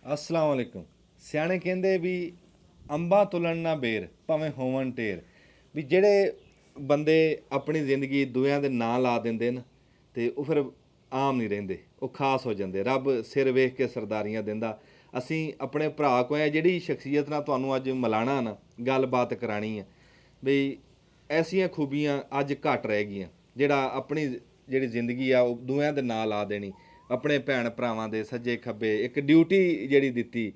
अस्सलाम वालेकुम। ਸਿਆਣੇ ਕਹਿੰਦੇ ਵੀ ਅੰਬਾਂ ਤੁਲਣ ਨਾ ਬੇਰ ਭਾਵੇਂ ਹੋਵਣ ਢੇਰ। ਵੀ ਜਿਹੜੇ ਬੰਦੇ ਆਪਣੀ ਜ਼ਿੰਦਗੀ ਦੂਜਿਆਂ ਦੇ ਨਾਂ ਲਾ ਦਿੰਦੇ ਨੇ ਤੇ ਉਹ ਫਿਰ ਆਮ ਨਹੀਂ ਰਹਿੰਦੇ, ਉਹ ਖਾਸ ਹੋ ਜਾਂਦੇ। ਰੱਬ ਸਿਰ ਵੇਖ ਕੇ ਸਰਦਾਰੀਆਂ ਦਿੰਦਾ। ਅਸੀਂ ਆਪਣੇ ਭਰਾ ਕੋਲ ਆ ਜਿਹੜੀ ਸ਼ਖਸੀਅਤ ਨਾਲ ਤੁਹਾਨੂੰ ਅੱਜ ਮਿਲਾਣਾ ਨਾ, ਗੱਲਬਾਤ ਕਰਾਣੀ ਹੈ ਬਈ ਐਸੀਆਂ ਖੂਬੀਆਂ ਅੱਜ ਘੱਟ ਰਹਿ ਗਈਆਂ, ਜਿਹੜਾ ਆਪਣੀ ਜਿਹੜੀ ਜ਼ਿੰਦਗੀ ਆ ਉਹ ਦੂਜਿਆਂ ਦੇ ਨਾਂ ਲਾ ਦੇਣੀ, ਆਪਣੇ ਭੈਣ ਭਰਾਵਾਂ ਦੇ ਸੱਜੇ ਖੱਬੇ ਇੱਕ ਡਿਊਟੀ ਜਿਹੜੀ ਦਿੱਤੀ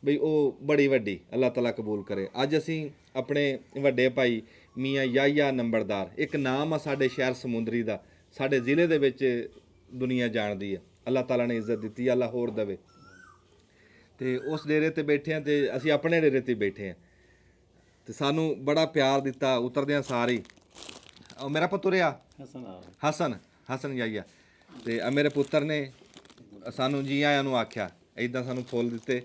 ਬਈ ਉਹ ਬੜੀ ਵੱਡੀ, ਅੱਲਾਹ ਤਾਲਾ ਕਬੂਲ ਕਰੇ। ਅੱਜ ਅਸੀਂ ਆਪਣੇ ਵੱਡੇ ਭਾਈ ਮੀਆਂ ਯਾਹਿਆ ਨੰਬਰਦਾਰ, ਇੱਕ ਨਾਮ ਆ ਸਾਡੇ ਸ਼ਹਿਰ ਸਮੁੰਦਰੀ ਦਾ, ਸਾਡੇ ਜ਼ਿਲ੍ਹੇ ਦੇ ਵਿੱਚ ਦੁਨੀਆ ਜਾਣਦੀ ਆ, ਅੱਲਾਹ ਤਾਲਾ ਨੇ ਇੱਜ਼ਤ ਦਿੱਤੀ, ਅੱਲਾਹ ਹੋਰ ਦੇਵੇ। ਤੇ ਉਸ ਡੇਰੇ ਤੇ ਬੈਠੇ ਆ ਤੇ ਅਸੀਂ ਆਪਣੇ ਡੇਰੇ ਤੇ ਬੈਠੇ ਆ ਤੇ ਸਾਨੂੰ ਬੜਾ ਪਿਆਰ ਦਿੱਤਾ। ਉਤਰਦਿਆਂ ਸਾਰੀ ਉਹ ਮੇਰਾ ਪੁੱਤ ਤੁਰਿਆ ਹਸਨ ਯਾਹਿਆ ਤੇ ਮੇਰੇ ਪੁੱਤਰ ਨੇ ਸਾਨੂੰ ਜੀ ਆਇਆਂ ਨੂੰ ਆਖਿਆ, ਇਦਾਂ ਸਾਨੂੰ ਫੁੱਲ ਦਿੱਤੇ।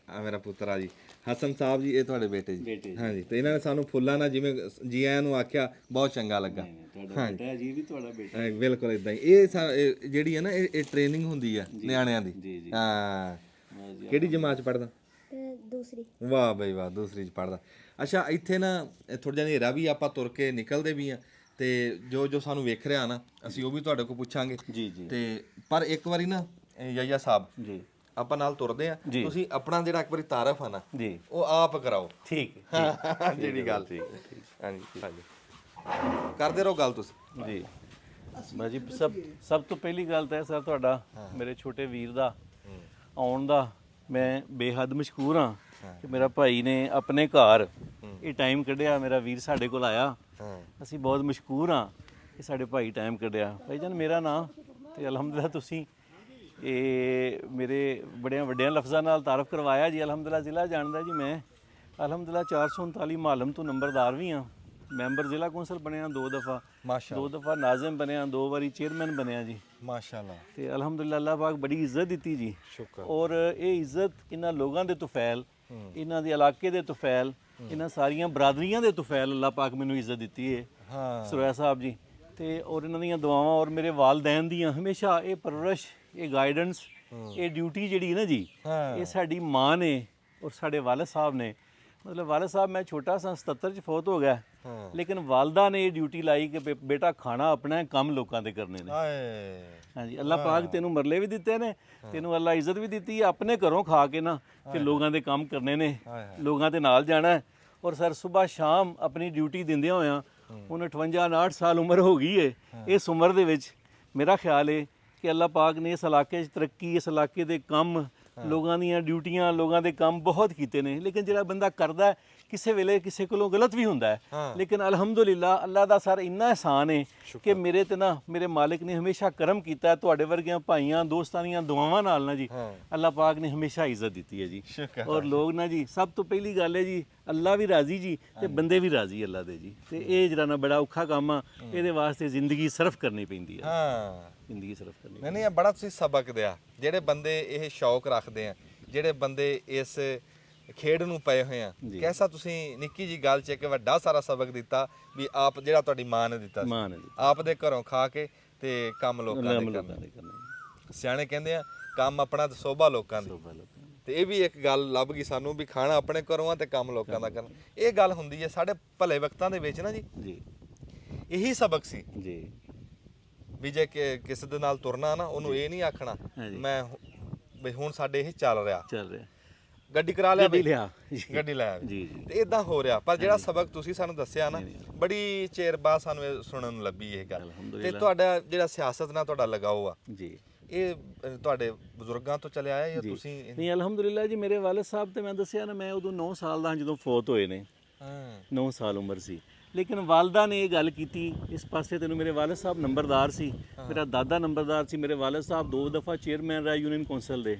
ਆ ਮੇਰਾ ਪੁੱਤਰ ਆ ਜੀ ਹਸਨ ਸਾਹਿਬ ਜੀ, ਇਹ ਤੁਹਾਡੇ ਬੇਟੇ ਜੀ। ਹਾਂਜੀ, ਤੇ ਇਹਨਾਂ ਨੇ ਸਾਨੂੰ ਫੁੱਲਾਂ ਨਾਲ ਜਿਵੇਂ ਜੀ ਆਇਆਂ ਨੂੰ ਆਖਿਆ, ਬਹੁਤ ਚੰਗਾ ਲੱਗਾ। ਜੀ ਵੀ ਤੁਹਾਡਾ ਬੇਟਾ ਬਿਲਕੁਲ ਇਦਾਂ ਹੀ। ਇਹ ਜਿਹੜੀ ਹੈ ਨਾ ਇਹ ਟ੍ਰੇਨਿੰਗ ਹੁੰਦੀ ਆ ਨਿਆਣਿਆਂ ਦੀ। ਹਾਂ, ਕਿਹੜੀ ਜਮਾਤ ਚ ਪੜਦਾ? ਦੂਸਰੀ। ਵਾਹ ਬਈ ਵਾਹ, ਦੂਸਰੀ ਚ ਪੜਦਾ। ਅੱਛਾ, ਇੱਥੇ ਨਾ ਥੋੜਾ ਜਿਹਾ ਹਨੇਰਾ ਵੀ, ਆਪਾਂ ਤੁਰ ਕੇ ਨਿਕਲਦੇ ਵੀ ਆ ਤੇ ਜੋ ਸਾਨੂੰ ਵੇਖ ਰਿਹਾ ਨਾ ਅਸੀਂ ਉਹ ਵੀ ਤੁਹਾਡੇ ਕੋਲ ਪੁੱਛਾਂਗੇ ਜੀ ਜੀ। ਤੇ ਪਰ ਇੱਕ ਵਾਰੀ ਨਾ ਯਾਹਿਆ ਸਾਹਿਬ ਜੀ ਆਪਾਂ ਨਾਲ ਤੁਰਦੇ ਆ, ਤੁਸੀਂ ਆਪਣਾ ਜਿਹੜਾ ਇੱਕ ਵਾਰੀ ਤਾਰਫ ਆ ਨਾ ਜੀ ਉਹ ਆਪ ਕਰਾਓ। ਠੀਕ ਜਿਹੜੀ ਗੱਲ ਠੀਕ ਹਾਂਜੀ ਹਾਂਜੀ ਕਰਦੇ ਰਹੋ ਗੱਲ ਤੁਸੀਂ ਜੀ। ਮੈਂ ਜੀ ਸਭ ਤੋਂ ਪਹਿਲੀ ਗੱਲ ਤਾਂ ਸਰ ਤੁਹਾਡਾ ਮੇਰੇ ਛੋਟੇ ਵੀਰ ਦਾ ਆਉਣ ਦਾ ਮੈਂ ਬੇਹੱਦ ਮਸ਼ਕੂਰ ਹਾਂ ਕਿ ਮੇਰਾ ਭਾਈ ਨੇ ਆਪਣੇ ਘਰ ਇਹ ਟਾਈਮ ਕੱਢਿਆ, ਮੇਰਾ ਵੀਰ ਸਾਡੇ ਕੋਲ ਆਇਆ। ਅਸੀਂ ਬਹੁਤ ਮਸ਼ਕੂਰ ਹਾਂ ਕਿ ਸਾਡੇ ਭਾਈ ਟਾਈਮ ਕੱਢਿਆ। ਭਾਈ ਜਾਨ ਮੇਰਾ ਨਾਂ ਤੇ ਅਲਹਮਦੁਲਿਲਾ ਤੁਸੀਂ ਇਹ ਮੇਰੇ ਬੜਿਆਂ ਵੱਡਿਆਂ ਲਫ਼ਜ਼ਾਂ ਨਾਲ ਤਾਰਫ ਕਰਵਾਇਆ ਜੀ। ਅਲਹਮਦੁਲਿਲਾ ਜ਼ਿਲ੍ਹਾ ਜਾਣਦਾ ਜੀ ਮੈਂ। ਅਲਹਮਦੁਲਿਲਾ 439 ਮਾਲਮ ਤੋਂ ਨੰਬਰਦਾਰ ਵੀ ਹਾਂ, ਮੈਂਬਰ ਜ਼ਿਲ੍ਹਾ ਕੌਂਸਲ ਬਣਿਆ 2 ਦਫਾ, ਮਾਸ਼ਾਅੱਲਾ 2 ਦਫਾ ਨਾਜ਼ਿਮ ਬਣਿਆ, 2 ਵਾਰੀ ਚੇਅਰਮੈਨ ਬਣਿਆ ਜੀ। ਮਾਸ਼ਾਅੱਲਾ। ਤੇ ਅਲਹਮਦੁਲਿਲਾ ਅੱਲਾਹ ਪਾਕ ਬੜੀ ਇੱਜ਼ਤ ਦਿੱਤੀ ਜੀ। ਸ਼ੁਕਰ। ਔਰ ਇਹ ਇੱਜ਼ਤ ਇਹਨਾਂ ਲੋਕਾਂ ਦੇ ਤੁਫੈਲ, ਇਹਨਾਂ ਦੇ ਇਲਾਕੇ ਦੇ ਤੁਫੈਲ, ਇਹਨਾਂ ਸਾਰੀਆਂ ਬਰਾਦਰੀਆਂ ਦੇ ਤੁਫੈਲ ਅੱਲਾਹ ਪਾਕ ਮੈਨੂੰ ਇੱਜ਼ਤ ਦਿੱਤੀ ਹੈ। ਸੁਰੈਆ ਸਾਹਿਬ ਜੀ ਤੇ ਔਰ ਇਹਨਾਂ ਦੀਆਂ ਦੁਆਵਾਂ ਔਰ ਮੇਰੇ ਵਾਲਦੈਨ ਦੀਆਂ ਹਮੇਸ਼ਾ ਇਹ ਪਰਵਰਿਸ਼, ਇਹ ਗਾਈਡੈਂਸ, ਇਹ ਡਿਊਟੀ ਜਿਹੜੀ ਹੈ ਨਾ ਜੀ, ਇਹ ਸਾਡੀ ਮਾਂ ਨੇ ਔਰ ਸਾਡੇ ਵਾਲਿਦ ਸਾਹਿਬ ਨੇ। ਮਤਲਬ ਵਾਲਿਦ ਸਾਹਿਬ ਮੈਂ ਛੋਟਾ ਸਾਂ 77 ਚ ਫੌਤ ਹੋ ਗਿਆ, ਲੇਕਿਨ ਵਾਲਦਾ ਨੇ ਇਹ ਡਿਊਟੀ ਲਾਈ ਕਿ ਬੇਟਾ ਖਾਣਾ ਆਪਣਾ ਕੰਮ ਲੋਕਾਂ ਦੇ ਕਰਨੇ ਨੇ। ਹਾਂਜੀ, ਅੱਲਾਹ ਪਾਕ ਤੈਨੂੰ ਮਰਲੇ ਵੀ ਦਿੱਤੇ ਨੇ, ਤੈਨੂੰ ਅੱਲਾਹ ਇੱਜ਼ਤ ਵੀ ਦਿੱਤੀ ਹੈ, ਆਪਣੇ ਘਰੋਂ ਖਾ ਕੇ ਨਾ ਕਿ ਲੋਕਾਂ ਦੇ ਕੰਮ ਕਰਨੇ ਨੇ, ਲੋਕਾਂ ਦੇ ਨਾਲ ਜਾਣਾ। ਔਰ ਸਰ ਸਵੇਰ ਸ਼ਾਮ ਆਪਣੀ ਡਿਊਟੀ ਦਿੰਦਿਆਂ ਹੋਇਆਂ ਹੁਣ 58-59 ਸਾਲ ਉਮਰ ਹੋ ਗਈ ਹੈ। ਇਸ ਉਮਰ ਦੇ ਵਿੱਚ ਮੇਰਾ ਖਿਆਲ ਹੈ ਕਿ ਅੱਲਾਹ ਪਾਕ ਨੇ ਇਸ ਇਲਾਕੇ 'ਚ ਤਰੱਕੀ, ਇਸ ਇਲਾਕੇ ਦੇ ਕੰਮ, ਲੋਕਾਂ ਦੀਆਂ ਡਿਊਟੀਆਂ, ਲੋਕਾਂ ਦੇ ਕੰਮ ਬਹੁਤ ਕੀਤੇ ਨੇ। ਲੇਕਿਨ ਜਿਹੜਾ ਬੰਦਾ ਕਰਦਾ ਕਿਸੇ ਵੇਲੇ ਕਿਸੇ ਕੋਲੋਂ ਗਲਤ ਵੀ ਹੁੰਦਾ ਹੈ, ਲੇਕਿਨ ਅਲਹਮਦੁਲਿਲਾ ਅੱਲਾਹ ਦਾ ਸਰ ਇੰਨਾ ਅਹਿਸਾਨ ਹੈ ਕਿ ਮੇਰੇ ਤੇ ਨਾ ਮੇਰੇ ਮਾਲਿਕ ਨੇ ਹਮੇਸ਼ਾ ਕਰਮ ਕੀਤਾ। ਤੁਹਾਡੇ ਵਰਗਿਆਂ ਭਾਈਆਂ ਦੋਸਤਾਂ ਦੀਆਂ ਦੁਆਵਾਂ ਨਾਲ ਨਾ ਜੀ ਅੱਲਾਹ ਪਾਕ ਨੇ ਹਮੇਸ਼ਾ ਇੱਜ਼ਤ ਦਿੱਤੀ ਹੈ ਜੀ। ਔਰ ਲੋਕ ਨਾ ਜੀ ਸਭ ਤੋਂ ਪਹਿਲੀ ਗੱਲ ਹੈ ਜੀ ਅੱਲਾਹ ਵੀ ਰਾਜ਼ੀ ਜੀ ਤੇ ਬੰਦੇ ਵੀ ਰਾਜ਼ੀ ਅੱਲਾਹ ਦੇ ਜੀ। ਤੇ ਇਹ ਜਿਹੜਾ ਨਾ ਬੜਾ ਔਖਾ ਕੰਮ ਆ, ਇਹਦੇ ਵਾਸਤੇ ਜ਼ਿੰਦਗੀ ਸਰਫ ਕਰਨੀ ਪੈਂਦੀ ਹੈ। ਜ਼ਿੰਦਗੀ ਸਰਫ ਕਰਨੀ ਨਹੀਂ ਇਹ ਬੜਾ ਤੁਸੀਂ ਸਬਕ ਦਿਆ। ਜਿਹੜੇ ਬੰਦੇ ਇਹ ਸ਼ੌਕ ਰੱਖਦੇ ਆ, ਜਿਹੜੇ ਬੰਦੇ ਇਸ ਖੇਡ ਨੂੰ ਪਏ ਹੋਏ ਆ, ਕੈਸਾ ਤੁਸੀਂ ਨਿੱਕੀ ਜੀ ਗੱਲ 'ਚ ਇੱਕ ਵੱਡਾ ਸਾਰਾ ਸਬਕ ਦਿੱਤਾ ਵੀ ਆਪ ਜਿਹੜਾ ਤੁਹਾਡੀ ਮਾਂ ਨੇ ਦਿੱਤਾ, ਆਪ ਦੇ ਘਰੋਂ ਖਾ ਕੇ ਤੇ ਕੰਮ ਲੋਕਾਂ ਦੇ ਕਰਨਾ। ਸਿਆਣੇ ਕਹਿੰਦੇ ਆ ਕੰਮ ਆਪਣਾ ਤੇ ਸੋਭਾ ਲੋਕਾਂ ਦੀ। ਤੇ ਇਹ ਵੀ ਇੱਕ ਗੱਲ ਲੱਭ ਗਈ ਸਾਨੂੰ ਵੀ ਖਾਣਾ ਆਪਣੇ ਘਰੋਂ ਆ ਤੇ ਕੰਮ ਲੋਕਾਂ ਦਾ ਕਰਨਾ। ਇਹ ਗੱਲ ਹੁੰਦੀ ਹੈ ਸਾਡੇ ਭਲੇ ਵਕਤਾਂ ਦੇ ਵਿੱਚ ਨਾ ਜੀ, ਇਹੀ ਸਬਕ ਸੀ ਜੀ ਵੀ ਜੇ ਕਿਸੇ ਦੇ ਨਾਲ ਤੁਰਨਾ ਨਾ ਉਹਨੂੰ ਇਹ ਨਹੀਂ ਆਖਣਾ ਮੈਂ ਬਈ ਹੁਣ ਸਾਡੇ ਇਹ ਚੱਲ ਰਿਹਾ ਗੱਡੀ ਕਰਾ ਲਿਆ ਬਈ, ਗੱਡੀ ਲੈ ਜੀ। ਤੇ ਇਦਾਂ ਹੋ ਰਿਹਾ। ਪਰ ਜਿਹੜਾ ਸਬਕ ਤੁਸੀਂ ਸਾਨੂੰ ਦੱਸਿਆ ਨਾ, ਬੜੀ ਚਿਰ ਬਾਅਦ ਸਾਨੂੰ ਇਹ ਸੁਣਨ ਨੂੰ ਲੱਭੀ ਇਹ ਗੱਲ। ਤੇ ਤੁਹਾਡਾ ਜਿਹੜਾ ਸਿਆਸਤ ਨਾਲ ਤੁਹਾਡਾ ਲਗਾਓ ਆ ਜੀ, ਇਹ ਤੁਹਾਡੇ ਬਜ਼ੁਰਗਾਂ ਤੋਂ ਚੱਲਿਆ ਆਇਆ ਜਾਂ ਤੁਸੀਂ? ਨਹੀਂ ਅਲਹਮਦੁਲਿਲਾ ਜੀ, ਮੇਰੇ ਵਾਲਿਦ ਸਾਹਿਬ ਤੇ ਮੈਂ ਦੱਸਿਆ ਨਾ ਮੈਂ ਉਦੋਂ 9 ਸਾਲ ਦਾ ਜਦੋਂ ਫੌਤ ਹੋਏ ਨੇ, 9 ਸਾਲ ਉਮਰ ਸੀ। ਲੇਕਿਨ ਵਾਲਦਾ ਨੇ ਇਹ ਗੱਲ ਕੀਤੀ, ਇਸ ਪਾਸੇ ਤੈਨੂੰ ਮੇਰੇ ਵਾਲਿਦ ਸਾਹਿਬ ਨੰਬਰਦਾਰ ਸੀ, ਮੇਰਾ ਦਾਦਾ ਨੰਬਰਦਾਰ ਸੀ, ਮੇਰੇ ਵਾਲਿਦ ਸਾਹਿਬ 2 ਦਫਾ ਚੇਅਰਮੈਨ ਰਹੇ ਯੂਨੀਅਨ ਕੌਂਸਲ ਦੇ।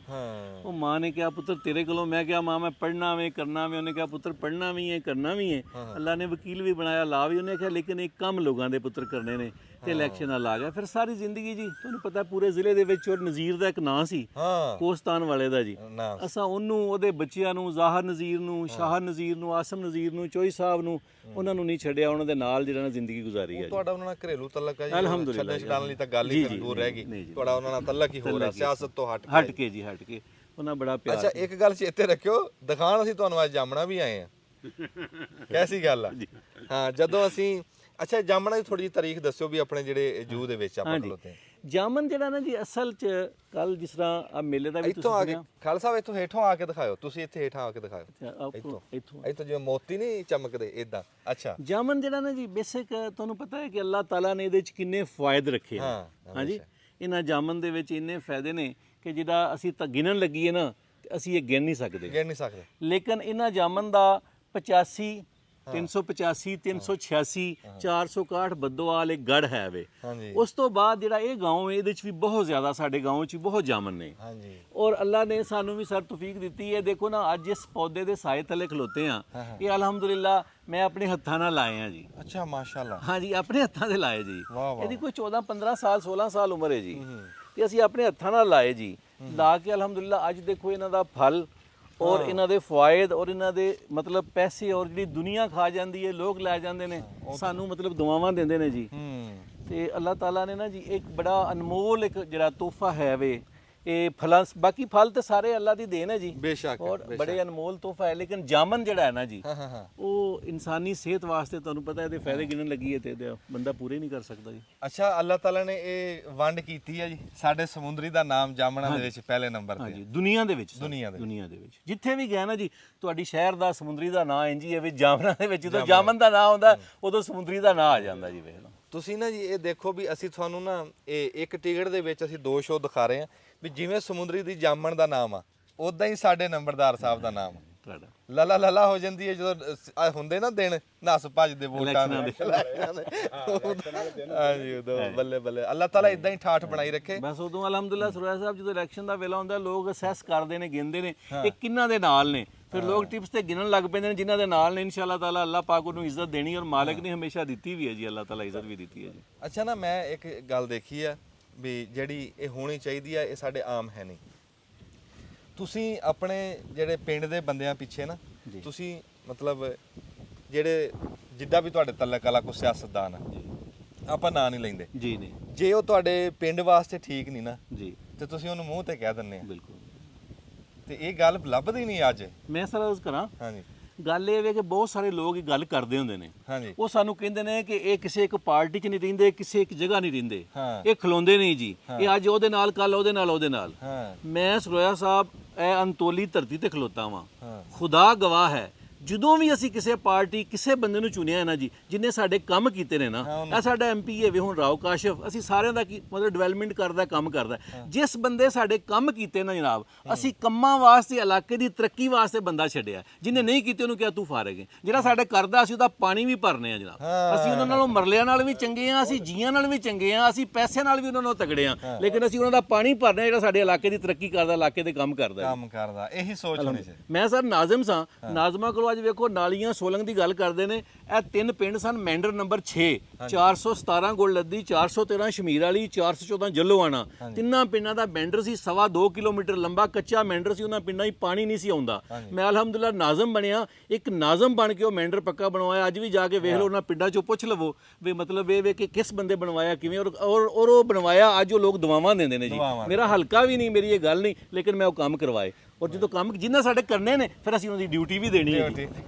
ਉਹ ਮਾਂ ਨੇ ਕਿਹਾ ਪੁੱਤਰ ਤੇਰੇ ਕੋਲੋਂ, ਮੈਂ ਕਿਹਾ ਮਾਂ ਮੈਂ ਪੜ੍ਹਨਾ ਵੇ ਕਰਨਾ ਵੇ, ਉਹਨੇ ਕਿਹਾ ਪੁੱਤਰ ਪੜ੍ਹਨਾ ਵੀ ਹੈ ਕਰਨਾ ਵੀ ਹੈ। ਅੱਲਾਹ ਨੇ ਵਕੀਲ ਵੀ ਬਣਾਇਆ, ਲਾ ਵੀ ਉਹਨੇ ਕਿਹਾ, ਲੇਕਿਨ ਇਹ ਕੰਮ ਲੋਕਾਂ ਦੇ ਪੁੱਤਰ ਕਰਨੇ ਨੇ। ਤੇ ਇਲੈਕਸ਼ਨ ਨਾਲ ਆ ਗਿਆ। ਫਿਰ ਸਾਰੀ ਜ਼ਿੰਦਗੀ ਜੀ ਤੁਹਾਨੂੰ ਪਤਾ ਪੂਰੇ ਜ਼ਿਲ੍ਹੇ ਦੇ ਵਿੱਚ ਔਰ ਨਜ਼ੀਰ ਦਾ ਇੱਕ ਨਾਂ ਸੀ, ਕੋਸਤਾਨ ਵਾਲੇ ਦਾ ਜੀ। ਅਸਾਂ ਉਹਨੂੰ, ਉਹਦੇ ਬੱਚਿਆਂ ਨੂੰ, ਜ਼ਾਹਰ ਨਜ਼ੀਰ ਨੂੰ, ਸ਼ਾਹ ਨਜ਼ੀਰ ਨੂੰ, ਆਸਮ ਨਜ਼ੀਰ ਨੂੰ, ਚੋਈ ਸਾਹਿਬ ਨੂੰ, ਉਹਨਾਂ ਨੂੰ ਨਹੀਂ ਛੱਡਿਆ। ਉਹਨਾਂ ਦੇ ਨਾਲ ਜਿਹੜਾ ਜ਼ਿੰਦਗੀ ਗੁਜ਼ਾਰੀ ਹੈ। ਤੁਹਾਡਾ ਉਹਨਾਂ ਨਾਲ ਘਰੇਲੂ ਤਲਕ ਹੈ ਜੀ, ਅਲਹਮਦੁਲਿਲਾ ਛੱਡਣ ਲਈ ਤਾਂ ਗੱਲ ਹੀ ਦੂਰ ਰਹਿ ਗਈ। ਤੁਹਾਡਾ ਉਹਨਾਂ ਨਾਲ ਤਲਕ ਹੀ ਹੋ ਰਿਹਾ ਸਿਆਸਤ ਤੋਂ ਹਟ ਕੇ ਜੀ, ਹਟ ਕੇ। ਉਹਨਾਂ ਬੜਾ ਪਿਆਰ ਅੱਛਾ ਇੱਕ ਗੱਲ ਚੇਤੇ ਰੱਖਿਓ, ਦਿਖਾਣ ਅਸੀਂ ਤੁਹਾਨੂੰ ਅੱਜ ਜਾਮਣਾ ਵੀ ਆਏ ਆ। ਕੈਸੀ ਗੱਲ ਆ। ਹਾਂ ਜਦੋਂ ਅਸੀਂ ਅੱਛਾ ਜਾਮਣਾ ਦੀ ਥੋੜੀ ਜਿਹੀ ਤਾਰੀਖ ਦੱਸਿਓ ਵੀ ਆਪਣੇ ਜਿਹੜੇ ਜੂ ਦੇ ਵਿੱਚ ਆਪਾਂ ਖਲੋਤੇ ਹਾਂ। ਜਾਮਨ ਜਿਹੜਾ ਨਾ ਜੀ ਅਸਲ 'ਚ ਕੱਲ ਜਿਸ ਤਰ੍ਹਾਂ ਆ ਮੇਲੇ ਦਾ ਵੀ ਇੱਥੋਂ ਆ ਕੇ ਖਾਲਸਾ ਸਾਹਿਬ ਇੱਥੋਂ ਹੇਠੋਂ ਆ ਕੇ ਦਿਖਾਓ, ਤੁਸੀਂ ਇੱਥੇ ਹੇਠਾਂ ਆ ਕੇ ਦਿਖਾਓ ਇੱਥੋਂ ਜਿਵੇਂ ਮੋਤੀ ਨਹੀਂ ਚਮਕਦੇ ਇਦਾਂ। ਅੱਛਾ ਜਾਮਨ ਜਿਹੜਾ ਨਾ ਜੀ ਬੇਸਿਕ ਤੁਹਾਨੂੰ ਪਤਾ ਹੈ ਕਿ ਅੱਲਾਹ ਤਾਲਾ ਨੇ ਇਹਦੇ 'ਚ ਕਿੰਨੇ ਫਾਇਦੇ ਰੱਖੇ ਆ। ਹਾਂਜੀ ਇਹਨਾਂ ਜਾਮਨ ਦੇ ਵਿੱਚ ਇੰਨੇ ਫਾਇਦੇ ਨੇ ਕਿ ਜਿਹੜਾ ਅਸੀਂ ਤਾਂ ਗਿਣਨ ਲੱਗੀਏ ਨਾ ਤੇ ਅਸੀਂ ਇਹ ਗਿਣ ਨਹੀਂ ਸਕਦੇ। ਲੇਕਿਨ ਇਹਨਾਂ ਜਾਮਨ ਦਾ 85 385 386 461 ਬੱਦੋਵਾਲ ਇੱਕ ਗੜ ਹੈ ਵੇ। ਉਸ ਤੋਂ ਬਾਅਦ ਜਿਹੜਾ ਇਹ گاؤں ਹੈ ਇਹਦੇ 'ਚ ਵੀ ਬਹੁਤ ਜ਼ਿਆਦਾ ਸਾਡੇ گاؤں 'ਚ ਬਹੁਤ ਜਾਮਨ ਨੇ। ਔਰ ਅੱਲਾ ਨੇ ਸਾਨੂੰ ਵੀ ਸਰ ਤੌਫੀਕ ਦਿੱਤੀ ਹੈ। ਦੇਖੋ ਨਾ ਅੱਜ ਇਸ ਪੌਦੇ ਦੇ ਸਾਏ ਥੱਲੇ ਖਲੋਤੇ ਆ, ਇਹ ਅਲਹਮਦੁਲਿਲਾ ਮੈਂ ਆਪਣੇ ਹੱਥਾਂ ਨਾਲ ਲਾਏ ਆ ਜੀ। ਅੱਛਾ ਮਾਸ਼ਾਅੱਲਾ। ਹਾਂਜੀ ਆਪਣੇ ਹੱਥਾਂ ਦੇ ਲਾਏ ਜੀ। ਇਹਦੀ ਕੋਈ 14 15 ਸਾਲ 16 ਸਾਲ ਉਮਰ ਹੈ ਜੀ ਤੇ ਅਸੀਂ ਆਪਣੇ ਹੱਥਾਂ ਨਾਲ ਲਾਏ ਜੀ। ਲਾ ਕੇ ਅਲਹਮਦੁਲਿਲਾ ਅੱਜ ਦੇਖੋ ਇਹਨਾਂ ਦਾ ਫਲ ਔਰ ਇਹਨਾਂ ਦੇ ਫਵਾਇਦ ਔਰ ਇਹਨਾਂ ਦੇ ਮਤਲਬ ਪੈਸੇ ਔਰ ਜਿਹੜੀ ਦੁਨੀਆ ਖਾ ਜਾਂਦੀ ਹੈ, ਲੋਕ ਲੈ ਜਾਂਦੇ ਨੇ, ਸਾਨੂੰ ਮਤਲਬ ਦੁਆਵਾਂ ਦਿੰਦੇ ਨੇ ਜੀ। ਤੇ ਅੱਲਾਹ ਤਾਲਾ ਨੇ ਨਾ ਜੀ ਇੱਕ ਬੜਾ ਅਨਮੋਲ ਇੱਕ ਜਿਹੜਾ ਤੋਹਫਾ ਹੈ ਵੇ ਇਹ ਫਲਾਂ, ਬਾਕੀ ਫਲ ਤੇ ਸਾਰੇ ਅੱਲਾ ਦੀ ਦੇਣ ਹੈ ਜੀ ਬੇਸ਼ੱਕ, ਔਰ ਬੜੇ ਅਨਮੋਲ ਤੋਹਫਾ ਹੈ। ਲੇਕਿਨ ਜਾਮਨ ਜਿਹੜਾ ਹੈ ਨਾ ਜੀ ਉਹ ਇਨਸਾਨੀ ਸਿਹਤ ਵਾਸਤੇ ਤੁਹਾਨੂੰ ਪਤਾ ਇਹਦੇ ਫਾਇਦੇ ਗਿਣਨ ਲੱਗੀਏ ਤੇ ਬੰਦਾ ਪੂਰੇ ਨਹੀਂ ਕਰ ਸਕਦਾ ਜੀ। ਅੱਛਾ ਅੱਲਾਹ ਤਾਲਾ ਨੇ ਇਹ ਵੰਡ ਕੀਤੀ ਹੈ ਜੀ, ਸਾਡੇ ਸਮੁੰਦਰੀ ਦਾ ਨਾਮ ਜਾਮਣਾ ਦੇ ਵਿੱਚ ਪਹਿਲੇ ਨੰਬਰ ਤੇ। ਹਾਂਜੀ ਦੁਨੀਆ ਦੇ ਵਿੱਚ ਜਿੱਥੇ ਵੀ ਗਏ ਨਾ ਜੀ ਤੁਹਾਡੀ ਸ਼ਹਿਰ ਦਾ ਸਮੁੰਦਰੀ ਦਾ ਨਾਂ ਇੰਜੀ ਹੈ ਵੀ ਜਾਮਣਾ ਦੇ ਵਿੱਚ ਜਦੋਂ ਜਾਮਨ ਦਾ ਨਾਂ ਆਉਂਦਾ ਉਦੋਂ ਸਮੁੰਦਰੀ ਦਾ ਨਾਂ ਆ ਜਾਂਦਾ ਜੀ। ਵੇਖ ਲਓ ਤੁਸੀਂ ਨਾ ਜੀ ਇਹ ਦੇਖੋ ਵੀ ਅਸੀਂ ਤੁਹਾਨੂੰ ਨਾ ਇਹ ਇੱਕ ਟਿਕਟ ਦੇ ਵਿੱਚ ਅਸੀਂ 2 ਸ਼ੋਅ ਦਿਖਾ ਰਹੇ ਹਾਂ ਵੀ ਜਿਵੇਂ ਸਮੁੰਦਰੀ ਦੀ ਜਾਮਣ ਦਾ ਨਾਮ ਆ ਉਦਾਂ ਹੀ ਸਾਡੇ ਨੰਬਰਦਾਰ ਸਾਹਿਬ ਦਾ ਨਾਮ ਤੁਹਾਡਾ ਲੱਲਾ ਲੱਲਾ ਹੋ ਜਾਂਦੀ ਹੈ ਜਦੋਂ ਹੁੰਦੇ ਨਾ ਦਿਨ ਨਸ ਭੱਜ ਦੇ ਵੋਟਾਂ ਦੇ। ਹਾਂਜੀ ਉਦੋਂ ਬੱਲੇ ਬੱਲੇ ਅੱਲਾਹ ਤਾਲਾ ਇਦਾਂ ਹੀ ਠਾਠ ਬਣਾਈ ਰੱਖੇ। ਬਸ ਉਦੋਂ ਅਲਹਮਦੁਲਿਲਾ ਸੁਰੈਸ਼ ਸਾਹਿਬ ਜਦੋਂ ਇਲੈਕਸ਼ਨ ਦਾ ਵੇਲਾ ਹੁੰਦਾ ਲੋਕ ਅਸੈਸ ਕਰਦੇ ਨੇ, ਗਿਣਦੇ ਨੇ ਇਹ ਕਿੰਨਾਂ ਦੇ ਨਾਲ ਨੇ, ਫਿਰ ਲੋਕ ਟਿਪਸ ਤੇ ਗਿਣਨ ਲੱਗ ਪੈਂਦੇ ਨੇ ਜਿਨ੍ਹਾਂ ਦੇ ਨਾਲ ਨੇ। ਇਨਸ਼ਾਅੱਲਾ ਤਾਲਾ ਅੱਲਾਹ ਪਾਕ ਉਹਨੂੰ ਇੱਜ਼ਤ ਦੇਣੀ ਔਰ ਮਾਲਕ ਨੇ ਹਮੇਸ਼ਾ ਦਿੱਤੀ ਵੀ ਹੈ ਜੀ, ਅੱਲਾਹ ਤਾਲਾ ਇੱਜ਼ਤ ਵੀ ਦਿੱਤੀ ਹੈ ਜੀ। ਅੱਛਾ ਨਾ ਮੈਂ ਇੱਕ ਗੱਲ ਦੇਖੀ ਆ ਵੀ ਜਿਹੜੀ ਇਹ ਹੋਣੀ ਚਾਹੀਦੀ ਆ ਇਹ ਸਾਡੇ ਆਮ ਹੈ ਨਹੀਂ। ਤੁਸੀਂ ਆਪਣੇ ਜਿਹੜੇ ਪਿੰਡ ਦੇ ਬੰਦਿਆਂ ਪਿੱਛੇ ਨਾ ਤੁਸੀਂ ਮਤਲਬ ਜਿਹੜੇ ਜਿੱਦਾਂ ਵੀ ਤੁਹਾਡੇ ਤਲਕ ਵਾਲਾ ਕੋਈ ਸਿਆਸਤਦਾਨ ਆ ਆਪਾਂ ਨਾਂ ਨਹੀਂ ਲੈਂਦੇ ਜੀ, ਨਹੀਂ ਜੇ ਉਹ ਤੁਹਾਡੇ ਪਿੰਡ ਵਾਸਤੇ ਠੀਕ ਨਹੀਂ ਨਾ ਜੀ ਤੇ ਤੁਸੀਂ ਉਹਨੂੰ ਮੂੰਹ ਤੇ ਕਹਿ ਦਿੰਦੇ ਆ। ਬਿਲਕੁਲ ਤੇ ਇਹ ਗੱਲ ਲੱਭਦੀ ਨਹੀਂ ਅੱਜ। ਮੈਂ ਸਰ ਅਰਜ਼ ਕਰਾਂ ਹਾਂਜੀ ਗੱਲ ਇਹ ਵੇ ਕਿ ਬਹੁਤ ਸਾਰੇ ਲੋਕ ਇਹ ਗੱਲ ਕਰਦੇ ਹੁੰਦੇ ਨੇ, ਹਾਂਜੀ ਉਹ ਸਾਨੂੰ ਕਹਿੰਦੇ ਨੇ ਕਿ ਇਹ ਕਿਸੇ ਇੱਕ ਪਾਰਟੀ 'ਚ ਨਹੀਂ ਰਹਿੰਦੇ, ਕਿਸੇ ਇੱਕ ਜਗ੍ਹਾ ਨਹੀਂ ਰਹਿੰਦੇ, ਹਾਂ ਇਹ ਖਲੋਂਦੇ ਨਹੀਂ ਜੀ, ਇਹ ਅੱਜ ਉਹਦੇ ਨਾਲ ਕੱਲ ਉਹਦੇ ਨਾਲ। ਹਾਂ ਮੈਂ ਸਰੋਇਆ ਸਾਹਿਬ ਇਹ ਅੰਤੋਲੀ ਧਰਤੀ ਤੇ ਖਲੋਤਾ ਵਾਂ, ਖੁਦਾ ਗਵਾਹ ਹੈ ਜਦੋਂ ਵੀ ਅਸੀਂ ਕਿਸੇ ਪਾਰਟੀ ਕਿਸੇ ਬੰਦੇ ਨੂੰ ਚੁਣਿਆ ਹੈ ਨਾ ਜੀ ਜਿਨੇ ਸਾਡੇ ਕੰਮ ਕੀਤੇ ਨੇ ਨਾ, ਇਹ ਸਾਡਾ ਐਮਪੀ ਹੈ ਵੇ ਹੁਣ ਰਾਓ ਕਾਸ਼ਫ, ਅਸੀਂ ਸਾਰਿਆਂ ਦਾ ਮਤਲਬ ਡਿਵੈਲਪਮੈਂਟ ਕਰਦਾ ਕੰਮ ਕਰਦਾ। ਜਿਸ ਬੰਦੇ ਸਾਡੇ ਕੰਮ ਕੀਤੇ ਨਾ ਜਨਾਬ ਅਸੀਂ ਕੰਮਾਂ ਵਾਸਤੇ ਇਲਾਕੇ ਦੀ ਤਰੱਕੀ ਵਾਸਤੇ ਬੰਦਾ ਛੱਡਿਆ, ਜਿਹਨੇ ਨਹੀਂ ਕੀਤੇ ਉਹਨੂੰ ਕਿਹਾ ਤੂੰ ਫਾਰਗ ਹੈ। ਜਿਹੜਾ ਸਾਡੇ ਕਰਦਾ ਅਸੀਂ ਉਹਦਾ ਪਾਣੀ ਵੀ ਭਰਨੇ ਆ ਜਨਾਬ, ਅਸੀਂ ਉਹਨਾਂ ਨਾਲੋਂ ਮਰਲਿਆਂ ਨਾਲ ਵੀ ਚੰਗੇ ਆ, ਅਸੀਂ ਜੀਆਂ ਨਾਲ ਵੀ ਚੰਗੇ ਆ, ਅਸੀਂ ਪੈਸੇ ਨਾਲ ਵੀ ਉਹਨਾਂ ਨਾਲੋਂ ਤਗੜੇ ਆ, ਲੇਕਿਨ ਅਸੀਂ ਉਹਨਾਂ ਦਾ ਪਾਣੀ ਭਰਨੇ ਜਿਹੜਾ ਸਾਡੇ ਇਲਾਕੇ ਦੀ ਤਰੱਕੀ ਕਰਦਾ, ਇਲਾਕੇ ਦੇ ਕੰਮ ਕਰਦਾ। ਇਹੀ ਸੋਚ ਹੋਣੀ ਚਾਹੀਦੀ। ਮੈਂ ਸਰ ਨਾਜ਼ਮ ਸਾਂ, ਨਾਜ਼ਮਾਂ ਕੋਲ ਅੱਜ ਵੇਖੋ ਨਾਲੀਆਂ ਸੋਲੰਗ ਦੀ ਗੱਲ ਕਰਦੇ ਨੇ, ਇਹ 3 ਪਿੰਡ ਸਨ ਮੈਂਡਰ ਨੰਬਰ 6 417 ਗੁਲਲੱਦੀ 413 ਸ਼ਮੀਰ ਵਾਲੀ 414 ਜੱਲੋਆਣਾ, ਤਿੰਨਾਂ ਪਿੰਡਾਂ ਦਾ ਮੈਂਡਰ ਸੀ, 2.25 ਕਿਲੋਮੀਟਰ ਲੰਬਾ ਕੱਚਾ ਮੈਂਡਰ ਸੀ, ਉਹਨਾਂ ਪਿੰਡਾਂ 'ਚ ਪਾਣੀ ਨਹੀਂ ਸੀ ਆਉਂਦਾ। ਮੈਂ ਅਲਹਮਦੁਲਿਲਾ ਨਾਜ਼ਮ ਬਣਿਆ, ਇੱਕ ਨਾਜ਼ਮ ਬਣ ਕੇ ਉਹ ਮੈਂਡਰ ਪੱਕਾ ਬਣਵਾਇਆ। ਅੱਜ ਵੀ ਜਾ ਕੇ ਵੇਖ ਲਓ ਉਹਨਾਂ ਪਿੰਡਾਂ 'ਚੋਂ ਪੁੱਛ ਲਵੋ ਵੀ ਮਤਲਬ ਇਹ ਵੇ ਕਿ ਕਿਸ ਬੰਦੇ ਬਣਵਾਇਆ ਕਿਵੇਂ, ਔਰ ਉਹ ਬਣਵਾਇਆ ਅੱਜ ਉਹ ਲੋਕ ਦੁਆਵਾਂ ਦਿੰਦੇ ਨੇ ਜੀ। ਮੇਰਾ ਹਲਕਾ ਵੀ ਨਹੀਂ, ਮੇਰੀ ਇਹ ਗੱਲ ਨਹੀਂ, ਲੇਕਿਨ ਮੈਂ ਉਹ ਕੰਮ ਕਰਵਾਏ ਔਰ ਜਦੋਂ ਕੰਮ ਜਿੰਨਾ ਸਾਡੇ ਕਰਨੇ ਨੇ ਫਿਰ ਅਸੀਂ ਉਹਨਾਂ ਦੀ ਡਿਊਟੀ ਵੀ ਦੇਣੀ ਹੈ,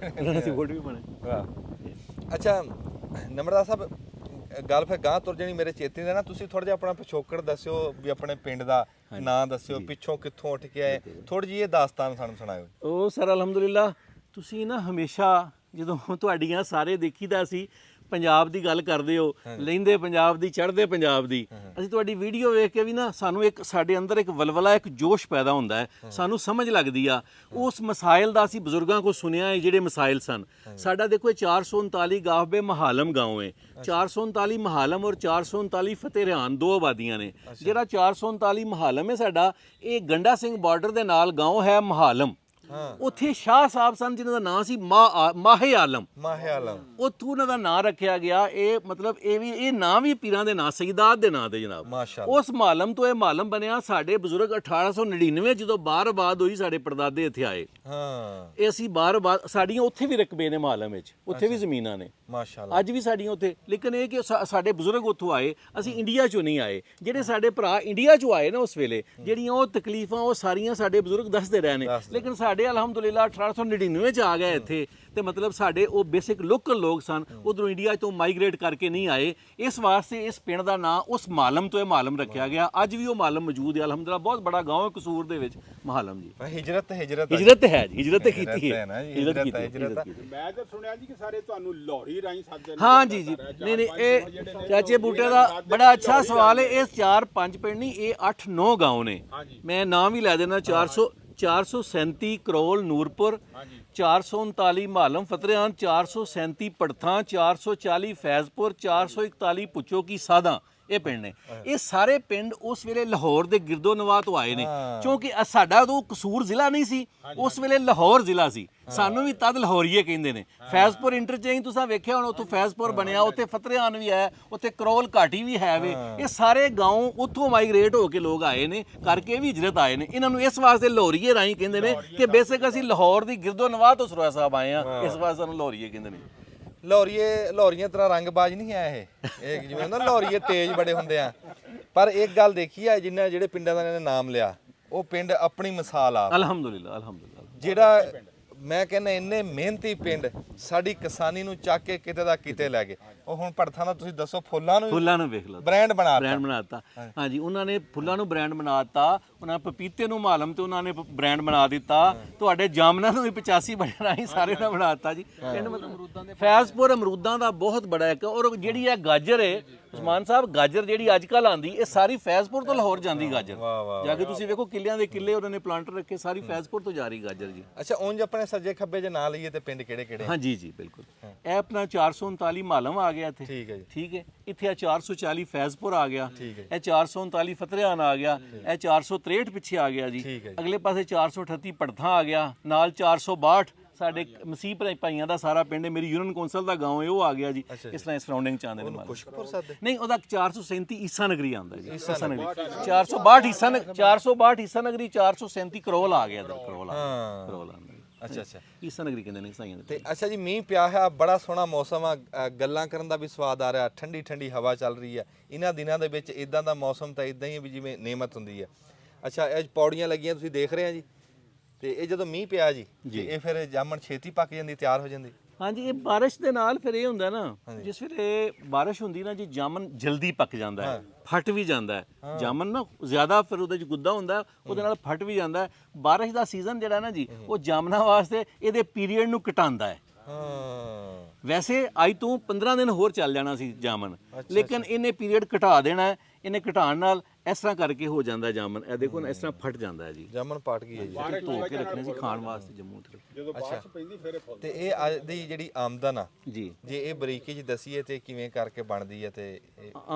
ਅਸੀਂ ਵੋਟ ਵੀ ਪਾਣੇ। ਵਾਹ ਅੱਛਾ ਨੰਬਰਦਾਰ ਸਾਹਿਬ ਗੱਲ ਫਿਰ ਗਾਂ ਤੁਰ ਜਾਣੀ ਮੇਰੇ ਚੇਤੇ ਦੇ ਨਾ, ਤੁਸੀਂ ਥੋੜਾ ਜਿਹਾ ਆਪਣਾ ਪਿਛੋਕੜ ਦੱਸਿਓ ਵੀ ਆਪਣੇ ਪਿੰਡ ਦਾ ਨਾਂ ਦੱਸਿਓ, ਪਿੱਛੋਂ ਕਿੱਥੋਂ ਉੱਠ ਕੇ ਆਏ, ਥੋੜੀ ਜਿਹੀ ਇਹ ਦਾਸਤਾਨ ਸਾਨੂੰ ਸੁਣਾਇਓ। ਉਹ ਸਰ ਅਲਹਮਦੁਲਿਲਾ ਤੁਸੀਂ ਨਾ ਹਮੇਸ਼ਾ ਜਦੋਂ ਤੁਹਾਡੀਆਂ ਸਾਰੇ ਦੇਖੀਦਾ ਸੀ ਪੰਜਾਬ ਦੀ ਗੱਲ ਕਰਦੇ ਹੋ, ਲਹਿੰਦੇ ਪੰਜਾਬ ਦੀ, ਚੜ੍ਹਦੇ ਪੰਜਾਬ ਦੀ, ਅਸੀਂ ਤੁਹਾਡੀ ਵੀਡੀਓ ਵੇਖ ਕੇ ਵੀ ਨਾ ਸਾਨੂੰ ਇੱਕ ਸਾਡੇ ਅੰਦਰ ਇੱਕ ਵਲਵਲਾ ਇੱਕ ਜੋਸ਼ ਪੈਦਾ ਹੁੰਦਾ ਹੈ, ਸਾਨੂੰ ਸਮਝ ਲੱਗਦੀ ਆ ਉਸ ਮਸਾਇਲ ਦਾ। ਅਸੀਂ ਬਜ਼ੁਰਗਾਂ ਕੋਲ ਸੁਣਿਆ ਹੈ ਜਿਹੜੇ ਮਸਾਇਲ ਸਨ। ਸਾਡਾ ਦੇਖੋ 439 ਗਾਫਬੇ ਮਹਾਲਮ ਗਾਉਂ ਹੈ, 439 ਮਹਾਲਮ ਔਰ 439 ਫਤਿਹ ਰਿਹਾਨ 2 ਆਬਾਦੀਆਂ ਨੇ। ਜਿਹੜਾ 439 ਮਹਾਲਮ ਹੈ ਸਾਡਾ, ਇਹ ਗੰਡਾ ਸਿੰਘ ਬਾਰਡਰ ਦੇ ਨਾਲ ਗਾਉਂ ਹੈ ਮਹਾਲਮ, ਉੱਥੇ ਸ਼ਾਹ ਸਾਹਿਬ ਸਨ ਜਿਨ੍ਹਾਂ ਦਾ ਨਾਂ ਸੀ ਮਾਹੇ ਆਲਮ। ਮਾਹੇ ਆਲਮ ਉੱਥੋਂ ਉਹਨਾਂ ਦਾ ਨਾਂ ਰੱਖਿਆ ਗਿਆ। ਇਹ ਮਤਲਬ ਇਹ ਨਾਂ ਵੀ ਪੀਰਾਂ ਦੇ ਨਾਂ, ਸਈਦਾਤ ਦੇ ਨਾਂ ਤੇ ਜਨਾਬ। ਮਾਸ਼ਾਅੱਲਾ। ਉਸ ਮਾਲਮ ਤੋਂ ਇਹ ਮਾਲਮ ਬਣਿਆ। ਸਾਡੇ ਬਜ਼ੁਰਗ 1899 ਜਦੋਂ ਬਾਹਰ ਆਬਾਦ ਹੋਈ, ਸਾਡੇ ਪੜਦਾਦੇ ਇੱਥੇ ਆਏ। ਇਹ ਅਸੀਂ ਬਾਹਰ ਆਬਾਦ, ਸਾਡੀਆਂ ਉੱਥੇ ਵੀ ਰਕਬੇ ਨੇ ਮਾਲਮ ਵਿੱਚ, ਉੱਥੇ ਵੀ ਜ਼ਮੀਨਾਂ ਨੇ ਮਾਸ਼ਾਅੱਲਾ, ਅੱਜ ਵੀ ਸਾਡੀਆਂ ਉੱਥੇ। ਲੇਕਿਨ ਇਹ ਕਿ ਸਾਡੇ ਬਜ਼ੁਰਗ ਉੱਥੋਂ ਆਏ, ਅਸੀਂ ਇੰਡੀਆ ਚੋਂ ਨਹੀਂ ਆਏ। ਜਿਹੜੇ ਸਾਡੇ ਭਰਾ ਇੰਡੀਆ ਚੋਂ ਆਏ ਨਾ ਉਸ ਵੇਲੇ, ਜਿਹੜੀਆਂ ਉਹ ਤਕਲੀਫਾਂ ਉਹ ਸਾਰੀਆਂ ਸਾਡੇ ਬਜ਼ੁਰਗ ਦੱਸਦੇ ਰਹੇ ਨੇ। ਲੇਕਿਨ ਸਾਡੇ ਅਲਹਮਦੁਲਿਲਾ 1899 ਚ ਆ ਗਏ ਇੱਥੇ, ਤੇ ਮਤਲਬ ਸਾਡੇ ਉਹ ਬੇਸਿਕ ਲੋਕਲ ਲੋਕ ਸਨ, ਉਧਰੋਂ ਇੰਡੀਆ ਤੋਂ ਮਾਈਗ੍ਰੇਟ ਕਰਕੇ ਨਹੀਂ ਆਏ। ਇਸ ਵਾਸਤੇ ਇਸ ਪਿੰਡ ਦਾ ਨਾਂ ਉਸ ਮਾਲਮ ਤੋਂ ਇਹ ਮਾਲਮ ਰੱਖਿਆ ਗਿਆ। ਅੱਜ ਵੀ ਉਹ ਮਾਲਮ ਮੌਜੂਦ ਹੈ ਅਲਹਮਦੁਲਿਲਾ। ਬਹੁਤ ਬੜਾ ਗਾਂव ਹੈ ਕਸੂਰ ਦੇ ਵਿੱਚ ਮਾਲਮ ਜੀ। ਹਿਜਰਤ ਹੈ ਜੀ, ਹਿਜਰਤ ਕੀਤੀ ਹੈ। ਮੈਂ ਤਾਂ ਸੁਣਿਆ ਜੀ ਕਿ ਸਾਰੇ ਤੁਹਾਨੂੰ ਲਾਹੌਰੀ ਰਾਹੀਂ ਸੱਦਦੇ ਨੇ। ਹਾਂ ਜੀ ਨਹੀਂ ਇਹ ਚਾਚੇ ਬੂਟੇ ਦਾ ਬੜਾ ਅੱਛਾ ਸਵਾਲ ਹੈ। ਇਹ 4-5 ਪਿੰਡ ਨਹੀਂ, ਇਹ 8-9 ਗਾਂव ਨੇ। ਮੈਂ ਨਾਮ ਵੀ ਲੈ ਦੇਣਾ। 437 ਕਰੋਲ ਨੂਰਪੁਰ, 439 ਮਾਲਮ ਫਤਿਆਨ, 437 ਪੜਥਾਂ, 440 ਫੈਜ਼ਪੁਰ, 441 ਪੁੱਚੋ ਕੀ ਸਾਦਾ। ਇਹ ਪਿੰਡ ਨੇ। ਇਹ ਸਾਰੇ ਪਿੰਡ ਉਸ ਵੇਲੇ ਲਾਹੌਰ ਦੇ ਗਿਰਦੋ ਨਵਾਹ ਤੋਂ ਆਏ ਨੇ, ਕਿਉਂਕਿ ਸਾਡਾ ਉਦੋਂ ਕਸੂਰ ਜ਼ਿਲ੍ਹਾ ਨਹੀਂ ਸੀ, ਉਸ ਵੇਲੇ ਲਾਹੌਰ ਜ਼ਿਲ੍ਹਾ ਸੀ। ਸਾਨੂੰ ਵੀ ਤਦ ਲਾਹੌਰੀਏ ਕਹਿੰਦੇ ਨੇ। ਫੈਜ਼ਪੁਰ ਇੰਟਰਚੇਂਜ ਤੁਸੀਂ ਵੇਖਿਆ ਹੁਣ, ਉੱਥੋਂ ਫੈਜ਼ਪੁਰ ਬਣਿਆ, ਉੱਥੇ ਫਤਿਆਨ ਵੀ ਹੈ, ਉੱਥੇ ਕਰੋਲ ਘਾਟੀ ਵੀ ਹੈ ਵੇ। ਇਹ ਸਾਰੇ گاؤں ਉੱਥੋਂ ਮਾਈਗ੍ਰੇਟ ਹੋ ਕੇ ਲੋਕ ਆਏ ਨੇ, ਕਰਕੇ ਵੀ ਹਿਜਰਤ ਆਏ ਨੇ। ਇਹਨਾਂ ਨੂੰ ਇਸ ਵਾਸਤੇ ਲਾਹੌਰੀਏ ਰਾਹੀਂ ਕਹਿੰਦੇ ਨੇ ਕਿ ਬੇਸਿਕ ਅਸੀਂ ਲਾਹੌਰ ਦੀ ਗਿਰਦੋ ਨਵਾਹ ਤੋਂ ਸਰੋਆ ਸਾਹਿਬ ਆਏ ਆ, ਇਸ ਵਾਸਤੇ ਸਾਨੂੰ ਲਾਹੌਰੀਏ ਕਹਿੰਦੇ ਨੇ। ਲਾਹੌਰੀਆਂ ਤਰ੍ਹਾਂ ਰੰਗਬਾਜ਼ ਨਹੀਂ ਆ ਇਹ ਜਿਵੇਂ ਹੁੰਦਾ ਲਾਹੌਰੀਏ ਤੇਜ਼ ਬੜੇ ਹੁੰਦੇ ਆ। ਪਰ ਇੱਕ ਗੱਲ ਦੇਖੀ ਆ, ਜਿੰਨਾ ਜਿਹੜੇ ਪਿੰਡਾਂ ਦਾ ਇਹਨੇ ਨਾਮ ਲਿਆ, ਉਹ ਪਿੰਡ ਆਪਣੀ ਮਿਸਾਲ ਆ। ਅਲਹਮਦੁਲਿਲਾ ਜਿਹੜਾ ਮੈਂ ਕਹਿੰਦਾ ਇੰਨੇ ਮਿਹਨਤੀ ਪਿੰਡ ਸਾਡੀ ਕਿਸਾਨੀ ਨੂੰ ਚੱਕ ਕੇ ਕਿਤੇ ਦਾ ਕਿਤੇ ਲੈ ਗਏ। ਉਹ ਹੁਣ ਪੜਥਾਂ ਦਾ ਤੁਸੀਂ ਦੱਸੋ, ਫੁੱਲਾਂ ਨੂੰ ਵੇਖ ਲਓ, ਬ੍ਰਾਂਡ ਬਣਾਤਾ। ਹਾਂਜੀ, ਉਹਨਾਂ ਨੇ ਫੁੱਲਾਂ ਨੂੰ ਬ੍ਰਾਂਡ ਬਣਾਤਾ, ਉਹਨਾਂ ਨੇ ਪਪੀਤੇ ਨੂੰ ਮਾਲਮ ਤੇ ਉਹਨਾਂ ਨੇ ਬ੍ਰਾਂਡ ਬਣਾ ਦਿੱਤਾ। ਤੁਹਾਡੇ ਜਾਮਨਾਂ ਨੂੰ ਵੀ 85 ਬਣਨਾ ਹੀ ਸਾਰੇ ਨੇ ਬਣਾਤਾ ਜੀ। ਪਿੰਡ ਮਤਲਬ ਫੈਜ਼ਪੁਰ ਅਮਰੂਦਾਂ ਦਾ ਬਹੁਤ ਬੜਾ ਇੱਕ। ਔਰ ਜਿਹੜੀ ਇਹ ਗਾਜਰ ਹੈ ਉਸਮਾਨ ਸਾਹਿਬ, ਗਾਜਰ ਜਿਹੜੀ ਅੱਜ ਕੱਲ ਆਂਦੀ, ਇਹ ਸਾਰੀ ਫੈਜ਼ਪੁਰ ਤੋਂ ਲਾਹੌਰ ਜਾਂਦੀ ਗਾਜਰ। ਜਾ ਕੇ ਤੁਸੀਂ ਵੇਖੋ, ਕਿੱਲਿਆਂ ਦੇ ਕਿੱਲੇ ਉਹਨਾਂ ਨੇ ਪਲਾਂਟਰ ਰੱਖੇ, ਸਾਰੀ ਫੈਜ਼ਪੁਰ ਤੋਂ ਜਾ ਰਹੀ ਗਾਜਰ ਜੀ। ਅੱਛਾ, ਉਂਝ ਆਪਣੇ ਸੱਜੇ ਖੱਬੇ ਜੇ ਨਾਂ ਲਈਏ ਤੇ ਪਿੰਡ ਕਿਹੜੇ ਕਿਹੜੇ? ਹਾਂ ਜੀ ਬਿਲਕੁਲ। ਇਹ ਆਪਣਾ 439 ਮਾਲਮ ਆ ਗਿਆ ਇੱਥੇ। ਠੀਕ ਹੈ ਜੀ। ਠੀਕ ਹੈ। ਇੱਥੇ ਆ 440 ਫੈਜ਼ਪੁਰ ਆ ਗਿਆ, ਇਹ 439 ਫਤਿਆਨ ਆ ਗਿਆ, ਇਹ 463 ਪਿੱਛੇ ਆ ਗਿਆ ਜੀ। ਅਗਲੇ ਪਾਸੇ 438 ਪੜਥਾਂ ਆ ਗਿਆ, ਨਾਲ 462 ਸਾਡੇ ਮਸੀਹ ਭਾਈਆਂ ਦਾ ਸਾਰਾ ਪਿੰਡ ਹੈ। ਮੇਰੀ ਯੂਨੀਅਨ ਕੌਂਸਲ ਦਾ ਗਾਂव ਹੈ, ਉਹ ਆ ਗਿਆ ਜੀ। ਇਸ ਤਰ੍ਹਾਂ ਸਰਾਊਂਡਿੰਗ ਚ ਆਉਂਦੇ ਨੇ। ਨਹੀਂ, ਉਹਦਾ 437 ਈਸਾ ਨਗਰੀ ਆਉਂਦਾ ਜੀ। ਈਸਾ ਨਗਰੀ 462 ਈਸਾ ਨਗਰੀ, 437 ਕਰੋਲ ਆ ਗਿਆ। ਕਰੋਲ ਆਉਂਦਾ। ਅੱਛਾ ਈਸਾ ਨਗਰੀ ਕਹਿੰਦੇ ਨੇ ਸਾਈਆਂ ਤੇ। ਅੱਛਾ ਜੀ, ਮੀਂਹ ਪਿਆ ਹੈ, ਬੜਾ ਸੋਹਣਾ ਮੌਸਮ ਆ, ਗੱਲਾਂ ਕਰਨ ਦਾ ਵੀ ਸਵਾਦ ਆ ਰਿਹਾ, ਠੰਡੀ ਠੰਡੀ ਹਵਾ ਚੱਲ ਰਹੀ ਹੈ। ਇਹਨਾਂ ਦਿਨਾਂ ਦੇ ਵਿੱਚ ਇਦਾਂ ਦਾ ਮੌਸਮ ਤਾਂ ਇਦਾਂ ਹੀ ਹੈ ਵੀ ਜਿਵੇਂ ਨੇਮਤ ਹੁੰਦੀ ਹੈ। ਅੱਛਾ, ਇਹ ਪੌੜੀਆਂ ਲੱਗੀਆਂ ਤੁਸੀਂ ਦੇਖ ਰਹੇ ਆ ਜੀ, ਤੇ ਇਹ ਜਦੋਂ ਮੀਂਹ ਪਿਆ ਜੀ, ਇਹ ਫਿਰ ਜਾਮਣ ਛੇਤੀ ਪੱਕ ਜਾਂਦੀ, ਤਿਆਰ ਹੋ ਜਾਂਦੀ। ਹਾਂਜੀ, ਇਹ ਬਾਰਿਸ਼ ਦੇ ਨਾਲ ਫਿਰ ਇਹ ਹੁੰਦਾ ਨਾ, ਜਿਸ ਵੇਲੇ ਬਾਰਿਸ਼ ਹੁੰਦੀ ਨਾ ਜੀ, ਜਾਮਨ ਜਲਦੀ ਪੱਕ ਜਾਂਦਾ ਹੈ, ਫਟ ਵੀ ਜਾਂਦਾ ਹੈ। ਜਾਮਨ ਨਾ ਜ਼ਿਆਦਾ ਫਿਰ ਉਹਦੇ ਚ ਗੁੱਦਾ ਹੁੰਦਾ, ਉਹਦੇ ਨਾਲ ਫਟ ਵੀ ਜਾਂਦਾ ਹੈ। ਬਾਰਿਸ਼ ਦਾ ਸੀਜ਼ਨ ਜਿਹੜਾ ਨਾ ਜੀ, ਉਹ ਜਾਮਨਾਂ ਵਾਸਤੇ ਇਹਦੇ ਪੀਰੀਅਡ ਨੂੰ ਘਟਾਉਂਦਾ ਹੈ। ਵੈਸੇ ਅੱਜ ਤੋਂ 15 ਦਿਨ ਹੋਰ ਚੱਲ ਜਾਣਾ ਸੀ ਜਾਮਨ, ਲੇਕਿਨ ਇਹਨੇ ਪੀਰੀਅਡ ਘਟਾ ਦੇਣਾ ਹੈ। ਇਹਨੇ ਘਟਾਉਣ ਨਾਲ ਇਸ ਤਰ੍ਹਾਂ ਕਰਕੇ ਹੋ ਜਾਂਦਾ ਜਾਮਨ। ਇਹ ਦੇਖੋ ਨਾ, ਇਸ ਤਰ੍ਹਾਂ ਫਟ ਜਾਂਦਾ ਹੈ ਜੀ। ਜਾਮਨ ਪਟ ਗਈ ਹੈ ਜੀ। ਧੋ ਕੇ ਰੱਖਣੇ ਸੀ ਖਾਣ ਵਾਸਤੇ ਜੰਮੂ ਤੇ। ਜਦੋਂ ਬਾਰਿਸ਼ ਪੈਂਦੀ ਫਿਰ ਇਹ ਫੁੱਲ। ਤੇ ਇਹ ਅੱਜ ਦੀ ਜਿਹੜੀ ਆਮਦਨ ਆ ਜੀ, ਜੇ ਇਹ ਬਰੀਕੀ ਚ ਦਸੀਏ ਤੇ ਕਿਵੇਂ ਕਰਕੇ ਬਣਦੀ ਹੈ? ਤੇ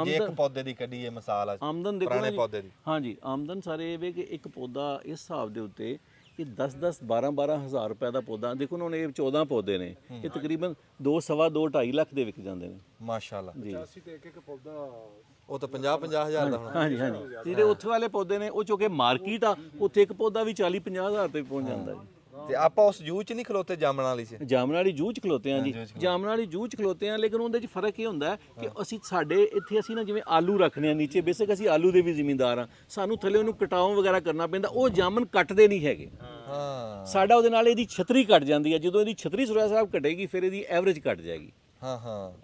ਜੇ ਇੱਕ ਪੌਦੇ ਦੀ ਕੱਢੀਏ ਮਿਸਾਲ ਆ, ਆਮਦਨ ਦੇਖੋ ਪੁਰਾਣੇ ਪੌਦੇ ਦੀ। ਹਾਂਜੀ, ਆਮਦਨ ਸਾਰੇ ਇਹ ਵੇ ਕਿ ਇੱਕ ਪੌਦਾ ਇਸ ਹਿਸਾਬ ਦੇ ਉੱਤੇ ਇਹ 10-10 12-12 ਹਜ਼ਾਰ ਰੁਪਏ ਦਾ ਪੌਦਾ। ਦੇਖੋ ਹੁਣ ਇਹ 14 ਪੌਦੇ ਨੇ, ਇਹ ਤਕਰੀਬਨ 2 ਸਵਾ 2.5 ਲੱਖ ਦੇ ਵਿਕ ਜਾਂਦੇ ਨੇ ਮਾਸ਼ਾਅੱਲਾ ਜੀ। 85 ਤੇ ਇੱਕ ਪੌਦਾ ਉਹ ਤਾਂ 50-50 ਹਜ਼ਾਰ ਦਾ ਹੋਣਾ। ਹਾਂਜੀ ਜਿਹੜੇ ਉੱਥੇ ਵਾਲੇ ਪੌਦੇ ਨੇ, ਉਹ ਚੋਂ ਮਾਰਕੀਟ ਆ, ਉੱਥੇ ਇੱਕ ਪੌਦਾ ਵੀ 40-50 ਹਜ਼ਾਰ ਤੇ ਪਹੁੰਚ ਜਾਂਦਾ ਜੀ। ਤੇ ਆਪਾਂ ਉਸ ਜੂਹ ਚ ਨਹੀਂ ਖਲੋਤੇ ਜਾਮਣ ਵਾਲੀ ਚ? ਜਾਮਣ ਵਾਲੀ ਜੂਹ ਚ ਖਲੋਤੇ ਆ ਜੀ, ਜਾਮਣ ਵਾਲੀ ਜੂਹ ਚ ਖਲੋਤੇ ਆ। ਲੇਕਿਨ ਉਹਦੇ ਚ ਫਰਕ ਇਹ ਹੁੰਦਾ ਕਿ ਅਸੀਂ ਸਾਡੇ ਇੱਥੇ ਅਸੀਂ ਨਾ ਜਿਵੇਂ ਆਲੂ ਰੱਖਨੇ ਆ ਨੀਚੇ, ਬੇਸਿਕ ਅਸੀਂ ਆਲੂ ਦੇ ਵੀ ਜ਼ਿਮੀਂਦਾਰ ਆ, ਸਾਨੂੰ ਥੱਲੇ ਉਹਨੂੰ ਕਟਾਉ ਵਗੈਰਾ ਕਰਨਾ ਪੈਂਦਾ। ਉਹ ਜਾਮਣ ਕੱਟਦੇ ਨਹੀਂ ਹੈਗੇ। ਸਾਡਾ ਉਹਦੇ ਨਾਲ ਇਹਦੀ ਛਤਰੀ ਘਟ ਜਾਂਦੀ ਹੈ। ਜਦੋਂ ਇਹਦੀ ਛਤਰੀ ਸੁਰਿਆ ਸਾਹਿਬ ਘਟੇਗੀ, ਫਿਰ ਇਹਦੀ ਐਵਰੇਜ ਘਟ ਜਾਏਗੀ।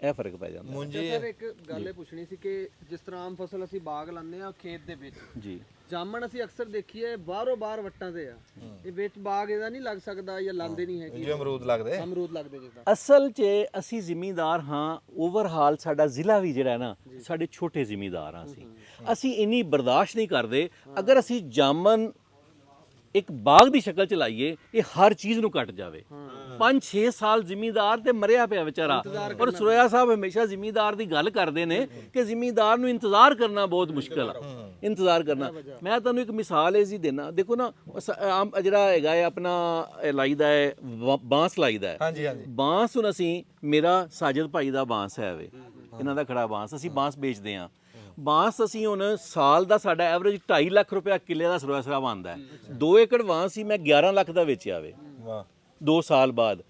ਇਹ ਫਰਕ ਪੈ ਜਾਂਦਾ। ਮੁੰਜੀ ਸਰ ਇੱਕ ਗੱਲ ਇਹ ਪੁੱਛਣੀ ਸੀ ਕਿ ਜਿਸ ਤਰ੍ਹਾਂ ਆਮ ਫਸਲ ਅਸੀਂ ਬਾਗ ਲਾਉਂਦੇ ਆ ਖੇਤ ਦੇ ਵਿੱਚ ਜੀ, ਜਾਮਣ ਅਸੀਂ ਅਕਸਰ ਦੇਖੀਏ ਬਾਹਰੋਂ ਬਾਹਰ ਵੱਟਾਂ ਤੇ ਆ, ਇਹ ਵਿੱਚ ਬਾਗ ਇਹਦਾ ਨਹੀਂ ਲੱਗ ਸਕਦਾ ਜਾਂ ਲਾਉਂਦੇ ਨਹੀਂ ਹੈਗੇ? ਜਿਵੇਂ ਅਮਰੂਦ ਲੱਗਦੇ ਜਿੱਦਾਂ ਅਸਲ 'ਚ ਅਸੀਂ ਜ਼ਿਮੀਂਦਾਰ ਹਾਂ। ਓਵਰਹਾਲ ਸਾਡਾ ਜ਼ਿਲ੍ਹਾ ਵੀ ਜਿਹੜਾ ਨਾ, ਸਾਡੇ ਛੋਟੇ ਜ਼ਿਮੀਂਦਾਰ ਹਾਂ। ਅਸੀਂ ਇੰਨੀ ਬਰਦਾਸ਼ਤ ਨਹੀਂ ਕਰਦੇ। ਅਗਰ ਅਸੀਂ ਜਾਮਨ ਇੱਕ ਬਾਗ ਦੀ ਸ਼ਕਲ ਚ ਲਾਈਏ, ਇਹ ਹਰ ਚੀਜ਼ ਨੂੰ ਕੱਟ ਜਾਵੇ। 5-6 ਸਾਲ ਜ਼ਿਮੀਂਦਾਰ ਤੇ ਮਰਿਆ ਪਿਆ ਵਿਚਾਰਾ। ਪਰ ਸਰੋਇਆ ਸਾਹਿਬ ਹਮੇਸ਼ਾ ਜ਼ਿਮੀਂਦਾਰ ਦੀ ਗੱਲ ਕਰਦੇ ਨੇ ਕਿ ਜ਼ਿਮੀਂਦਾਰ ਨੂੰ ਇੰਤਜ਼ਾਰ ਕਰਨਾ ਬਹੁਤ ਮੁਸ਼ਕਲ ਆ, ਇੰਤਜ਼ਾਰ ਕਰਨਾ। ਮੈਂ ਤੁਹਾਨੂੰ ਇੱਕ ਮਿਸਾਲ ਇਹ ਜੀ ਦੇਣਾ, ਦੇਖੋ ਨਾ ਆਮ ਜਿਹੜਾ ਹੈਗਾ ਹੈ ਆਪਣਾ ਲਾਈਦਾ ਹੈ ਬਾਂਸ ਲਾਈਦਾ ਹੈ। ਹਾਂਜੀ ਹਾਂਜੀ ਬਾਂਸ ਹੁਣ ਅਸੀਂ ਮੇਰਾ ਸਾਜਦ ਭਾਈ ਦਾ ਬਾਂਸ ਹੈ ਵੇ, ਇਹਨਾਂ ਦਾ ਖੜਾ ਬਾਂਸ, ਅਸੀਂ ਬਾਂਸ ਵੇਚਦੇ ਹਾਂ। ਬਾਂਸ ਅਸੀਂ ਹੁਣ ਸਾਲ ਦਾ ਸਾਡਾ ਐਵਰੇਜ 2.5 ਲੱਖ ਰੁਪਇਆ ਕਿੱਲੇ ਦਾ ਸਰੋਇਆ ਸਾਹਿਬ ਆਉਂਦਾ ਹੈ। 2 ਏਕੜ ਬਾਂਸ ਸੀ ਮੈਂ 11 ਲੱਖ ਦਾ ਵੇਚਿਆ ਵੇ ਵਾਹ 2 ਸਾਲ ਬਾਅਦ।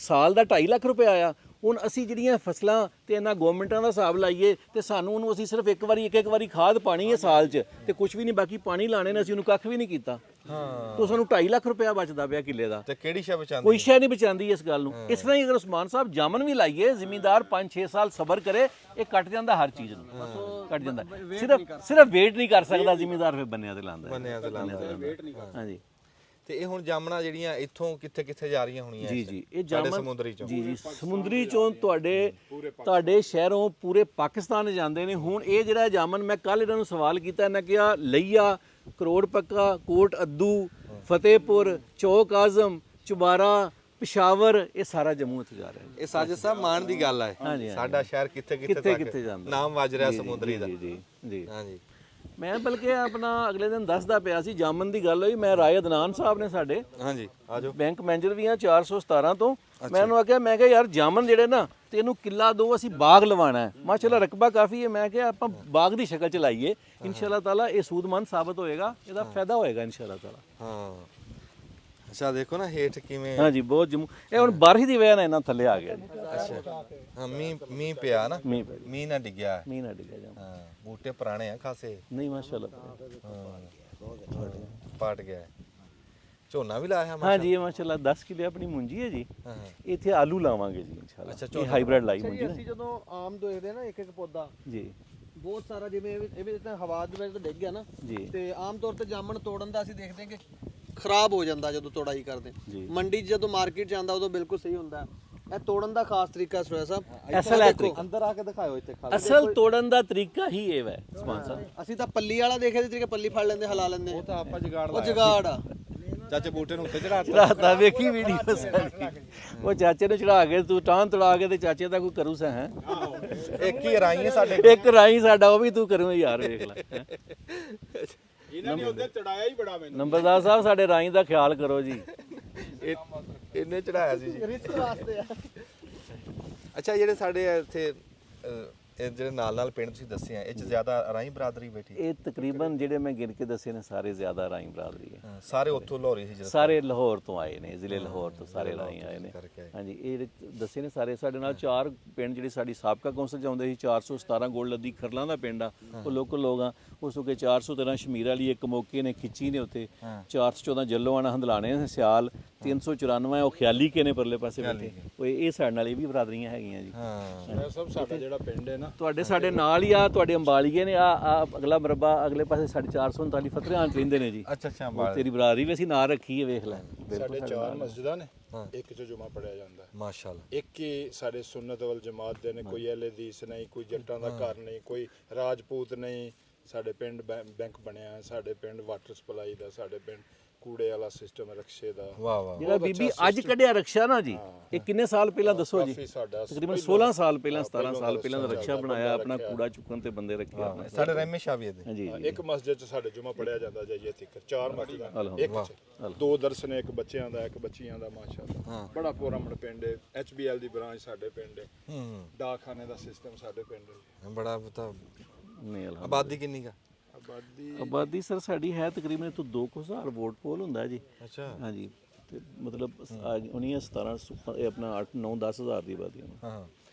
ਸਾਲ ਦਾ 2.5 ਲੱਖ ਰੁਪਇਆ ਆਇਆ। ਹੁਣ ਅਸੀਂ ਜਿਹੜੀਆਂ ਫਸਲਾਂ ਤੇ ਇਹਨਾਂ ਗਵਰਨਮੈਂਟਾਂ ਦਾ ਹਿਸਾਬ ਲਾਈਏ ਤੇ ਸਾਨੂੰ ਉਹਨੂੰ ਅਸੀਂ ਸਿਰਫ ਇੱਕ ਵਾਰੀ ਖਾਦ ਪਾਣੀ ਹੈ ਸਾਲ 'ਚ ਤੇ ਕੁਝ ਵੀ ਨਹੀਂ, ਬਾਕੀ ਪਾਣੀ ਲਾਣੇ ਨੇ, ਅਸੀਂ ਉਹਨੂੰ ਕੱਖ ਵੀ ਨਹੀਂ ਕੀਤਾ। ਤਾਂ ਸਾਨੂੰ 2.5 ਲੱਖ ਰੁਪਇਆ ਬਚਦਾ ਪਿਆ ਕਿੱਲੇ ਦਾ। ਤੇ ਕਿਹੜੀ ਸ਼ੈ ਬਚਾਉਂਦੀ ਕੋਈ ਸ਼ੈ ਨਹੀਂ ਬਚਾਉਂਦੀ ਇਸ ਗੱਲ ਨੂੰ। ਇਸ ਤਰ੍ਹਾਂ ਹੀ ਅਗਰ ਉਸਮਾਨ ਸਾਹਿਬ ਜਾਮਨ ਵੀ ਲਾਈਏ, ਜ਼ਿਮੀਂਦਾਰ 5-6 ਸਾਲ ਸਬਰ ਕਰੇ, ਇਹ ਕੱਟ ਜਾਂਦਾ ਹਰ ਚੀਜ਼ ਨੂੰ, ਕੱਟ ਜਾਂਦਾ। ਸਿਰਫ ਵੇਟ ਨਹੀਂ ਕਰ ਸਕਦਾ ਜ਼ਿਮੀਂਦਾਰ, ਫਿਰ ਬੰਨਿਆਂ ਤੇ ਲਾਉਂਦਾ ਬੰਨਿਆਂ ਤੇ ਲਾਉਂਦਾ। ਹਾਂਜੀ। ਤੇ ਇਹ ਹੁਣ ਜਾਮਣਾ ਜਿਹੜੀਆਂ ਇੱਥੋਂ ਕਿੱਥੇ ਕਿੱਥੇ ਜਾ ਰਹੀਆਂ ਹੋਣੀਆਂ? ਜੀ ਜੀ ਇਹ ਜਾਮਨ ਸਮੁੰਦਰੀ ਚੋਂ। ਜੀ ਸਮੁੰਦਰੀ ਚੋਂ ਤੁਹਾਡੇ ਸ਼ਹਿਰੋਂ ਪੂਰੇ ਪਾਕਿਸਤਾਨ ਜਾਂਦੇ ਨੇ। ਹੁਣ ਇਹ ਜਿਹੜਾ ਜਾਮਨ, ਮੈਂ ਕੱਲ ਇਹਨਾਂ ਨੂੰ ਸਵਾਲ ਕੀਤਾ, ਇਹਨਾਂ ਕਿਹਾ ਲਈਆ, ਕਰੋੜ ਪੱਕਾ, ਕੋਟ ਅੱਦੂ, ਫਤਿਹਪੁਰ, ਚੌਕ ਆਜ਼ਮ, ਚੁਬਾਰਾ, ਪਿਸ਼ਾਵਰ, ਇਹ ਸਾਰਾ ਜੰਮੂ ਇੱਥੇ ਜਾ ਰਿਹਾ ਹੈ। ਇਹ ਸਾਜਦ ਸਾਹਿਬ ਮਾਣ ਦੀ ਗੱਲ ਹੈ, ਸਾਡਾ ਸ਼ਹਿਰ ਕਿੱਥੇ ਕਿੱਥੇ ਜਾਂਦਾ, ਨਾਮ ਵੱਜ ਰਿਹਾ ਸਮੁੰਦਰੀ ਦਾ। ਜੀ ਜੀ ਹਾਂਜੀ। ਮੈਂ ਬਲਕਿ ਆਪਣਾ ਅਗਲੇ ਦਿਨ ਦੱਸਦਾ ਪਿਆ ਸੀ, ਜਾਮਨ ਦੀ ਗੱਲ ਹੋਈ, ਮੈਂ ਰਾਏ ਅਦਨਾਨ ਸਾਹਿਬ ਨੇ ਸਾਡੇ, ਹਾਂਜੀ ਆਜੋ, ਬੈਂਕ ਮੈਨੇਜਰ ਵੀ ਆ 417 ਤੋਂ। ਮੈਂ ਉਹਨੂੰ ਆਖਿਆ, ਮੈਂ ਕਿਹਾ ਯਾਰ ਜਾਮਨ ਜਿਹੜੇ ਨਾ ਤੇ ਇਹਨੂੰ ਕਿੱਲਾ ਦੋ, ਅਸੀਂ ਬਾਗ ਲਵਾਣਾ ਹੈ। ਮਾਸ਼ਾਅੱਲਾ ਰਕਬਾ ਕਾਫੀ ਹੈ। ਮੈਂ ਕਿਹਾ ਆਪਾਂ ਬਾਗ ਦੀ ਸ਼ਕਲ ਚ ਲਾਈਏ, ਇਨਸ਼ਾਅੱਲਾ ਤਾਲਾ ਇਹ ਸੂਦਮੰਦ ਸਾਬਤ ਹੋਏਗਾ, ਇਹਦਾ ਫਾਇਦਾ ਹੋਏਗਾ ਇਨਸ਼ਾਅੱਲਾ ਤਾਲਾ। ਹਾਂ ਅੱਛਾ ਦੇਖੋ ਨਾ ਹੇਠ ਕਿਵੇਂ। ਹਾਂਜੀ ਬਹੁਤ ਜੰਮੂ, ਇਹ ਹੁਣ ਬਾਰਿਸ਼ ਦੀ ਵਜ੍ਹਾ ਨਾਲ ਇਹਨਾਂ ਥੱਲੇ ਆ ਗਿਆ ਜੀ। ਅੱਛਾ ਹਾਂ ਮੀਂਹ ਪਿਆ ਨਾ, ਮੀਂਹ ਨਾ ਡਿੱਗਿਆ। ਮੀਂਹ ਨਾ ਡਿੱਗਿਆ ਜਾਮ। ਹਾਂ ਬੂਟੇ ਪੁਰਾਣੇ ਆ ਖਾਸੇ। ਨਹੀਂ ਮਾਸ਼ਾਅੱਲਾ ਪਾਟ ਗਿਆ। ਝੋਨਾ ਵੀ ਲਾਇਆ? ਹਾਂਜੀ ਇਹ ਮਾਸ਼ਾਅੱਲਾ 10 ਕਿੱਲੇ ਆਪਣੀ ਮੁੰਜੀ ਹੈ ਜੀ। ਇੱਥੇ ਆਲੂ ਲਾਵਾਂਗੇ ਜੀ ਇਨਸ਼ਾਅੱਲਾ। ਅੱਛਾ ਇਹ ਹਾਈਬ੍ਰਿਡ ਲਾਈ ਮੁੰਜੀ ਅਸੀਂ ਜਦੋਂ ਆਮ ਦੇਖਦੇ ਨਾ ਇੱਕ ਪੌਦਾ ਜੀ, ਬਹੁਤ ਸਾਰਾ, ਜਿਵੇਂ ਇਹ ਵੀ ਤਾਂ ਹਵਾ ਦੇ ਵਿੱਚ ਡਿੱਗ ਗਿਆ ਨਾ ਜੀ, ਤੇ ਆਮ ਤੌਰ ਤੇ ਜਾਮਣ ਤੋੜਨ ਦਾ ਅਸੀਂ ਦੇਖਦੇ ਹਾਂ ਕਿ ਖਰਾਬ ਹੋ ਜਾਂਦਾ ਜਦੋਂ ਤੋੜਾਈ ਕਰਦੇ। ਮੰਡੀ 'ਚ ਜਦੋਂ ਮਾਰਕੀਟ 'ਚ ਆਉਂਦਾ ਉਦੋਂ ਬਿਲਕੁਲ ਸਹੀ ਹੁੰਦਾ। ਇਹ ਤੋੜਨ ਦਾ ਖਾਸ ਤਰੀਕਾ ਸਰੋਇਆ ਸਾਹਿਬ, ਅਸਲ ਹੈ ਤਰੀਕਾ। ਅੰਦਰ ਆ ਕੇ ਦਿਖਾਓ ਇੱਥੇ। ਅਸਲ ਤੋੜਨ ਦਾ ਤਰੀਕਾ ਹੀ ਇਹ ਹੈ ਉਸਮਾਨ ਸਾਹਿਬ। ਅਸੀਂ ਤਾਂ ਪੱਲੀ ਵਾਲਾ ਦੇਖਿਆ ਸੀ ਤਰੀਕਾ, ਪੱਲੀ ਫੜ ਲੈਂਦੇ, ਹਿਲਾ ਲੈਂਦੇ। ਉਹ ਤਾਂ ਆਪਾਂ ਜਗਾੜ ਉਹ ਜਗਾੜ ਆ। ਚਾਚੇ ਬੂਟੇ ਨੂੰ ਉੱਤੇ ਚੜਾਤਾ। ਚੜਾਤਾ, ਵੇਖੀ ਵੀਡੀਓ ਸਾਡੀ। ਉਹ ਚਾਚੇ ਨੂੰ ਚੜਾ ਕੇ ਤੂੰ ਟਾਂ ਤੜਾ ਕੇ ਤੇ ਚਾਚੇ ਦਾ ਕੋਈ ਕਰੂ ਸਾ ਹੈ। ਇੱਕ ਹੀ ਰਾਈ ਹੈ ਸਾਡੇ, ਇੱਕ ਰਾਈ ਸਾਡਾ, ਉਹ ਵੀ ਤੂੰ ਕਰੂ ਯਾਰ, ਵੇਖ ਲੈ। ਇਹਨਾਂ ਨੇ ਉਹਦੇ ਚੜਾਇਆ ਹੀ ਬੜਾ ਮੈਨੂੰ। ਨੰਬਰਦਾਰ ਸਾਹਿਬ ਸਾਡੇ ਰਾਈ ਦਾ ਖਿਆਲ ਕਰੋ ਜੀ। ਇਹਨੇ ਚੜਾਇਆ ਸੀ ਜੀ, ਰਿਸਕ ਵਾਸਤੇ ਆ। ਅੱਛਾ ਜਿਹੜੇ ਸਾਡੇ ਇੱਥੇ ਇਹ ਜਿਹੜੇ ਨਾਲ ਨਾਲ ਪਿੰਡ ਤੁਸੀਂ ਦੱਸੇ ਆ, ਇਹ ਚ ਜ਼ਿਆਦਾ ਰਾਈ ਬਰਾਦਰੀ ਬੈਠੀ? ਇਹ ਤਕਰੀਬਨ ਜਿਹੜੇ ਮੈਂ ਗਿਣ ਕੇ ਦੱਸੇ ਨੇ ਸਾਰੇ ਜ਼ਿਆਦਾ ਰਾਈ ਬਰਾਦਰੀ ਹੈ। ਸਾਰੇ ਉੱਥੋਂ ਲਾਹੌਰੀ ਸੀ? ਸਾਰੇ ਲਾਹੌਰ ਤੋਂ ਆਏ ਨੇ, ਜ਼ਿਲ੍ਹੇ ਲਾਹੌਰ ਤੋਂ ਸਾਰੇ ਰਾਈ ਆਏ ਨੇ। ਹਾਂਜੀ ਇਹ ਦੱਸੇ ਨੇ ਸਾਰੇ। ਸਾਡੇ ਨਾਲ 4 ਪਿੰਡ ਜਿਹੜੀ ਸਾਡੀ ਸਾਬਕਾ ਕੌਂਸਲ ਚ ਆਉਂਦੇ ਸੀ, 417 ਗੋਲ ਲੱਦੀ ਖਰਲਾਂ ਦਾ ਪਿੰਡ ਆ, ਉਹ ਲੋਕਲ ਲੋਕ ਆ। ਉਸ ਤੋਂ ਕਿ 413 ਸ਼ਮੀਰ ਵਾਲੀ, ਇੱਕ ਮੌਕੇ ਨੇ ਖਿੱਚੀ ਨੇ ਉੱਥੇ, 414 ਜੱਲੋਆਣਾ ਹੰਦਲਾਣੇ ਨੇ, ਸਿਆਲ 394 ਉਹ ਖਿਆਲੀ ਕੇ ਨੇ ਪਰਲੇ ਪਾਸੇ ਬੈਠੇ। ਉਹ ਇਹ ਸਾਡੇ ਨਾਲ ਇਹ ਵੀ ਬਰਾਦਰੀਆਂ ਹੈਗੀਆਂ ਜੀ। ਹਾਂ ਸਭ ਸਾਡਾ ਜਿਹੜਾ ਪਿੰਡ ਹੈ ਨਾ, ਤੁਹਾਡੇ ਸਾਡੇ ਨਾਲ ਹੀ ਆ, ਤੁਹਾਡੇ ਅੰਬਾਲੀਏ ਨੇ ਆ ਅਗਲਾ ਮਰਬਾ, ਅਗਲੇ ਪਾਸੇ 439 ਫਤਿਆਂਚ ਰਹਿੰਦੇ ਨੇ ਜੀ। ਅੱਛਾ ਅੱਛਾ ਉਹ ਤੇਰੀ ਬਰਾਦਰੀ ਵੀ ਅਸੀਂ ਨਾਲ ਰੱਖੀ ਹੈ, ਵੇਖ ਲੈ। ਸਾਡੇ 4 ਮਸਜਿਦਾਂ ਨੇ, ਇੱਕ ਚ ਜੁਮਾ ਪੜਿਆ ਜਾਂਦਾ। ਮਾਸ਼ਾਅੱਲਾ। ਇੱਕ ਹੀ ਸਾਡੇ ਸੁਨਨਤ ਵਲ ਜਮਾਤ ਦੇ ਨੇ, ਕੋਈ ਅਹਿਲਦੀਸ ਨਹੀਂ, ਕੋਈ ਜੱਟਾਂ ਦਾ ਘਰ ਨਹੀਂ, ਕੋਈ ਰਾਜਪੂਤ ਨਹੀਂ। ਸਾਡੇ ਪਿੰਡ ਬੈਂਕ ਬਣਿਆ, ਸਾਡੇ ਪਿੰਡ ਵਾਟਰ ਸਪਲਾਈ ਦਾ, ਸਾਡੇ ਪਿੰਡ ਕੂੜੇ ਵਾਲਾ ਸਿਸਟਮ, ਰਕਸ਼ੇ ਦਾ। ਵਾਹ ਵਾਹ। ਜਿਹੜਾ ਬੀਬੀ ਅੱਜ ਕੱਢਿਆ ਰਕਸ਼ਾ ਨਾ ਜੀ, ਇਹ ਕਿੰਨੇ ਸਾਲ ਪਹਿਲਾਂ ਦੱਸੋ ਜੀ? ਤਕਰੀਬਨ 16 ਸਾਲ ਪਹਿਲਾਂ, 17 ਸਾਲ ਪਹਿਲਾਂ ਦਾ ਰਕਸ਼ਾ ਬਣਾਇਆ, ਆਪਣਾ ਕੂੜਾ ਚੁੱਕਣ ਤੇ ਬੰਦੇ ਰੱਖੇ ਆਪਣੇ। ਸਾਡੇ ਰਹਿਮੇ ਸ਼ਾਹ ਵੀ ਇਹਦੇ। ਹਾਂਜੀ ਇੱਕ ਮਸਜਿਦ ਚ ਸਾਡੇ ਜੁਮਾ ਪੜਿਆ ਜਾਂਦਾ ਜਾਈਏ ਤੀਕਰ। 4 ਮਸਜਿਦਾਂ ਇੱਕ ਚ, 2 ਦਰਸ ਨੇ, ਇੱਕ ਬੱਚਿਆਂ ਦਾ, ਇੱਕ ਬੱਚੀਆਂ ਦਾ। ਮਾਸ਼ਾਅੱਲਾ ਬੜਾ ਪੁਰਾਣਾ ਪਿੰਡ ਹੈ। HBL ਦੀ ਬ੍ਰਾਂਚ ਸਾਡੇ ਪਿੰਡ ਹੈ। ਡਾਕਖਾਨੇ ਦਾ ਸਿਸਟਮ ਸਾਡੇ ਪਿੰਡ ਹੈ। ਬੜਾ ਪਤਾ ਨਹੀਂ। ਆਬਾਦੀ ਕਿੰਨੀ ਕਾ? ਆਬਾਦੀ ਸਰ ਸਾਡੀ ਹੈ ਤਕਰੀਬਨ ਤੋਂ 2000 ਵੋਟ ਪੋਲ ਹੁੰਦਾ ਜੀ। ਅੱਛਾ ਹਾਂਜੀ ਤੇ ਮਤਲਬ 17 ਇਹ ਆਪਣਾ 8 9 10000 ਦੀ ਆਬਾਦੀ ਹੈ। ਹਾਂ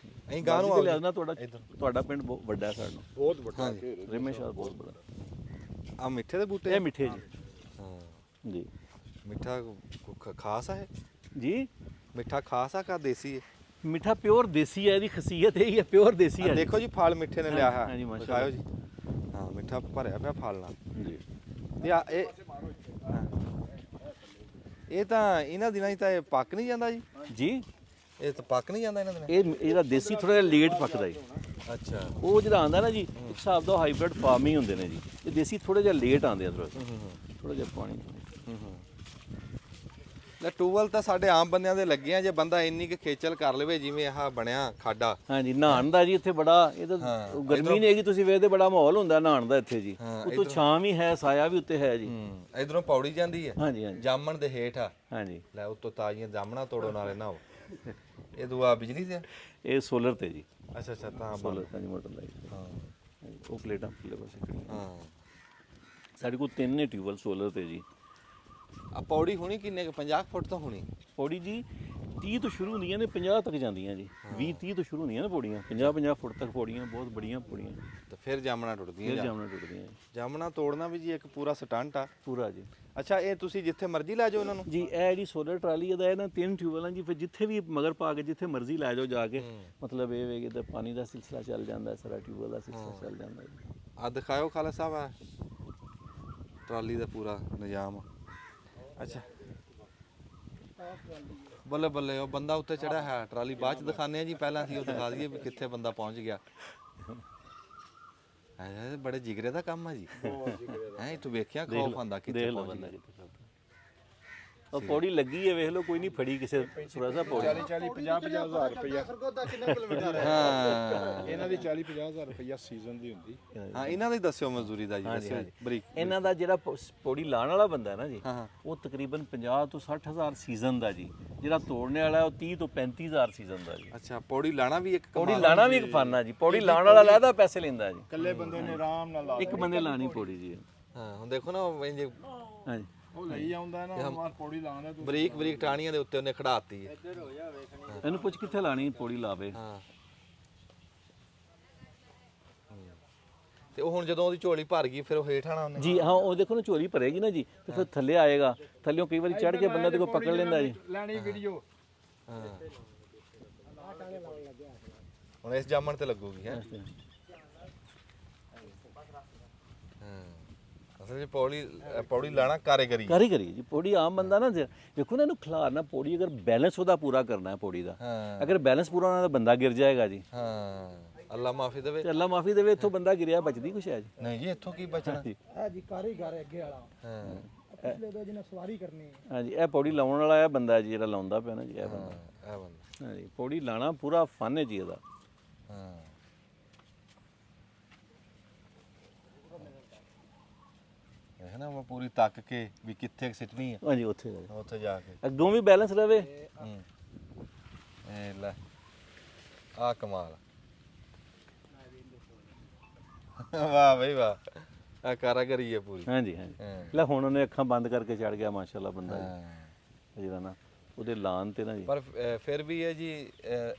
ਅਸੀਂ ਗਾਂ ਨੂੰ ਲਿਆ ਨਾ, ਤੁਹਾਡਾ ਪਿੰਡ ਬਹੁਤ ਵੱਡਾ ਹੈ, ਸਾਡਾ ਬਹੁਤ ਵੱਡਾ ਰਿਮੇ ਸ਼ਾਹ ਬਹੁਤ ਬੜਾ। ਆ ਮਿੱਠੇ ਦੇ ਬੂਟੇ? ਇਹ ਮਿੱਠੇ ਜੀ। ਹਾਂ ਜੀ ਮਿੱਠਾ ਖਾਸ ਹੈ ਜੀ। ਮਿੱਠਾ ਖਾਸ ਆ ਕਾ ਦੇਸੀ ਹੈ? ਮਿੱਠਾ ਪਿਓਰ ਦੇਸੀ ਹੈ, ਇਹਦੀ ਖਸੀਅਤ ਇਹ ਹੀ ਹੈ, ਪਿਓਰ ਦੇਸੀ ਹੈ। ਦੇਖੋ ਜੀ ਫਲ ਮਿੱਠੇ ਨੇ ਲਿਆ ਹੈ। ਹਾਂਜੀ ਮਾਸ਼ਾਅੱਲਾ। ਦਿਖਾਓ ਜੀ। ਹਾਂ ਮਿੱਠਾ ਭਰਿਆ ਪਿਆ ਫਲ ਨਾਲ ਜੀ। ਇਹ ਤਾਂ ਇਹਨਾਂ ਦਿਨਾਂ 'ਚ ਤਾਂ ਇਹ ਪੱਕ ਨਹੀਂ ਜਾਂਦਾ ਜੀ? ਜੀ ਇਹ ਤਾਂ ਪੱਕ ਨਹੀਂ ਜਾਂਦਾ ਇਹਨਾਂ ਦਿਨਾਂ? ਇਹਦਾ ਦੇਸੀ ਥੋੜਾ ਜਿਹਾ ਲੇਟ ਪੱਕਦਾ ਜੀ। ਅੱਛਾ ਉਹ ਜਿਹੜਾ ਆਂਦਾ ਨਾ ਜੀ, ਇੱਕ ਹਿਸਾਬ ਦਾ ਹਾਈਬ੍ਰਿਡ ਫਾਰਮ ਹੀ ਹੁੰਦੇ ਨੇ ਜੀ। ਇਹ ਦੇਸੀ ਥੋੜਾ ਜਿਹਾ ਲੇਟ ਆਉਂਦੇ ਆ, ਥੋੜਾ ਜਿਹਾ ਪਾਣੀ। ਲੈ ਟੂਬਲ ਤਾਂ ਸਾਡੇ ਆਮ ਬੰਦਿਆਂ ਦੇ ਲੱਗੇ ਆ, ਜੇ ਬੰਦਾ ਇੰਨੀ ਕਿ ਖੇਚਲ ਕਰ ਲਵੇ ਜਿਵੇਂ ਆਹ ਬਣਿਆ ਖਾਡਾ। ਹਾਂਜੀ ਨਹਾਣ ਦਾ ਜੀ ਇੱਥੇ ਬੜਾ, ਇਹ ਤਾਂ ਗਰਮੀ ਨਹੀਂ ਹੈਗੀ, ਤੁਸੀਂ ਵੇਖਦੇ ਬੜਾ ਮਾਹੌਲ ਹੁੰਦਾ ਨਹਾਣ ਦਾ ਇੱਥੇ ਜੀ। ਉੱਤੋਂ ਛਾਂ ਵੀ ਹੈ, ਸਾਇਆ ਵੀ ਉੱਤੇ ਹੈ ਜੀ। ਇਧਰੋਂ ਪੌੜੀ ਜਾਂਦੀ ਹੈ, ਹਾਂਜੀ ਹਾਂਜੀ ਜਾਮਣ ਦੇ ਹੇਠ ਆ। ਹਾਂਜੀ ਲੈ ਉੱਤੋਂ ਤਾਜ਼ੀਆਂ ਜਾਮਣਾ ਤੋੜੋ ਨਾਲੇ ਨਹਾਓ। ਇਹ ਦੂਆ ਬਿਜਲੀ ਤੇ ਆ? ਇਹ ਸੋਲਰ ਤੇ ਜੀ, ਅੱਛਾ ਅੱਛਾ, ਤਾਂ ਸੋਲਰ ਤਾਂ ਜੀ ਮੋਟਰ ਲਾਈ ਹਾਂ ਉਹ ਪਲੇਟਾਂ ਥੱਲੇ ਪਾਸੇ ਖੜੀਆਂ। ਹਾਂ। ਸਾਡੇ ਕੋਲ 3 ਨੇ ਟਿਊਬਲ ਸੋਲਰ ਤੇ ਜੀ। ਆ ਪੌੜੀ ਹੋਣੀ ਕਿੰਨੇ ਕੁ 50 ਫੁੱਟ ਤੋਂ ਹੋਣੀ? ਪੌੜੀ ਜੀ 30 ਤੋਂ ਸ਼ੁਰੂ ਹੁੰਦੀਆਂ ਨੇ 50 ਤੱਕ ਜਾਂਦੀਆਂ ਜੀ। 20-30 ਤੋਂ ਸ਼ੁਰੂ ਹੁੰਦੀਆਂ ਨੇ ਪੌੜੀਆਂ, 50-50 ਫੁੱਟ ਤੱਕ ਪੌੜੀਆਂ, ਬਹੁਤ ਬੜੀਆਂ ਪੌੜੀਆਂ। ਤੇ ਫਿਰ ਜਾਮਣਾ ਟੁੱਟਦੀਆਂ? ਫਿਰ ਜਾਮਣਾ ਟੁੱਟਦੀਆਂ ਜੀ। ਜਾਮਣਾ ਤੋੜਨਾ ਵੀ ਜੀ ਇੱਕ ਪੂਰਾ ਸਟੰਟ ਆ ਪੂਰਾ ਜੀ। ਅੱਛਾ, ਇਹ ਤੁਸੀਂ ਜਿੱਥੇ ਮਰਜ਼ੀ ਲੈ ਜਾਓ ਇਹਨਾਂ ਨੂੰ? ਜੀ ਇਹ ਜਿਹੜੀ ਸੋਲਰ ਟਰਾਲੀ ਇਹਦਾ ਇਹ ਨਾ 3 ਟਿਊਬਲਾਂ ਜੀ, ਫਿਰ ਜਿੱਥੇ ਵੀ ਮਗਰ ਪਾ ਕੇ ਜਿੱਥੇ ਮਰਜ਼ੀ ਲੈ ਜਾਓ ਜਾ ਕੇ, ਮਤਲਬ ਇਹ ਵੇ ਕਿ ਤਾਂ ਪਾਣੀ ਦਾ ਸਿਲਸਿਲਾ ਚੱਲ ਜਾਂਦਾ, ਸਾਰਾ ਟਿਊਬਲ ਦਾ ਸਿਲਸਿਲਾ ਚੱਲ ਜਾਂਦਾ ਜੀ। ਆ ਦਿਖਾਓ ਖਾਲਸਾ ਸਾਹਿਬ, ਆ ਟਰਾਲੀ ਦਾ ਪੂਰਾ ਨਿਜ਼ਾਮ। ਅੱਛਾ ਬੱਲੇ ਬੱਲੇ, ਉਹ ਬੰਦਾ ਉੱਤੇ ਚੜਿਆ ਹੈ। ਟਰਾਲੀ ਬਾਅਦ ਚ ਦਿਖਾਉਂਦੇ ਆ ਜੀ, ਪਹਿਲਾਂ ਅਸੀਂ ਉਹ ਦਿਖਾ ਦਈਏ ਵੀ ਕਿੱਥੇ ਬੰਦਾ ਪਹੁੰਚ ਗਿਆ। ਇਹ ਬੜੇ ਜਿਗਰੇ ਦਾ ਕੰਮ ਆ ਜੀ। ਹੈ ਤੂੰ ਵੇਖਿਆ ਖੌਫ ਆਂਦਾ ਕਿੱਥੇ ਪਹੁੰਚ ਗਿਆ। ਉਹ ਪੌੜੀ ਲੱਗੀ ਹੈ, ਵੇਖ ਲਓ, ਕੋਈ ਨਹੀਂ ਫੜੀ ਕਿਸੇ ਸੁਰਜਾ ਪੌੜੀ। 40 50 ਹਜ਼ਾਰ ਰੁਪਇਆ ਖਰਗੋਦਾ ਕਿੰਨੇ ਕਿਲੋਮੀਟਰ ਹੈ? ਹਾਂ ਇਹਨਾਂ ਦੀ 40 50 ਹਜ਼ਾਰ ਰੁਪਇਆ ਸੀਜ਼ਨ ਦੀ ਹੁੰਦੀ। ਹਾਂ, ਇਹਨਾਂ ਦੀ ਦੱਸਿਓ ਮਜ਼ਦੂਰੀ ਦਾ ਜੀ, ਦੱਸਿਓ ਬਰੀਕ। ਇਹਨਾਂ ਦਾ ਜਿਹੜਾ ਪੌੜੀ ਲਾਣ ਵਾਲਾ ਬੰਦਾ ਹੈ ਨਾ ਜੀ, ਹਾਂ ਉਹ ਤਕਰੀਬਨ 50 ਤੋਂ 60 ਹਜ਼ਾਰ ਸੀਜ਼ਨ ਦਾ ਜੀ। ਜਿਹੜਾ ਤੋੜਨੇ ਵਾਲਾ ਉਹ 30 ਤੋਂ 35 ਹਜ਼ਾਰ ਸੀਜ਼ਨ ਦਾ ਜੀ। ਅੱਛਾ, ਪੌੜੀ ਲਾਣਾ ਵੀ ਇੱਕ ਪੌੜੀ ਲਾਣਾ ਵੀ ਇੱਕ ਫਨ ਆ ਜੀ। ਪੌੜੀ ਲਾਣ ਵਾਲਾ ਲੈਦਾ ਪੈਸੇ ਲੈਂਦਾ ਜੀ। ਇਕੱਲੇ ਬੰਦੇ ਨੇ ਆਰਾਮ ਨਾਲ ਲਾ ਇੱਕ ਬੰਦੇ ਲਾਣੀ ਪੌੜੀ ਜੀ। ਹਾਂ, ਹੁਣ ਦੇਖੋ ਨਾ ਉਹ ਇੰਜ ਹਾਂਜੀ ਉਹ ਲਈ ਆਉਂਦਾ ਨਾ, ਮਾਰ ਪੌੜੀ ਲਾਉਂਦਾ ਤੂੰ। ਬਰੀਕ ਬਰੀਕ ਟਾਹਣੀਆਂ ਦੇ ਉੱਤੇ ਉਹਨੇ ਖੜਾਤੀ ਹੈ। ਇਹਨੂੰ ਪੁੱਛ ਕਿੱਥੇ ਲਾਣੀ ਪੌੜੀ ਲਾਵੇ। ਹਾਂ, ਤੇ ਉਹ ਹੁਣ ਜਦੋਂ ਉਹਦੀ ਝੋਲੀ ਭਰ ਗਈ ਫਿਰ ਉਹ ਹੇਠ ਆਣਾ ਉਹਨੇ? ਜੀ ਹਾਂ, ਉਹ ਦੇਖੋ ਨਾ ਝੋਲੀ ਭਰੇਗੀ ਨਾ ਜੀ, ਤੇ ਫਿਰ ਥੱਲੇ ਆਏਗਾ। ਥੱਲੇੋਂ ਕਈ ਵਾਰੀ ਚੜ ਕੇ ਬੰਦਾ ਦੇਖੋ ਪਕੜ ਲੈਂਦਾ ਜੀ। ਲੈਣੀ ਵੀਡੀਓ। ਹਾਂ, ਹੁਣ ਇਸ ਜਾਮਣ ਤੇ ਲੱਗੂਗੀ ਹੈ। ਹਾਂ, ਅਸਲ ਵਿੱਚ ਪੌੜੀ ਲਾਣਾ ਕਾਰੀਗਰੀ। ਕਾਰੀਗਰੀ ਜੀ। ਪੌੜੀ ਆਮ ਬੰਦਾ ਨਾ ਦੇਖੋ ਨਾ, ਇਹਨੂੰ ਖਿਲਾਰਨਾ ਪੌੜੀ, ਅਗਰ ਬੈਲੈਂਸ ਉਹਦਾ ਪੂਰਾ ਕਰਨਾ ਹੈ ਪੌੜੀ ਦਾ, ਹਾਂ ਅਗਰ ਬੈਲੈਂਸ ਪੂਰਾ ਹੋਣਾ ਤਾਂ ਬੰਦਾ ਗਿਰ ਜਾਏਗਾ ਜੀ। ਹਾਂ, ਅੱਲਾ ਮਾਫੀ ਦੇਵੇ। ਤੇ ਅੱਲਾ ਮਾਫੀ ਦੇਵੇ, ਇੱਥੋਂ ਬੰਦਾ ਗਿਰਿਆ ਬਚਦੀ ਕੁਛ ਹੈ ਜੀ। ਨਹੀਂ ਜੀ, ਇੱਥੋਂ ਕੀ ਬਚਣਾ। ਹੈ ਜੀ ਕਾਰੀਗਰ ਅੱਗੇ ਵਾਲਾ, ਹਾਂ ਪਿਛਲੇ ਦੋ ਜਿਹਨੇ ਸਵਾਰੀ ਕਰਨੀ ਹੈ। ਹਾਂਜੀ, ਇਹ ਪੌੜੀ ਲਾਉਣ ਵਾਲਾ ਇਹ ਬੰਦਾ ਜੀ, ਜਿਹੜਾ ਲਾਉਂਦਾ ਪਿਆ ਨਾ ਜੀ, ਇਹ ਬੰਦਾ। ਇਹ ਬੰਦਾ। ਹਾਂਜੀ, ਪੌੜੀ ਲਾਣਾ ਪੂਰਾ ਫਨ ਹੈ ਜੀ ਇਹਦਾ। ਹਾਂ, ਇਹ ਨਾ ਮੈਂ ਪੂਰੀ ਤੱਕ ਕੇ ਵੀ ਕਿੱਥੇ ਸਿੱਟਣੀ ਹੈ, ਹਾਂਜੀ ਉੱਥੇ ਜਾ ਕੇ। ਉੱਥੇ ਜਾ ਕੇ। ਅੱਗੋਂ ਵੀ ਬੈਲੈਂਸ ਰਵੇ। ਇਹ ਲੈ ਆ ਕਮਾਲ। ਵਾਹ ਬਈ ਵਾਹ, ਆ ਕਾਰੀਗਰੀ ਹੈ ਪੂਰੀ। ਹਾਂਜੀ ਹਾਂਜੀ। ਲੈ ਹੁਣ ਉਹਨੇ ਅੱਖਾਂ ਬੰਦ ਕਰਕੇ ਚੜ ਗਿਆ ਮਾਸ਼ਾਅੱਲਾ ਬੰਦਾ ਜੀ। ਜਿਹੜਾ ਨਾ ਉਹਦੇ ਲਾਨ ਤੇ ਨਾ ਜੀ, ਪਰ ਫਿਰ ਵੀ ਇਹ ਜੀ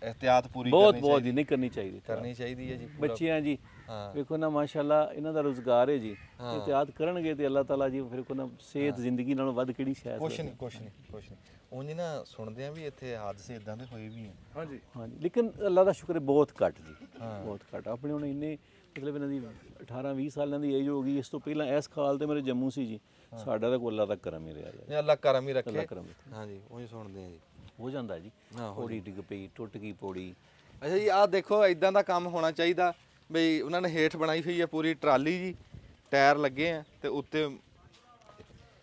ਇhtiyat ਪੂਰੀ ਬਹੁਤ ਬਹੁਤ ਜੀ ਨਹੀਂ ਕਰਨੀ ਚਾਹੀਦੀ। ਕਰਨੀ ਚਾਹੀਦੀ ਹੈ ਜੀ। ਬੱਚਿਆਂ ਜੀ ਹਾਂ। ਵੇਖੋ ਨਾ ਮਾਸ਼ਾਅੱਲਾ ਇਹਨਾਂ ਦਾ ਰੋਜ਼ਗਾਰ ਹੈ ਜੀ। ਇhtiyat ਕਰਨਗੇ ਤੇ ਅੱਲਾਹ ਤਾਲਾ ਜੀ ਫਿਰ ਕੋ ਨਾ ਸਿਹਤ ਜ਼ਿੰਦਗੀ ਨਾਲੋਂ ਵੱਧ ਕਿਹੜੀ ਸ਼ਾਇਦ। ਕੁਛ ਨਹੀਂ। ਉਂਝ ਨਾ ਸੁਣਦੇ ਆ ਵੀ ਇੱਥੇ ਹਾਦਸੇ ਇਦਾਂ ਦੇ ਹੋਏ ਵੀ ਆ। ਹਾਂਜੀ ਹਾਂਜੀ, ਲੇਕਿਨ ਅੱਲਾਹ ਦਾ ਸ਼ੁਕਰ ਹੈ ਬਹੁਤ ਘੱਟ ਜੀ, ਬਹੁਤ ਘੱਟ। ਆਪਣੇ ਹੁਣ ਇੰਨੇ ਮਤਲਬ ਇਹਨਾਂ ਦੀ 18-20 ਸਾਲਾਂ ਦੀ ਏਜ ਹੋ ਗਈ। ਇਸ ਤੋਂ ਪਹਿਲਾਂ ਇਸ ਖਾਲ ਤੇ ਮੇਰੇ ਜੰਮੂ ਸੀ ਜੀ। ਸਾਡਾ ਤਾਂ ਅੱਲਾਹ ਦਾ ਕਰਮ ਹੀ ਰਿਹਾ ਜੀ। ਇਹ ਅੱਲਾ ਕਰਮ ਹੀ ਰੱਖੇ। ਅੱਲਾਹ ਕਰਮ ਹਾਂਜੀ, ਉਂਝ ਸੁਣਦੇ ਆ ਜੀ। ਹੋ ਜਾਂਦਾ ਜੀ। ਪੌੜੀ ਡਿੱਗ ਪਈ, ਟੁੱਟ ਗਈ ਪੌੜੀ। ਅੱਛਾ ਜੀ, ਆਹ ਦੇਖੋ ਇਦਾਂ ਦਾ ਕੰਮ ਹੋਣਾ ਚਾਹੀਦਾ ਬਈ ਉਹਨਾਂ ਨੇ ਹੇਠ ਬਣਾਈ ਹੋਈ ਹੈ ਪੂਰੀ ਟਰਾਲੀ ਜੀ, ਟਾਇਰ ਲੱਗੇ ਆ ਤੇ ਉੱਤੇ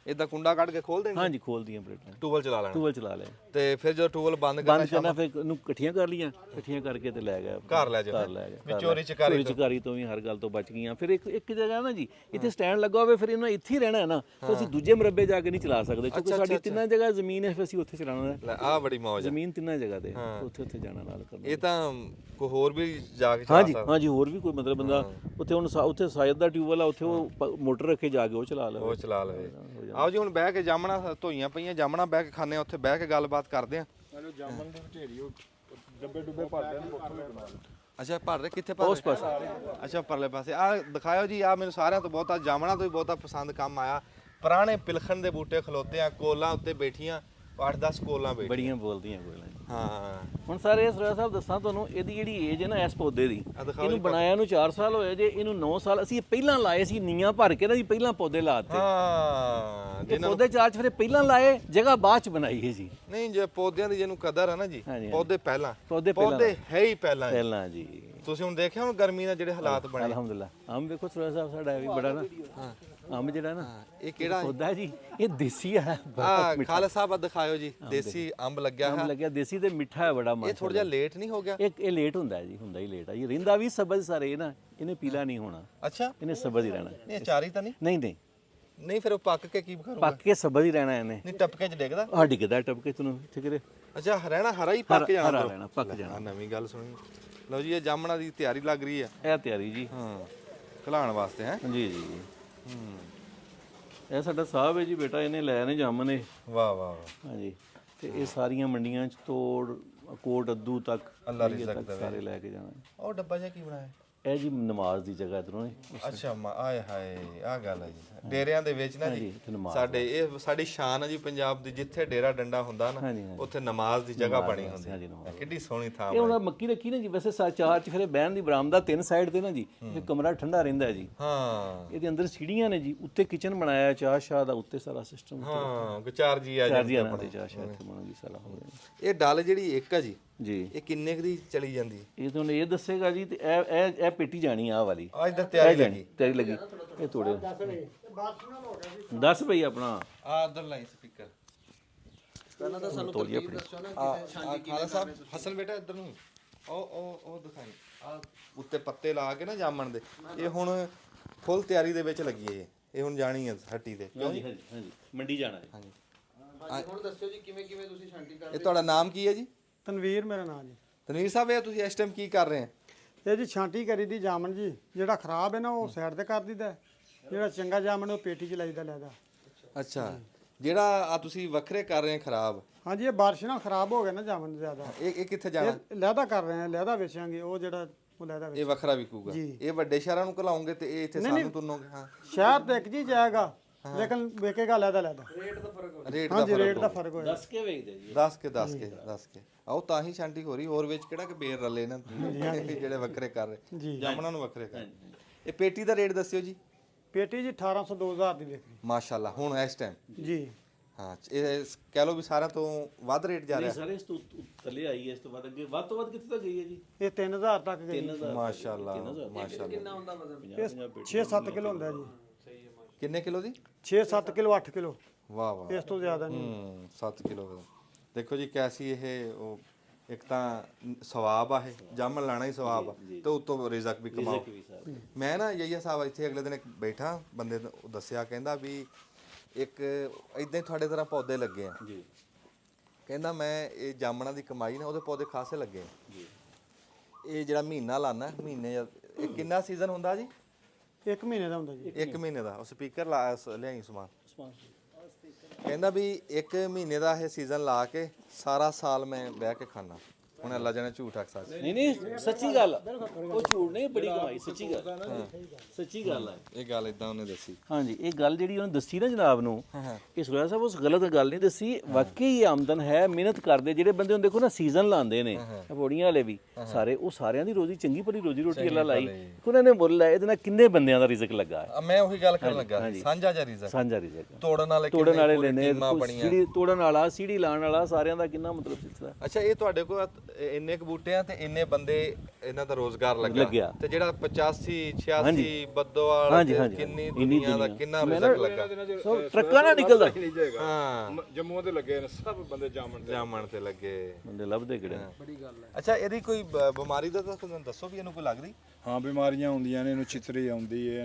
ਇਦਾਂ ਕੁੰਡਾ ਕੱਢ ਕੇ ਖੋਲ ਦੇਣਗੇ। ਹਾਂਜੀ, ਖੋਲਦੀਆਂ ਪਲੇਟਾਂ, ਟੂਬਲ ਚਲਾ ਲੈਣਾ ਟੂਬਲ ਚਲਾ ਲਿਆ। ਤੇ ਫਿਰ ਜਦੋਂ ਟੂਬਲ ਬੰਦ ਬੰਦ ਕਰਨਾ, ਫਿਰ ਇਹਨੂੰ ਇਕੱਠੀਆਂ ਕਰ ਲੀਆਂ, ਇਕੱਠੀਆਂ ਕਰਕੇ ਤੇ ਲੈ ਗਿਆ ਘਰ ਲੈ ਜਾਓ। ਘਰ ਲੈ ਗਿਆ। ਵੀ ਚੋਰੀ ਚਕਾਰੀ ਤੋਂ ਵੀ ਹਰ ਗੱਲ ਤੋਂ ਬਚ ਗਈਆਂ। ਫਿਰ ਇੱਕ ਜਗ੍ਹਾ ਨਾ ਜੀ, ਇੱਥੇ ਸਟੈਂਡ ਲੱਗਾ ਹੋਵੇ, ਫਿਰ ਇਹਨਾਂ ਇੱਥੇ ਹੀ ਰਹਿਣਾ ਹੈ ਨਾ, ਫਿਰ ਅਸੀਂ ਦੂਜੇ ਮਰਬੇ ਜਾ ਕੇ ਨਹੀਂ ਚਲਾ ਸਕਦੇ, ਕਿਉਂਕਿ ਸਾਡੀ ਤਿੰਨਾਂ ਜਗ੍ਹਾ ਜ਼ਮੀਨ ਹੈ, ਫਿਰ ਅਸੀਂ ਉੱਥੇ ਚਲਾਉਣਾ ਹੈ। ਲੈ ਆਹ ਬੜੀ ਮੌਜ ਹੈ। ਜ਼ਮੀਨ ਤਿੰਨਾਂ ਜਗ੍ਹਾ ਤੇ, ਉੱਥੇ ਜਾਣਾ ਨਾਲ ਕਰਨਾ। ਇਹ ਤਾਂ ਕੋਈ ਹੋਰ ਵੀ ਜਾ ਕੇ ਚਲਾ ਹਾਂਜੀ ਸਕਦਾ। ਹਾਂਜੀ, ਹੋਰ ਵੀ ਕੋਈ ਮਤਲਬ ਬੰਦਾ ਉੱਥੇ ਹੁਣ ਉੱਥੇ ਸਾਇਦ ਦਾ ਟਿਊਬਵੈਲ ਆ, ਉੱਥੇ ਉਹ ਮੋਟਰ ਰੱਖੇ ਜਾ ਕੇ ਉਹ ਚਲਾ ਲਵੇ। ਉਹ ਚਲਾ ਲਵੇ। ਆਓ ਜੀ, ਹੁਣ ਬਹਿ ਕੇ ਜਾਮਣਾ ਧੋਈਆਂ ਪਈਆਂ, ਜਾਮਣਾ ਬਹਿ ਕੇ ਖਾਣੇ, ਉੱਥੇ ਬਹਿ ਕੇ ਗੱਲਬਾਤ ਕਰਦੇ ਆ। ਮੈਨੂੰ ਜਾਮਨ ਦੀ ਢੇਰੀ ਉਹ ਡੱਬੇ ਡੁੱਬੇ ਭਰਦੇ ਨੇ, ਉੱਥੋਂ ਵੀ ਬਣਾ ਲਓ। ਅੱਛਾ, ਭਰ ਰਹੇ ਕਿੱਥੇ ਭਰ ਰਹੇ? ਉਸ ਪਾਸੇ। ਅੱਛਾ, ਪਰਲੇ ਪਾਸੇ। ਆ ਦਿਖਾਇਓ ਜੀ। ਆ ਮੈਨੂੰ ਸਾਰਿਆਂ ਤੋਂ ਬਹੁਤਾ ਜਾਮਣਾ ਤੋਂ ਵੀ ਬਹੁਤਾ ਪਸੰਦ ਕੰਮ ਆਇਆ। ਪੁਰਾਣੇ ਪਿਲਖਣ ਦੇ ਬੂਟੇ ਖਲੋਤੇ ਆ, ਕੋਲਾਂ ਉੱਤੇ ਬੈਠੀਆਂ 8-10 ਕੋਲਾਂ ਬੈਠੀਆਂ। ਬੜੀਆਂ ਬੋਲਦੀਆਂ ਕੋਲਾਂ। ਹਾਂ, ਹੁਣ ਸਾਰੇ ਇਹ ਸਰਦਾਰ ਸਾਹਿਬ ਦੱਸਾਂ ਤੁਹਾਨੂੰ, ਇਹਦੀ ਜਿਹੜੀ ਏਜ ਹੈ ਨਾ ਇਸ ਪੌਦੇ ਦੀ, ਦਿਖਾਓ ਇਹਨੂੰ ਬਣਾਇਆ ਨੂੰ 4 ਸਾਲ ਹੋਏ ਜੇ, ਇਹਨੂੰ 9 ਸਾਲ ਅਸੀਂ ਪਹਿਲਾਂ ਲਾਏ ਸੀ, ਨੀਆਂ ਭਰ ਕੇ ਨਾ ਜੀ, ਪਹਿਲਾਂ ਪੌਦੇ ਲਾਤੇ। ਹਾਂ, ਇਹ ਪੌਦੇ 4 ਫਿਰ ਪਹਿਲਾਂ ਲਾਏ, ਜਗ੍ਹਾ ਬਾਅਦ ਚ ਬਣਾਈ ਹੈ ਜੀ। ਨਹੀਂ, ਜੇ ਪੌਦਿਆਂ ਦੀ ਜਿਹਨੂੰ ਕਦਰ ਹੈ ਨਾ ਜੀ, ਪੌਦੇ ਪਹਿਲਾਂ, ਪੌਦੇ ਹੈ ਹੀ ਪਹਿਲਾਂ। ਪਹਿਲਾਂ ਜੀ। ਤੁਸੀਂ ਹੁਣ ਦੇਖਿਆ ਹੁਣ ਗਰਮੀ ਨਾਲ ਜਿਹੜੇ ਹਾਲਾਤ ਬਣੇ। ਅਲਹਮਦੁਲਿਲਾ। ਆਮ ਵੇਖੋ ਸਰਦਾਰ ਸਾਹਿਬ, ਸਾਡਾ ਵੀ ਬੜਾ ਨਾ ਅੰਬ ਜਿਹੜਾ ਨਾ ਇਹ ਕਿਹੜਾ ਉਹਦਾ ਜੀ ਇਹ ਦੇਸੀ ਹੈ ਖਾਲਸਾ ਸਾਹਿਬ ਦਿਖਾਇਓ ਜੀ ਦੇਸੀ ਅੰਬ ਲੱਗਿਆ ਅੰਬ ਲੱਗਿਆ ਦੇਸੀ ਤੇ ਮਿੱਠਾ ਹੈ ਬੜਾ ਇਹ ਥੋੜਾ ਜਿਹਾ ਲੇਟ ਨਹੀਂ ਹੋ ਗਿਆ ਇਹ ਲੇਟ ਹੁੰਦਾ ਹੈ ਜੀ, ਹੁੰਦਾ ਹੀ ਲੇਟ ਆ ਜੀ। ਰਿੰਦਾ ਵੀ ਸਬਜ਼ ਸਾਰੇ ਨਾ, ਇਹਨੇ ਪੀਲਾ ਨਹੀਂ ਹੋਣਾ, ਅੱਛਾ ਇਹਨੇ ਸਬਜ਼ ਹੀ ਰਹਿਣਾ। ਇਹ ਅਚਾਰੀ ਤਾਂ ਨਹੀਂ ਨਹੀਂ ਨਹੀਂ, ਨਹੀਂ ਫਿਰ ਉਹ ਪੱਕ ਕੇ ਕੀ ਕਰੂਗਾ ਪੱਕ ਕੇ ਸਬਜ਼ ਹੀ ਰਹਿਣਾ ਇਹਨੇ। ਨਹੀਂ ਟਪਕੇ ਚ ਡਿੱਗਦਾ ਆ ਡਿੱਗਦਾ ਟਪਕੇ ਤੈਨੂੰ ਠੀਕ ਹੈ। ਅੱਛਾ ਰਹਿਣਾ ਹਰਾ ਹੀ ਪੱਕ ਜਾਣਾ ਹਰਾ ਰਹਿਣਾ, ਪੱਕ ਜਾਣਾ। ਨਵੀਂ ਗੱਲ ਸੁਣੀ ਲਓ ਜੀ, ਇਹ ਜਾਮਣਾ ਦੀ ਤਿਆਰੀ ਲੱਗ ਰਹੀ ਹੈ ਇਹ ਤਿਆਰੀ ਜੀ, ਹਾਂ ਖਲਾਣ ਵਾਸਤੇ ਹੈ ਜੀ ਜੀ। ਇਹ ਸਾਡਾ ਸਾਹਿਬ ਹੈ ਜੀ ਬੇਟਾ, ਇਹਨੇ ਲੈ ਨੇ ਜਾਮਨ ਇਹ। ਵਾਹ ਵਾਹ ਵਾਹ ਹਾਂਜੀ, ਤੇ ਇਹ ਸਾਰੀਆਂ ਮੰਡੀਆਂ ਚ ਤੋੜ ਕੋਟ ਅੱਦੂ ਤੱਕ ਅੱਲਾ ਰਿਜ਼ਕ ਦੇਵੇ ਸਾਰੇ ਲੈ ਕੇ ਜਾਣਾ। ਉਹ ਡੱਬਾ ਜਿਹਾ ਕੀ ਬਣਾਇਆ ਇਹ ਜੀ ਨਮਾਜ਼ ਦੀ ਜਗ੍ਹਾ ਇਧਰੋਂ ਅੱਛਾ ਆਏ ਹਾਏ ਆ ਗੱਲ ਹੈ ਜੀ ਡੇਰਿਆਂ ਦੇ ਵਿੱਚ ਨਾ ਜੀ ਨਮਾਜ਼ ਸਾਡੇ ਇਹ ਸਾਡੀ ਸ਼ਾਨ ਹੈ ਜੀ ਪੰਜਾਬ ਦੀ, ਜਿੱਥੇ ਡੇਰਾ ਡੰਡਾ ਹੁੰਦਾ ਨਾ ਉੱਥੇ ਨਮਾਜ਼ ਦੀ ਜਗ੍ਹਾ ਬਣੀ ਹੁੰਦੀ ਹੈ। ਕਿੱਡੀ ਸੋਹਣੀ ਥਾਂ ਇਹ ਉਹਨਾਂ ਮੱਕੀ ਰੱਖੀ ਨਾ ਜੀ, ਵੈਸੇ ਚਾਰ ਚਖਰੇ ਬਹਿਣ ਦੀ ਬਰਾਮਦਾ 3 ਸਾਈਡ ਤੇ ਨਾ ਜੀ, ਇਹ ਕਮਰਾ ਠੰਡਾ ਰਹਿੰਦਾ ਜੀ। ਹਾਂ ਇਹਦੇ ਅੰਦਰ ਸੀੜੀਆਂ ਨੇ ਜੀ, ਉੱਤੇ ਕਿਚਨ ਬਣਾਇਆ, ਚਾਹ ਸ਼ਾਹ ਦਾ ਉੱਤੇ ਸਾਰਾ ਸਿਸਟਮ। ਹਾਂ ਵਿਚਾਰ ਜੀ ਆ ਚਾਰ ਜੀ ਆਉਂਦੇ ਚਾਹ ਸ਼ਾਹ ਇੱਥੇ ਬਣੂਗੀ ਸਾਰਾ ਹੋ ਗਿਆ। ਇਹ ਡਲ ਜਿਹੜੀ ਇੱਕ ਆ ਜੀ ਜੀ ਇਹ ਕਿੰਨੇ ਕੁ ਦੀ ਚਲੀ ਜਾਂਦੀ ਇਹ ਤੁਹਾਨੂੰ ਇਹ ਦੱਸੇਗਾ ਜੀ। ਤੇ ਇਹ ਪੇਟੀ ਜਾਣੀ ਆ ਵਾਲੀ ਅੱਜ ਦਾ ਤਿਆਰੀ ਲੱਗੀ ਤਿਆਰੀ ਲੱਗੀ। ਇਹ ਤੋੜੇ 10 ਭਈ ਆਪਣਾ ਆ ਉਧਰ ਲਾਈ ਸਪੀਕਰ ਪਹਿਲਾਂ ਤਾਂ ਸਾਨੂੰ ਤਰਤੀਬ ਦੱਸੋ ਨਾ ਕਿ ਖਾਲਾ ਸਾਹਿਬ ਹਸਨ ਬੇਟਾ ਇੱਧਰ ਨੂੰ ਉਹ ਦਿਖਾਈ ਆ ਉੱਤੇ ਪੱਤੇ ਲਾ ਕੇ ਨਾ ਜਾਮਣ ਦੇ। ਇਹ ਹੁਣ ਫੁੱਲ ਤਿਆਰੀ ਦੇ ਵਿੱਚ ਲੱਗੀ ਹੈ। ਇਹ ਹੁਣ ਜਾਣੀ ਹੈ ਹੱਟੀ ਤੇ ਹਾਂਜੀ ਹਾਂਜੀ ਹਾਂਜੀ ਮੰਡੀ ਜਾਣਾ ਹੈ। ਹਾਂਜੀ ਹੁਣ ਦੱਸਿਓ ਜੀ ਕਿਵੇਂ ਤੁਸੀਂ ਛਾਂਟੀ ਕਰਦੇ। ਇਹ ਤੁਹਾਡਾ ਨਾਮ ਕੀ ਹੈ ਜੀ? ਤਨਵੀਰ ਮੇਰਾ ਨਾਮ ਜੀ। ਤਨਵੀਰ ਸਾਹਿਬ ਇਹ ਤੁਸੀਂ ਇਸ ਟਾਈਮ ਕੀ ਕਰ ਰਹੇ ਹੋ? ਇਹ ਜੀ ਛਾਂਟੀ ਕਰੀ ਦੀ ਜਾਮਨ ਜੀ, ਜਿਹੜਾ ਖਰਾਬ ਹੈ ਨਾ ਉਹ ਸਾਈਡ ਤੇ ਕਰ ਦੀਦਾ, ਜਿਹੜਾ ਚੰਗਾ ਜਾਮਨ ਉਹ ਪੇਟੀ 'ਚ ਲਾਈਦਾ ਲੈਦਾ। ਅੱਛਾ ਜਿਹੜਾ ਆ ਤੁਸੀਂ ਵੱਖਰੇ ਕਰ ਰਹੇ ਹੋ ਖਰਾਬ, ਹਾਂਜੀ ਇਹ ਬਾਰਿਸ਼ ਨਾਲ ਖਰਾਬ ਹੋ ਗਿਆ ਨਾ ਜਾਮਨ ਜ਼ਿਆਦਾ, ਇਹ ਕਿੱਥੇ ਜਾਣਾ? ਇਹ ਲਹਿਦਾ ਕਰ ਰਹੇ ਆ, ਲਹਿਦਾ ਵੇਚਾਂਗੇ ਉਹ ਜਿਹੜਾ ਉਹ ਲਹਿਦਾ ਇਹ ਵੇਚ। ਵੱਖਰਾ ਵਿਕੂਗਾ। ਇਹ ਵੱਡੇ ਸ਼ਹਿਰਾਂ ਨੂੰ ਘਲਾਉਂਗੇ ਤੇ ਇਹ ਇੱਥੇ ਸਾਨੂੰ ਤੁੰਨੋਗੇ? ਹਾਂ ਸ਼ਹਿਰ ਤੇ ਇੱਕ ਜੀ ਜਾਏਗਾ ਲੇਕਿਨ ਵੇਚੇਗਾ ਲਹਿਦਾ ਲਹਿਦਾ। ਰੇਟ ਦਾ ਹਾਂਜੀ ਰੇਟ ਦਾ ਫਰਕ ਹੋਇਆ। 10 ਕੇ ਵੇਚਦੇ ਜੀ। 10 ਕੇ ਆਓ ਤਾਂ ਹੀ ਛਾਂਟੀ ਹੋ ਰਹੀ, ਹੋਰ ਵਿੱਚ ਕਿਹੜਾ ਕਿ ਬੇਰ ਰਲੇ ਨਾ ਜਿਹੜੇ ਵੱਖਰੇ ਕਰ ਰਹੇ ਜਾਮਣਾ ਨੂੰ ਵੱਖਰੇ ਕਰ। ਇਹ ਪੇਟੀ ਦਾ ਰੇਟ ਦੱਸਿਓ ਜੀ। ਪੇਟੀ ਜੀ 1800 2000 ਦੀ ਵਿਕ ਰਹੀ ਮਾਸ਼ਾਅੱਲਾ ਹੁਣ ਇਸ ਟਾਈਮ ਜੀ। ਹਾਂ ਇਹ ਕਹਿ ਲਓ ਵੀ ਸਾਰਿਆਂ ਤੋਂ ਵੱਧ ਰੇਟ ਜਾ ਰਿਹਾ। ਸਾਰੇ ਇਸ ਤੋਂ ਥੱਲੇ ਆਈ ਹੈ, ਇਸ ਤੋਂ ਬਾਅਦ ਅੱਗੇ ਵੱਧ ਤੋਂ ਵੱਧ ਕਿੱਥੇ ਤੱਕ ਗਈ ਹੈ ਜੀ? ਇਹ 3000 ਤੱਕ ਗਈ। ਮਾਸ਼ਾਅੱਲਾ ਮਾਸ਼ਾਅੱਲਾ। ਕਿੰਨਾ ਹੁੰਦਾ ਵਜ਼ਨ? ਇਹ 6-7 ਕਿਲੋ ਹੁੰਦਾ ਜੀ। ਕਿੰਨੇ ਕਿਲੋ ਦੀ? 6-7 ਕਿਲੋ 8 ਕਿਲੋ, ਵਾਹ ਵਾਹ ਇਸ ਤੋਂ ਜ਼ਿਆਦਾ ਨਹੀਂ। 7 ਕਿਲੋ ਦੇਖੋ ਜੀ ਕੈਸੀ ਇਹ ਉਹ ਇੱਕ ਤਾਂ ਸਵਾਬ ਆ, ਇਹ ਜਾਮਣ ਲਾਣਾ ਹੀ ਸਵਾਬ ਆ ਤੇ ਉਤੋਂ ਰਿਜ਼ਕ ਵੀ ਕਮਾਓ। ਮੈਂ ਨਾ ਯਈਆ ਸਾਹਿਬ ਇੱਥੇ ਅਗਲੇ ਦਿਨ ਇੱਕ ਬੈਠਾ ਬੰਦੇ ਨੂੰ ਦੱਸਿਆ, ਕਹਿੰਦਾ ਵੀ ਇੱਕ ਇਦਾਂ ਹੀ ਤੁਹਾਡੇ ਤਰ੍ਹਾਂ ਪੌਦੇ ਲੱਗੇ ਆ ਜੀ। ਕਹਿੰਦਾ ਮੈਂ ਇਹ ਜਾਮਣਾਂ ਦੀ ਕਮਾਈ ਨਾ ਉਹਦੇ ਪੌਦੇ ਖਾਸੇ ਲੱਗੇ ਜੀ। ਇਹ ਜਿਹੜਾ ਮਹੀਨਾ ਲਾਣਾ ਮਹੀਨੇ ਇਹ ਕਿੰਨਾ ਸੀਜ਼ਨ ਹੁੰਦਾ ਜੀ? 1 ਮਹੀਨੇ ਦਾ ਹੁੰਦਾ ਜੀ। 1 ਮਹੀਨੇ ਦਾ। ਉਹ ਸਪੀਕਰ ਲਿਆਈ ਸਮਾਨ। ਕਹਿੰਦਾ ਵੀ 1 ਮਹੀਨੇ ਦਾ ਇਹ ਸੀਜ਼ਨ ਲਾ ਕੇ ਸਾਰਾ ਸਾਲ ਮੈਂ ਬਹਿ ਕੇ ਖਾਣਾ। ਹੁਣ ਅੱਲਾ ਜਾਣੇ ਝੂਠ ਆਖ ਸਕਦਾ ਨਹੀਂ ਸੱਚੀ ਗੱਲ, ਉਹ ਝੂਠ ਨਹੀਂ, ਬੜੀ ਕਮਾਈ ਸੱਚੀ ਗੱਲ, ਸੱਚੀ ਗੱਲ ਹੈ। ਇਹ ਗੱਲ ਇਦਾਂ ਉਹਨੇ ਦੱਸੀ। ਹਾਂਜੀ ਇਹ ਗੱਲ ਜਿਹੜੀ ਉਹਨੇ ਦੱਸੀ ਨਾ ਜਨਾਬ ਨੂੰ, ਇਹ ਸੁਰਿਆ ਸਾਹਿਬ ਉਸ ਗਲਤ ਗੱਲ ਨਹੀਂ ਦੱਸੀ, ਵਾਕਈ ਆਮਦਨ ਹੈ। ਮਿਹਨਤ ਕਰਦੇ ਜਿਹੜੇ ਬੰਦੇ ਹੁਣ ਦੇਖੋ ਨਾ ਸੀਜ਼ਨ ਲਾਉਂਦੇ ਨੇ ਪੌੜੀਆਂ ਵਾਲੇ ਵੀ ਸਾਰੇ, ਉਹ ਸਾਰਿਆਂ ਦੀ ਰੋਜ਼ੀ ਚੰਗੀ ਭਲੀ ਰੋਜ਼ੀ ਰੋਟੀ ਅੱਲਾ ਲਾਈ। ਉਹਨਾਂ ਨੇ ਮੁੱਲ ਲਾਇਆ, ਇਹਦੇ ਨਾਲ ਕਿੰਨੇ ਬੰਦਿਆਂ ਦਾ ਰਿਜ਼ਕ ਲੱਗਾ ਹੈ। ਮੈਂ ਉਹੀ ਗੱਲ ਕਰਨ ਲੱਗਾ, ਸਾਂਝਾ ਜਾਂ ਰਿਜ਼ਕ। ਸਾਂਝਾ ਰਿਜ਼ਕ ਤੋੜਨ ਵਾਲੇ ਲੈਣੇ, ਸੀੜੀ ਤੋੜਨ ਵਾਲਾ, ਸੀੜੀ ਲਾਉਣ ਵਾਲਾ, ਸਾਰਿਆਂ ਦਾ ਕਿੰਨਾ ਮਤਲਬ ਸਿਲਸਿਲਾ। ਅੱਛਾ ਇਹ ਤੁਹਾਡੇ ਕੋਲ ਇੰਨੇ ਕੁ ਬੂਟੇ ਆ ਤੇ ਇੰਨੇ ਬੰਦੇ ਇਹਨਾਂ ਦਾ ਰੋਜ਼ਗਾਰ ਲੱਗਾ ਤੇ ਜਿਹੜਾ 85 86 ਬੱਦੋਵਾਲ ਕਿੰਨੀ ਦੁਨੀਆ ਦਾ ਕਿੰਨਾ ਰਿਜ਼ਕ ਲੱਗਾ। ਟਰੱਕਾਂ ਨਾਲ ਨਿਕਲਦਾ। ਹਾਂ ਜੰਮੂ ਤੇ ਲੱਗੇ ਨੇ ਸਭ ਬੰਦੇ ਜਾਮਣ ਤੇ ਲੱਗੇ ਬੰਦੇ ਲੱਭਦੇ ਕਿਹੜੇ। ਬੜੀ ਗੱਲ ਹੈ। ਅੱਛਾ ਇਹਦੀ ਕੋਈ ਬਿਮਾਰੀ ਦਾ ਤਾਂ ਤੁਹਾਨੂੰ ਦੱਸੋ ਵੀ ਇਹਨੂੰ ਕੋਈ ਲੱਗਦੀ? ਹਾਂ ਬਿਮਾਰੀਆਂ ਹੁੰਦੀਆਂ ਨੇ, ਇਹਨੂੰ ਚਿਤਰੀ ਆਉਂਦੀ ਹੈ,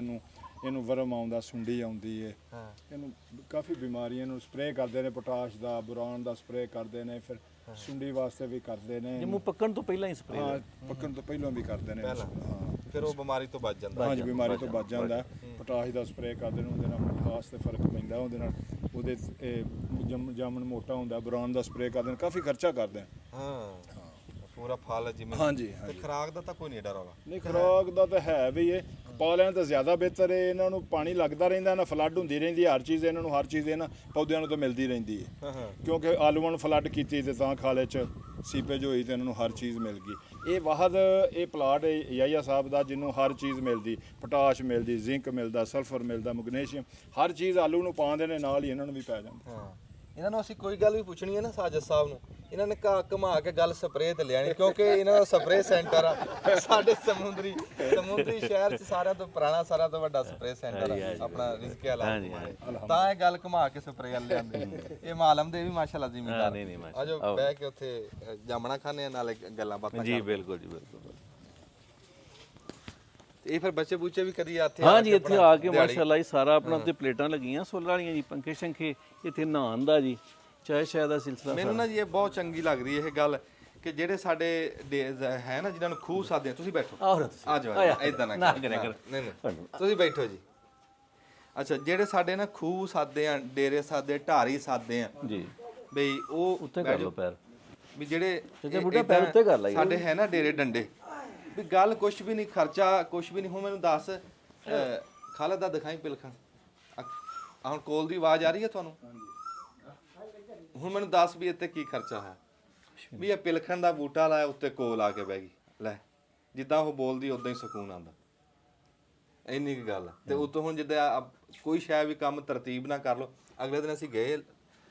ਇਹਨੂੰ ਵਰਮ ਆਉਂਦਾ, ਸੁੰਡੀ ਆਉਂਦੀ ਹੈ, ਇਹਨੂੰ ਕਾਫੀ ਬਿਮਾਰੀਆਂ ਨੂੰ ਸਪਰੇਅ ਕਰਦੇ ਨੇ, ਪੋਟਾਸ਼ ਦਾ ਬੋਰਾਨ ਦਾ ਸਪਰੇਅ ਕਰਦੇ ਨੇ, ਫਿਰ ਸੁੰਡੀ ਵਾਸਤੇ ਵੀ ਕਰਦੇ ਨੇ। ਜੇ ਮੂੰਹ ਪੱਕਣ ਤੋਂ ਪਹਿਲਾਂ ਹੀ ਸਪਰੇਅ। ਹਾਂ ਪੱਕਣ ਤੋਂ ਪਹਿਲਾਂ ਵੀ ਕਰਦੇ ਨੇ। ਹਾਂ ਫਿਰ ਉਹ ਬਿਮਾਰੀ ਤੋਂ ਬਚ ਜਾਂਦਾ। ਹਾਂਜੀ ਬਿਮਾਰੀ ਤੋਂ ਬਚ ਜਾਂਦਾ। ਪੋਟਾਸ਼ ਦਾ ਸਪਰੇਅ ਕਰਦੇ ਨੇ, ਉਹਦੇ ਨਾਲ ਮਿਠਾਸ ਤੇ ਫਰਕ ਪੈਂਦਾ, ਉਹਦੇ ਨਾਲ ਉਹਦੇ ਜਾਮਣ ਮੋਟਾ ਹੁੰਦਾ। ਬੋਰਾਨ ਦਾ ਸਪਰੇਅ ਕਰਦੇ ਨੇ, ਕਾਫੀ ਖਰਚਾ ਕਰਦੇ ਨੇ। ਹਾਂ ਪੂਰਾ ਫਲ ਜਿਵੇਂ। ਹਾਂਜੀ ਤੇ ਖੁਰਾਕ ਦਾ ਤਾਂ ਕੋਈ ਨਹੀਂ ਡਰ ਹੋਗਾ? ਨਹੀਂ ਖੁਰਾਕ ਦਾ ਤਾਂ ਹੈ ਵੀ ਇਹ ਪਾ ਲੈਣ ਤਾਂ ਜ਼ਿਆਦਾ ਬਿਹਤਰ ਹੈ। ਇਹਨਾਂ ਨੂੰ ਪਾਣੀ ਲੱਗਦਾ ਰਹਿੰਦਾ, ਨਾ ਫਲੱਡ ਹੁੰਦੀ ਰਹਿੰਦੀ, ਹਰ ਚੀਜ਼ ਇਹਨਾਂ ਨੂੰ ਹਰ ਚੀਜ਼ ਇਹਨਾਂ ਪੌਦਿਆਂ ਨੂੰ ਤਾਂ ਮਿਲਦੀ ਰਹਿੰਦੀ ਹੈ। ਕਿਉਂਕਿ ਆਲੂਆਂ ਨੂੰ ਫਲੱਡ ਕੀਤੀ ਤੇ ਤਾਂ ਖਾਲੇ 'ਚ ਸੀਪੇਜ ਹੋਈ ਤੇ ਇਹਨਾਂ ਨੂੰ ਹਰ ਚੀਜ਼ ਮਿਲ ਗਈ। ਇਹ ਵਾਹਦ ਇਹ ਪਲਾਟ ਯਾਇਆ ਸਾਹਿਬ ਦਾ ਜਿਹਨੂੰ ਹਰ ਚੀਜ਼ ਮਿਲਦੀ, ਪੋਟਾਸ਼ ਮਿਲਦੀ, ਜ਼ਿੰਕ ਮਿਲਦਾ, ਸਲਫਰ ਮਿਲਦਾ, ਮੈਗਨੀਸ਼ੀਅਮ, ਹਰ ਚੀਜ਼ ਆਲੂ ਨੂੰ ਪਾਉਂਦੇ ਨੇ ਨਾਲ ਹੀ ਇਹਨਾਂ ਨੂੰ ਵੀ ਪੈ ਜਾਂਦਾ। ਇਹਨਾਂ ਨੂੰ ਅਸੀਂ ਕੋਈ ਗੱਲ ਵੀ ਪੁੱਛਣੀ ਹੈ ਨਾ ਸਾਜਦ ਸਾਹਿਬ ਨੂੰ, ਇਹਨਾਂ ਨੇ ਘੁਮਾ ਕੇ ਗੱਲ ਸਪਰੇਅ ਤੇ ਲਿਆਣੀ, ਕਿਉਂਕਿ ਇਹਨਾਂ ਦਾ ਸਪਰੇਅ ਸੈਂਟਰ ਆ ਸਾਡੇ ਸਮੁੰਦਰੀ ਸ਼ਹਿਰ 'ਚ ਸਾਰਿਆਂ ਤੋਂ ਪੁਰਾਣਾ, ਸਾਰਿਆਂ ਤੋਂ ਵੱਡਾ ਸਪਰੇਅ ਸੈਂਟਰ ਆ ਆਪਣਾ ਰਿਜ਼ਕੇ ਵਾਲਾ, ਤਾਂ ਇਹ ਗੱਲ ਘੁਮਾ ਕੇ ਸਪਰੇਅ ਵਾਲ ਲਿਆਂਦੇ। ਇਹ ਮਾਲਮ ਦੇ ਵੀ ਮਾਸ਼ਾਅੱਲਾ ਜ਼ਿਮੀਂਦਾਰ ਨਹੀਂ ਆਜੋ ਬਹਿ ਕੇ ਉੱਥੇ ਜਾਮਣਾ ਖਾਣੇ ਨਾਲੇ ਗੱਲਾਂ ਬਾਤਾਂ ਜੀ ਬਿਲਕੁਲ ਜੀ ਬਿਲਕੁਲ। ਇਹ ਫਿਰ ਬੱਚੇ ਬੁੱਚੇ ਵੀ ਕਦੀ ਇੱਥੇ ਹਾਂ ਜੀ ਇੱਥੇ ਆ ਕੇ ਮਾਸ਼ਾਅੱਲਾ ਜੀ ਸਾਰਾ ਆਪਣਾ ਤੇ ਪਲੇਟਾਂ ਲੱਗੀਆਂ ਸੋਲਰ ਵਾਲੀਆਂ ਜੀ, ਪੰਖੇ ਸ਼ੰਖੇ, ਇੱਥੇ ਨਹਾਉਣ ਦਾ ਜੀ ਚਾਹ ਸ਼ਾਇਦ ਦਾ ਸਿਲਸਿਲਾ। ਮੈਨੂੰ ਨਾ ਜੀ ਇਹ ਬਹੁਤ ਚੰਗੀ ਲੱਗਦੀ ਇਹ ਗੱਲ ਕਿ ਜਿਹੜੇ ਸਾਡੇ ਹੈ ਨਾ ਜਿਨ੍ਹਾਂ ਨੂੰ ਖੂਹ ਸਾਦੇ, ਤੁਸੀਂ ਬੈਠੋ ਆ ਜਾਓ ਇਦਾਂ ਨਾ ਕਰਿਆ ਕਰ, ਨਹੀਂ ਤੁਸੀਂ ਬੈਠੋ ਜੀ। ਅੱਛਾ ਜਿਹੜੇ ਸਾਡੇ ਨਾ ਖੂਹ ਸਾਦੇ ਆ, ਡੇਰੇ ਸਾਦੇ, ਢਾਰੀ ਸਾਦੇ ਆ ਜੀ ਬਈ ਉਹ ਉੱਤੇ ਕਰ ਲਓ ਪੈਰ ਵੀ ਜਿਹੜੇ ਬੁੱਢਾ ਪੈਰ ਉੱਤੇ ਕਰ ਲਈ ਸਾਡੇ ਹੈ ਨਾ ਡੇਰੇ ਡੰਡੇ ਵੀ ਗੱਲ ਕੁਛ ਵੀ ਨਹੀਂ, ਖਰਚਾ ਕੁਛ ਵੀ ਨਹੀਂ। ਹੁਣ ਮੈਨੂੰ ਦੱਸ ਖਾਲਦ ਦਾ ਦਿਖਾਈ ਪਿਲਖਣ, ਹੁਣ ਕੋਲ ਦੀ ਆਵਾਜ਼ ਆ ਰਹੀ ਹੈ ਤੁਹਾਨੂੰ? ਹੁਣ ਮੈਨੂੰ ਦੱਸ ਵੀ ਇੱਥੇ ਕੀ ਖਰਚਾ ਹੈ? ਵੀ ਇਹ ਪਿਲਖਣ ਦਾ ਬੂਟਾ ਲਾਇਆ ਉੱਤੇ ਕੋਲ ਆ ਕੇ ਬਹਿ ਗਈ, ਲੈ ਜਿੱਦਾਂ ਉਹ ਬੋਲਦੀ ਉਦਾਂ ਹੀ ਸਕੂਨ ਆਉਂਦਾ, ਇੰਨੀ ਕੁ ਗੱਲ। ਤੇ ਉਤੋਂ ਹੁਣ ਜਿੱਦਾਂ ਕੋਈ ਸ਼ਾਇਦ ਵੀ ਕੰਮ ਤਰਤੀਬ ਨਾ ਕਰ ਲਓ। ਅਗਲੇ ਦਿਨ ਅਸੀਂ ਗਏ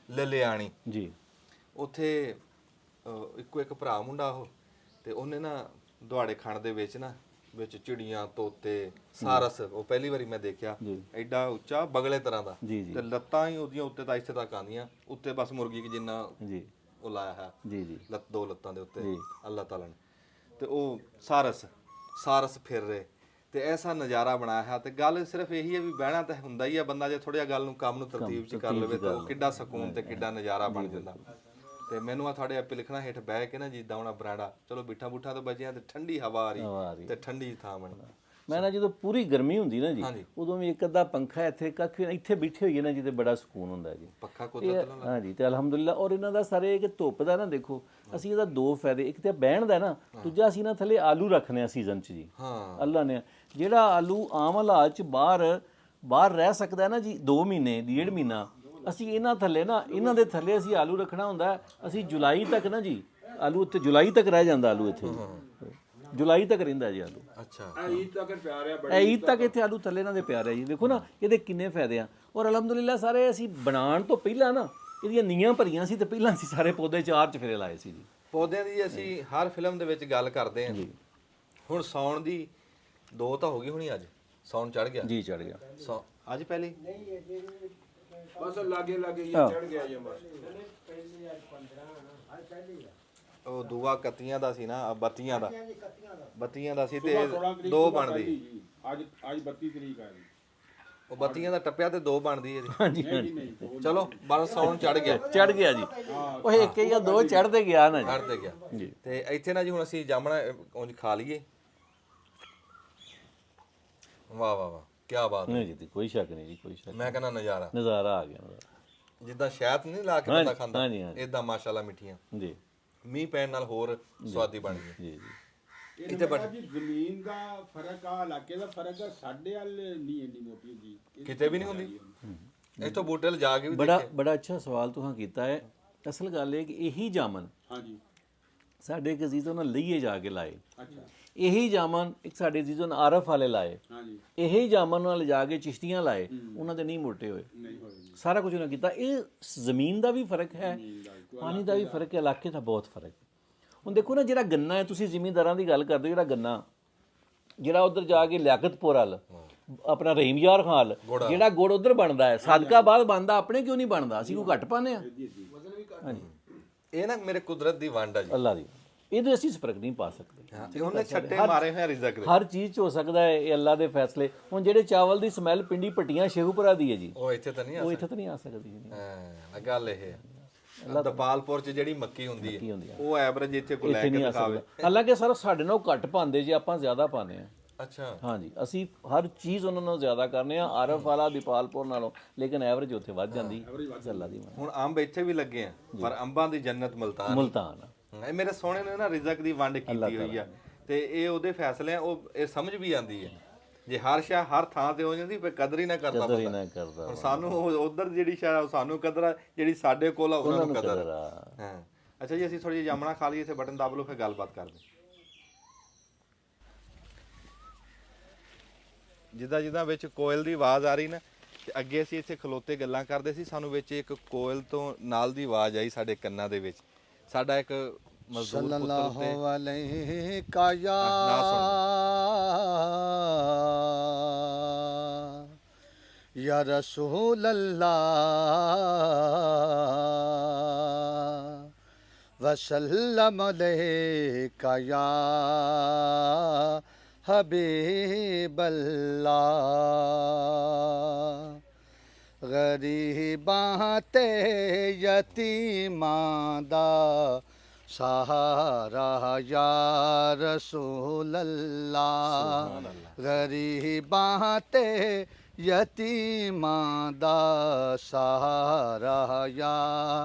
ਲਲਿਆਣੀ ਜੀ, ਉੱਥੇ ਇੱਕੋ ਇੱਕ ਭਰਾ ਮੁੰਡਾ ਉਹ, ਤੇ ਉਹਨੇ ਨਾ ਦੁਆੜੇ ਖਾਣ ਦੇ ਵਿੱਚ ਨਾ ਵਿੱਚ ਚਿੜੀਆਂ, ਤੋਤੇ, ਸਾਰਸ, ਉਹ ਪਹਿਲੀ ਵਾਰੀ ਮੈਂ ਦੇਖਿਆ, ਐਡਾ ਉੱਚਾ ਬਗਲੇ ਤਰ੍ਹਾਂ ਦਾ, ਤੇ ਲੱਤਾਂ ਹੀ ਉਹਦੀਆਂ ਉੱਤੇ ਤਾਂ ਇੱਥੇ ਤੱਕ ਆਉਂਦੀਆਂ, ਉੱਤੇ ਬਸ ਮੁਰਗੀ ਕਿ ਜਿੰਨਾ ਉਹ ਲਾਇਆ ਹੈ ਲੱਤ, ਦੋ ਲੱਤਾਂ ਦੇ ਉੱਤੇ ਅੱਲਾਹ ਤਾਲਾ ਨੇ, ਤੇ ਉਹ ਸਾਰਸ ਫਿਰ ਰਹੇ, ਤੇ ਐਸਾ ਨਜ਼ਾਰਾ ਬਣਾਇਆ ਹੈ। ਤੇ ਗੱਲ ਸਿਰਫ ਇਹੀ ਹੈ ਵੀ ਬਹਿਣਾ ਤਾਂ ਹੁੰਦਾ ਹੀ ਆ, ਬੰਦਾ ਜੇ ਥੋੜਾ ਜਿਹਾ ਗੱਲ ਨੂੰ ਕੰਮ ਨੂੰ ਤਰਤੀਬ 'ਚ ਕਰ ਲਵੇ ਤਾਂ ਉਹ ਕਿੱਡਾ ਸਕੂਨ ਤੇ ਕਿੱਡਾ ਨਜ਼ਾਰਾ ਬਣ ਜਾਂਦਾ। ਤੇ ਮੈਨੂੰ ਆ ਤੁਹਾਡੇ ਆਪੇ ਲਿਖਣਾ ਹੇਠ ਬਹਿ ਕੇ ਨਾ ਜਿੱਦਾਂ ਹੁਣ ਬਰਾੜਾ, ਚਲੋ ਬਿੱਠਾ ਬੁੱਠਾ ਤੋਂ ਬਚਿਆ ਤੇ ਠੰਡੀ ਹਵਾ ਆ ਰਹੀ ਤੇ ਠੰਡੀ ਥਾਂ ਬਣੀ। ਮੈਂ ਨਾ ਜਦੋਂ ਪੂਰੀ ਗਰਮੀ ਹੁੰਦੀ ਨਾ ਜੀ, ਉਦੋਂ ਵੀ ਇੱਕ ਅੱਧਾ ਪੰਖਾ ਇੱਥੇ ਕੱਖ ਇੱਥੇ ਬੈਠੇ ਹੋਈਏ ਨਾ ਜੀ ਤੇ ਬੜਾ ਸਕੂਨ ਹੁੰਦਾ ਜੀ, ਪੱਖਾ ਕੁਦਰਤ ਨਾਲ। ਹਾਂ ਜੀ, ਤੇ ਅਲਹਮਦੁਲਿਲਾ। ਔਰ ਇਹਨਾਂ ਦਾ ਸਾਰੇ ਕਿ ਧੁੱਪ ਦਾ ਨਾ ਦੇਖੋ, ਅਸੀਂ ਇਹਦਾ ਦੋ ਫਾਇਦੇ, ਇੱਕ ਤੇ ਬਹਿਣ ਦਾ ਨਾ, ਦੂਜਾ ਅਸੀਂ ਨਾ ਥੱਲੇ ਆਲੂ ਰੱਖਨੇ ਆ ਸੀਜ਼ਨ 'ਚ ਜੀ, ਅੱਲਾ ਨੇ ਜਿਹੜਾ ਆਲੂ ਆਮ ਹਾਲਾਤ 'ਚ ਬਾਹਰ ਰਹਿ ਸਕਦਾ ਨਾ ਜੀ 2 ਮਹੀਨੇ, 1.5 ਮਹੀਨਾ, ਅਸੀਂ ਇਹਨਾਂ ਥੱਲੇ ਨਾ, ਇਹਨਾਂ ਦੇ ਥੱਲੇ ਅਸੀਂ ਆਲੂ ਰੱਖਣਾ ਹੁੰਦਾ। ਅਸੀਂ ਜੁਲਾਈ ਤੱਕ ਨਾ ਜੀ ਆਲੂ ਉੱਥੇ, ਜੁਲਾਈ ਤੱਕ ਰਹਿ ਜਾਂਦਾ ਆਲੂ ਇੱਥੇ, ਜੁਲਾਈ ਤੱਕ ਰਹਿੰਦਾ ਜੀ ਆਲੂ। ਅੱਛਾ, ਈਦ ਤੱਕ ਇੱਥੇ ਆਲੂ ਥੱਲੇ ਇਹਨਾਂ ਦੇ ਪਿਆਰ ਹੈ ਜੀ। ਦੇਖੋ ਨਾ ਇਹਦੇ ਕਿੰਨੇ ਫਾਇਦੇ ਆ। ਔਰ ਅਲਹਮਦੁਲਿਲਾ ਸਾਰੇ ਅਸੀਂ ਬਣਾਉਣ ਤੋਂ ਪਹਿਲਾਂ ਨਾ ਇਹਦੀਆਂ ਨੀਆਂ ਭਰੀਆਂ ਸੀ, ਤੇ ਪਹਿਲਾਂ ਅਸੀਂ ਸਾਰੇ ਪੌਦੇ 4 ਚਫੇਰੇ ਲਾਏ ਸੀ ਜੀ। ਪੌਦਿਆਂ ਦੀ ਅਸੀਂ ਹਰ ਫਿਲਮ ਦੇ ਵਿੱਚ ਗੱਲ ਕਰਦੇ ਹਾਂ। ਹੁਣ ਸੌਣ ਦੀ 2 ਤਾਂ ਹੋ ਗਈ ਹੋਣੀ, ਅੱਜ ਸੌਣ ਚੜ ਗਿਆ ਜੀ, ਚੜ ਗਿਆ ਅੱਜ ਪਹਿਲੀ ਬਸ ਲਾਗੇ ਇਹ ਚੜ ਗਿਆ ਜੀ ਬਸ। ਉਹ ਦੂਆ ਕੱਤੀਆਂ ਦਾ ਸੀ ਨਾ, ਬੱਤੀਆਂ ਦਾ ਸੀ, ਤੇ 2 ਬਣਦੀ ਅੱਜ 32 ਤਰੀਕ ਆ ਜੀ, ਉਹ ਬੱਤੀਆਂ ਦਾ ਟੱਪਿਆ ਤੇ 2 ਬਣਦੀ ਇਹਦੀ। ਹਾਂਜੀ ਚਲੋ ਬਸ ਸੌਣ ਚੜ ਗਿਆ ਜੀ। ਉਹ ਇੱਕ ਜਾਂ 2 ਚੜਦੇ ਗਿਆ ਨਾ ਚੜਦੇ ਗਿਆ ਜੀ। ਤੇ ਇੱਥੇ ਨਾ ਜੀ ਹੁਣ ਅਸੀਂ ਜਾਮਣਾ ਉਂਝ ਖਾ ਲਈਏ। ਵਾਹ ਵਾਹ ਵਾਹ, ਕੀ ਬਾਤ ਨਹੀਂ ਜੀ, ਕੋਈ ਸ਼ੱਕ ਨਹੀਂ ਜੀ, ਕੋਈ ਸ਼ੱਕ। ਮੈਂ ਕਹਿੰਦਾ ਨਜ਼ਾਰਾ ਆ ਗਿਆ, ਜਿੱਦਾਂ ਸ਼ਹਿਦ ਨਹੀਂ ਲਾ ਕੇ ਬੰਦਾ ਖਾਂਦਾ, ਇਦਾਂ ਮਾਸ਼ਾਅੱਲਾ ਮਿੱਠੀਆਂ ਜੀ, ਮੀਂਹ ਪੈਣ ਨਾਲ ਹੋਰ ਸਵਾਦੀ ਬਣ ਗਈ ਜੀ ਜੀ। ਇੱਥੇ ਬੜਾ ਜੀ ਜ਼ਮੀਨ ਦਾ ਫਰਕ ਆ, ਇਲਾਕੇ ਦਾ ਫਰਕ ਆ, ਸਾਡੇ ਵੱਲ ਨਹੀਂ ਇੰਨੀ ਮੋਟੀ ਹੁੰਦੀ, ਕਿਤੇ ਵੀ ਨਹੀਂ ਹੁੰਦੀ। ਇੱਥੋਂ ਬੂਟੇ ਲਿਜਾ ਕੇ ਵੀ ਬੜਾ ਅੱਛਾ ਸਵਾਲ ਤੁਸੀਂ ਕੀਤਾ ਹੈ। ਅਸਲ ਗੱਲ ਇਹ ਕਿ ਇਹੀ ਜਾਮਨ ਹਾਂਜੀ ਸਾਡੇ ਇੱਕ ਅਜ਼ੀਜ਼ੋਂ ਨਾਲ ਲਈਏ ਜਾ ਕੇ ਲਾਏ, ਅੱਛਾ, ਇਹੀ ਜਾਮਨ ਇੱਕ ਸਾਡੇ ਅਜ਼ੀਜ਼ੋਂ ਨਾਲ ਆਰਫ ਵਾਲੇ ਲਾਏ, ਹਾਂਜੀ ਇਹੀ ਜਾਮਨ ਨਾਲ ਲਿਜਾ ਕੇ ਚਿਸ਼ਤੀਆਂ ਲਾਏ, ਉਹਨਾਂ ਦੇ ਨਹੀਂ ਮੋਟੇ ਹੋਏ, ਨਹੀਂ ਹੋਏ ਸਾਰਾ ਕੁਝ ਉਹਨਾਂ ਕੀਤਾ। ਇਹ ਜ਼ਮੀਨ ਦਾ ਵੀ ਫਰਕ ਹੈ, ਪਾਣੀ ਦਾ ਵੀ ਫਰਕ ਹੈ, ਇਲਾਕੇ ਦਾ ਬਹੁਤ ਫਰਕ। ਹੁਣ ਦੇਖੋ ਨਾ, ਜਿਹੜਾ ਗੰਨਾ ਹੈ, ਤੁਸੀਂ ਜ਼ਿਮੀਂਦਾਰਾਂ ਦੀ ਗੱਲ ਕਰਦੇ ਹੋ, ਜਿਹੜਾ ਗੰਨਾ ਜਿਹੜਾ ਉਧਰ ਜਾ ਕੇ ਲਿਆਕਤਪੁਰ ਵਾਲ ਆਪਣਾ ਰਹੀਮ ਯਾਰ ਖਾਨ, ਜਿਹੜਾ ਗੁੜ ਉਧਰ ਬਣਦਾ ਹੈ, ਸਾਦਕਾਬਾਦ ਬਣਦਾ, ਆਪਣੇ ਕਿਉਂ ਨਹੀਂ ਬਣਦਾ? ਅਸੀਂ ਕੋਈ ਘੱਟ ਪਾਉਂਦੇ ਆ? ਹਾਂਜੀ, ਇਹ ਨਾ ਮੇਰੇ ਕੁਦਰਤ ਦੀ ਵੰਡ ਆ ਜੀ, ਅੱਲਾ ਦੀ। ਇਹਦੇ ਅਸੀਂ ਫਰਕ ਨਹੀਂ ਪਾ ਸਕਦੇ। ਉਹਨੇ ਛੱਟੇ ਮਾਰੇ ਹੋਏ ਰਿਜ਼ਕ ਦੇ। ਹਰ ਚੀਜ਼ 'ਚ ਹੋ ਸਕਦਾ ਹੈ, ਇਹ ਅੱਲਾ ਦੇ ਫੈਸਲੇ। ਹੁਣ ਜਿਹੜੇ ਚਾਵਲ ਦੀ ਸਮੈਲ ਪਿੰਡੀ ਪੱਟੀਆਂ ਸ਼ੇਖੂਪੁਰਾ ਦੀ ਹੈ ਜੀ, ਉਹ ਇੱਥੇ ਤਾਂ ਨਹੀਂ ਆ ਉਹ ਇੱਥੇ ਤਾਂ ਨਹੀਂ ਆ ਸਕਦੀ ਜੀ। ਹਾਂ, ਗੱਲ ਇਹ ਹੈ। ਦਪਾਲਪੁਰ 'ਚ ਜਿਹੜੀ ਮੱਕੀ ਹੁੰਦੀ ਹੈ, ਉਹ ਐਵਰੇਜ ਇੱਥੇ ਕੋ ਲੈ ਕੇ ਦਿਖਾਵੇ। ਹਾਲਾਂਕਿ ਸਰ ਸਾਡੇ ਨਾਲੋਂ ਘੱਟ ਪਾਉਂਦੇ ਜੀ, ਆਪਾਂ ਜ਼ਿਆਦਾ ਪਾਉਂਦੇ ਆ। ਅੱਛਾ, ਹਾਂਜੀ, ਅਸੀਂ ਹਰ ਚੀਜ਼ ਉਹਨਾਂ ਨਾਲੋਂ ਜ਼ਿਆਦਾ ਕਰਨੇ ਆ, ਆਰਫ ਵਾਲਾ ਦੀਪਾਲਪੁਰ ਨਾਲੋਂ, ਲੇਕਿਨ ਐਵਰੇਜ ਉੱਥੇ ਵੱਧ ਜਾਂਦੀ ਅੱਲਾ ਦੀ। ਹੁਣ ਅੰਬ ਇੱਥੇ ਵੀ ਲੱਗੇ ਆ, ਪਰ ਅੰਬਾਂ ਦੀ ਜੰਨਤ ਮੁਲਤਾਨ। ਇਹ ਮੇਰੇ ਸੋਹਣੇ ਨੇ ਨਾ ਰਿਜ਼ਕ ਦੀ ਵੰਡ ਕੀਤੀ ਹੋਈ ਆ, ਤੇ ਇਹ ਉਹਦੇ ਫੈਸਲੇ ਆ, ਉਹ ਇਹ ਸਮਝ ਵੀ ਆਉਂਦੀ ਹੈ। ਜੇ ਹਰ ਸ਼ਾ ਹਰ ਥਾਂ ਤੇ ਹੋ ਜਾਂਦੀ, ਫਿਰ ਕਦਰ ਹੀ ਨਾ ਕਰਦਾ ਬੰਦਾ। ਹੁਣ ਸਾਨੂੰ ਉਧਰ ਜਿਹੜੀ ਸ਼ਾ ਸਾਨੂੰ ਕਦਰ ਆ, ਜਿਹੜੀ ਸਾਡੇ ਕੋਲ ਆ ਉਹਨਾਂ ਨੂੰ ਕਦਰ ਆ। ਹਾਂ, ਅੱਛਾ ਜੀ, ਅਸੀਂ ਥੋੜੀ ਜਿਹੀ ਜਾਮਣਾ ਖਾ ਲਈਏ, ਇੱਥੇ ਬਟਨ ਦਬ ਲਓ, ਫਿਰ ਗੱਲਬਾਤ ਕਰਦੇ। ਜਿੱਦਾਂ ਵਿੱਚ ਕੋਇਲ ਦੀ ਆਵਾਜ਼ ਆ ਰਹੀ ਨਾ, ਤੇ ਅੱਗੇ ਅਸੀਂ ਇੱਥੇ ਖਲੋਤੇ ਗੱਲਾਂ ਕਰਦੇ ਸੀ, ਸਾਨੂੰ ਵਿੱਚ ਇੱਕ ਕੋਇਲ ਤੋਂ ਨਾਲ ਦੀ ਆਵਾਜ਼ ਆਈ ਸਾਡੇ ਕੰਨਾਂ ਦੇ ਵਿੱਚ। ਸਾਡਾ ਇੱਕ ਮਜ਼ਦੂਰ ਪੁੱਤਰ ਉੱਤੇ सल्लल्लाहु अलैहि का या या रसूल अल्लाह वसल्लम अलैका या हबीब अल्लाह गरीबां ते यतीमां दा सहारा या रसूल अल्लाह गरीबां ते यतीमां दा सहारा या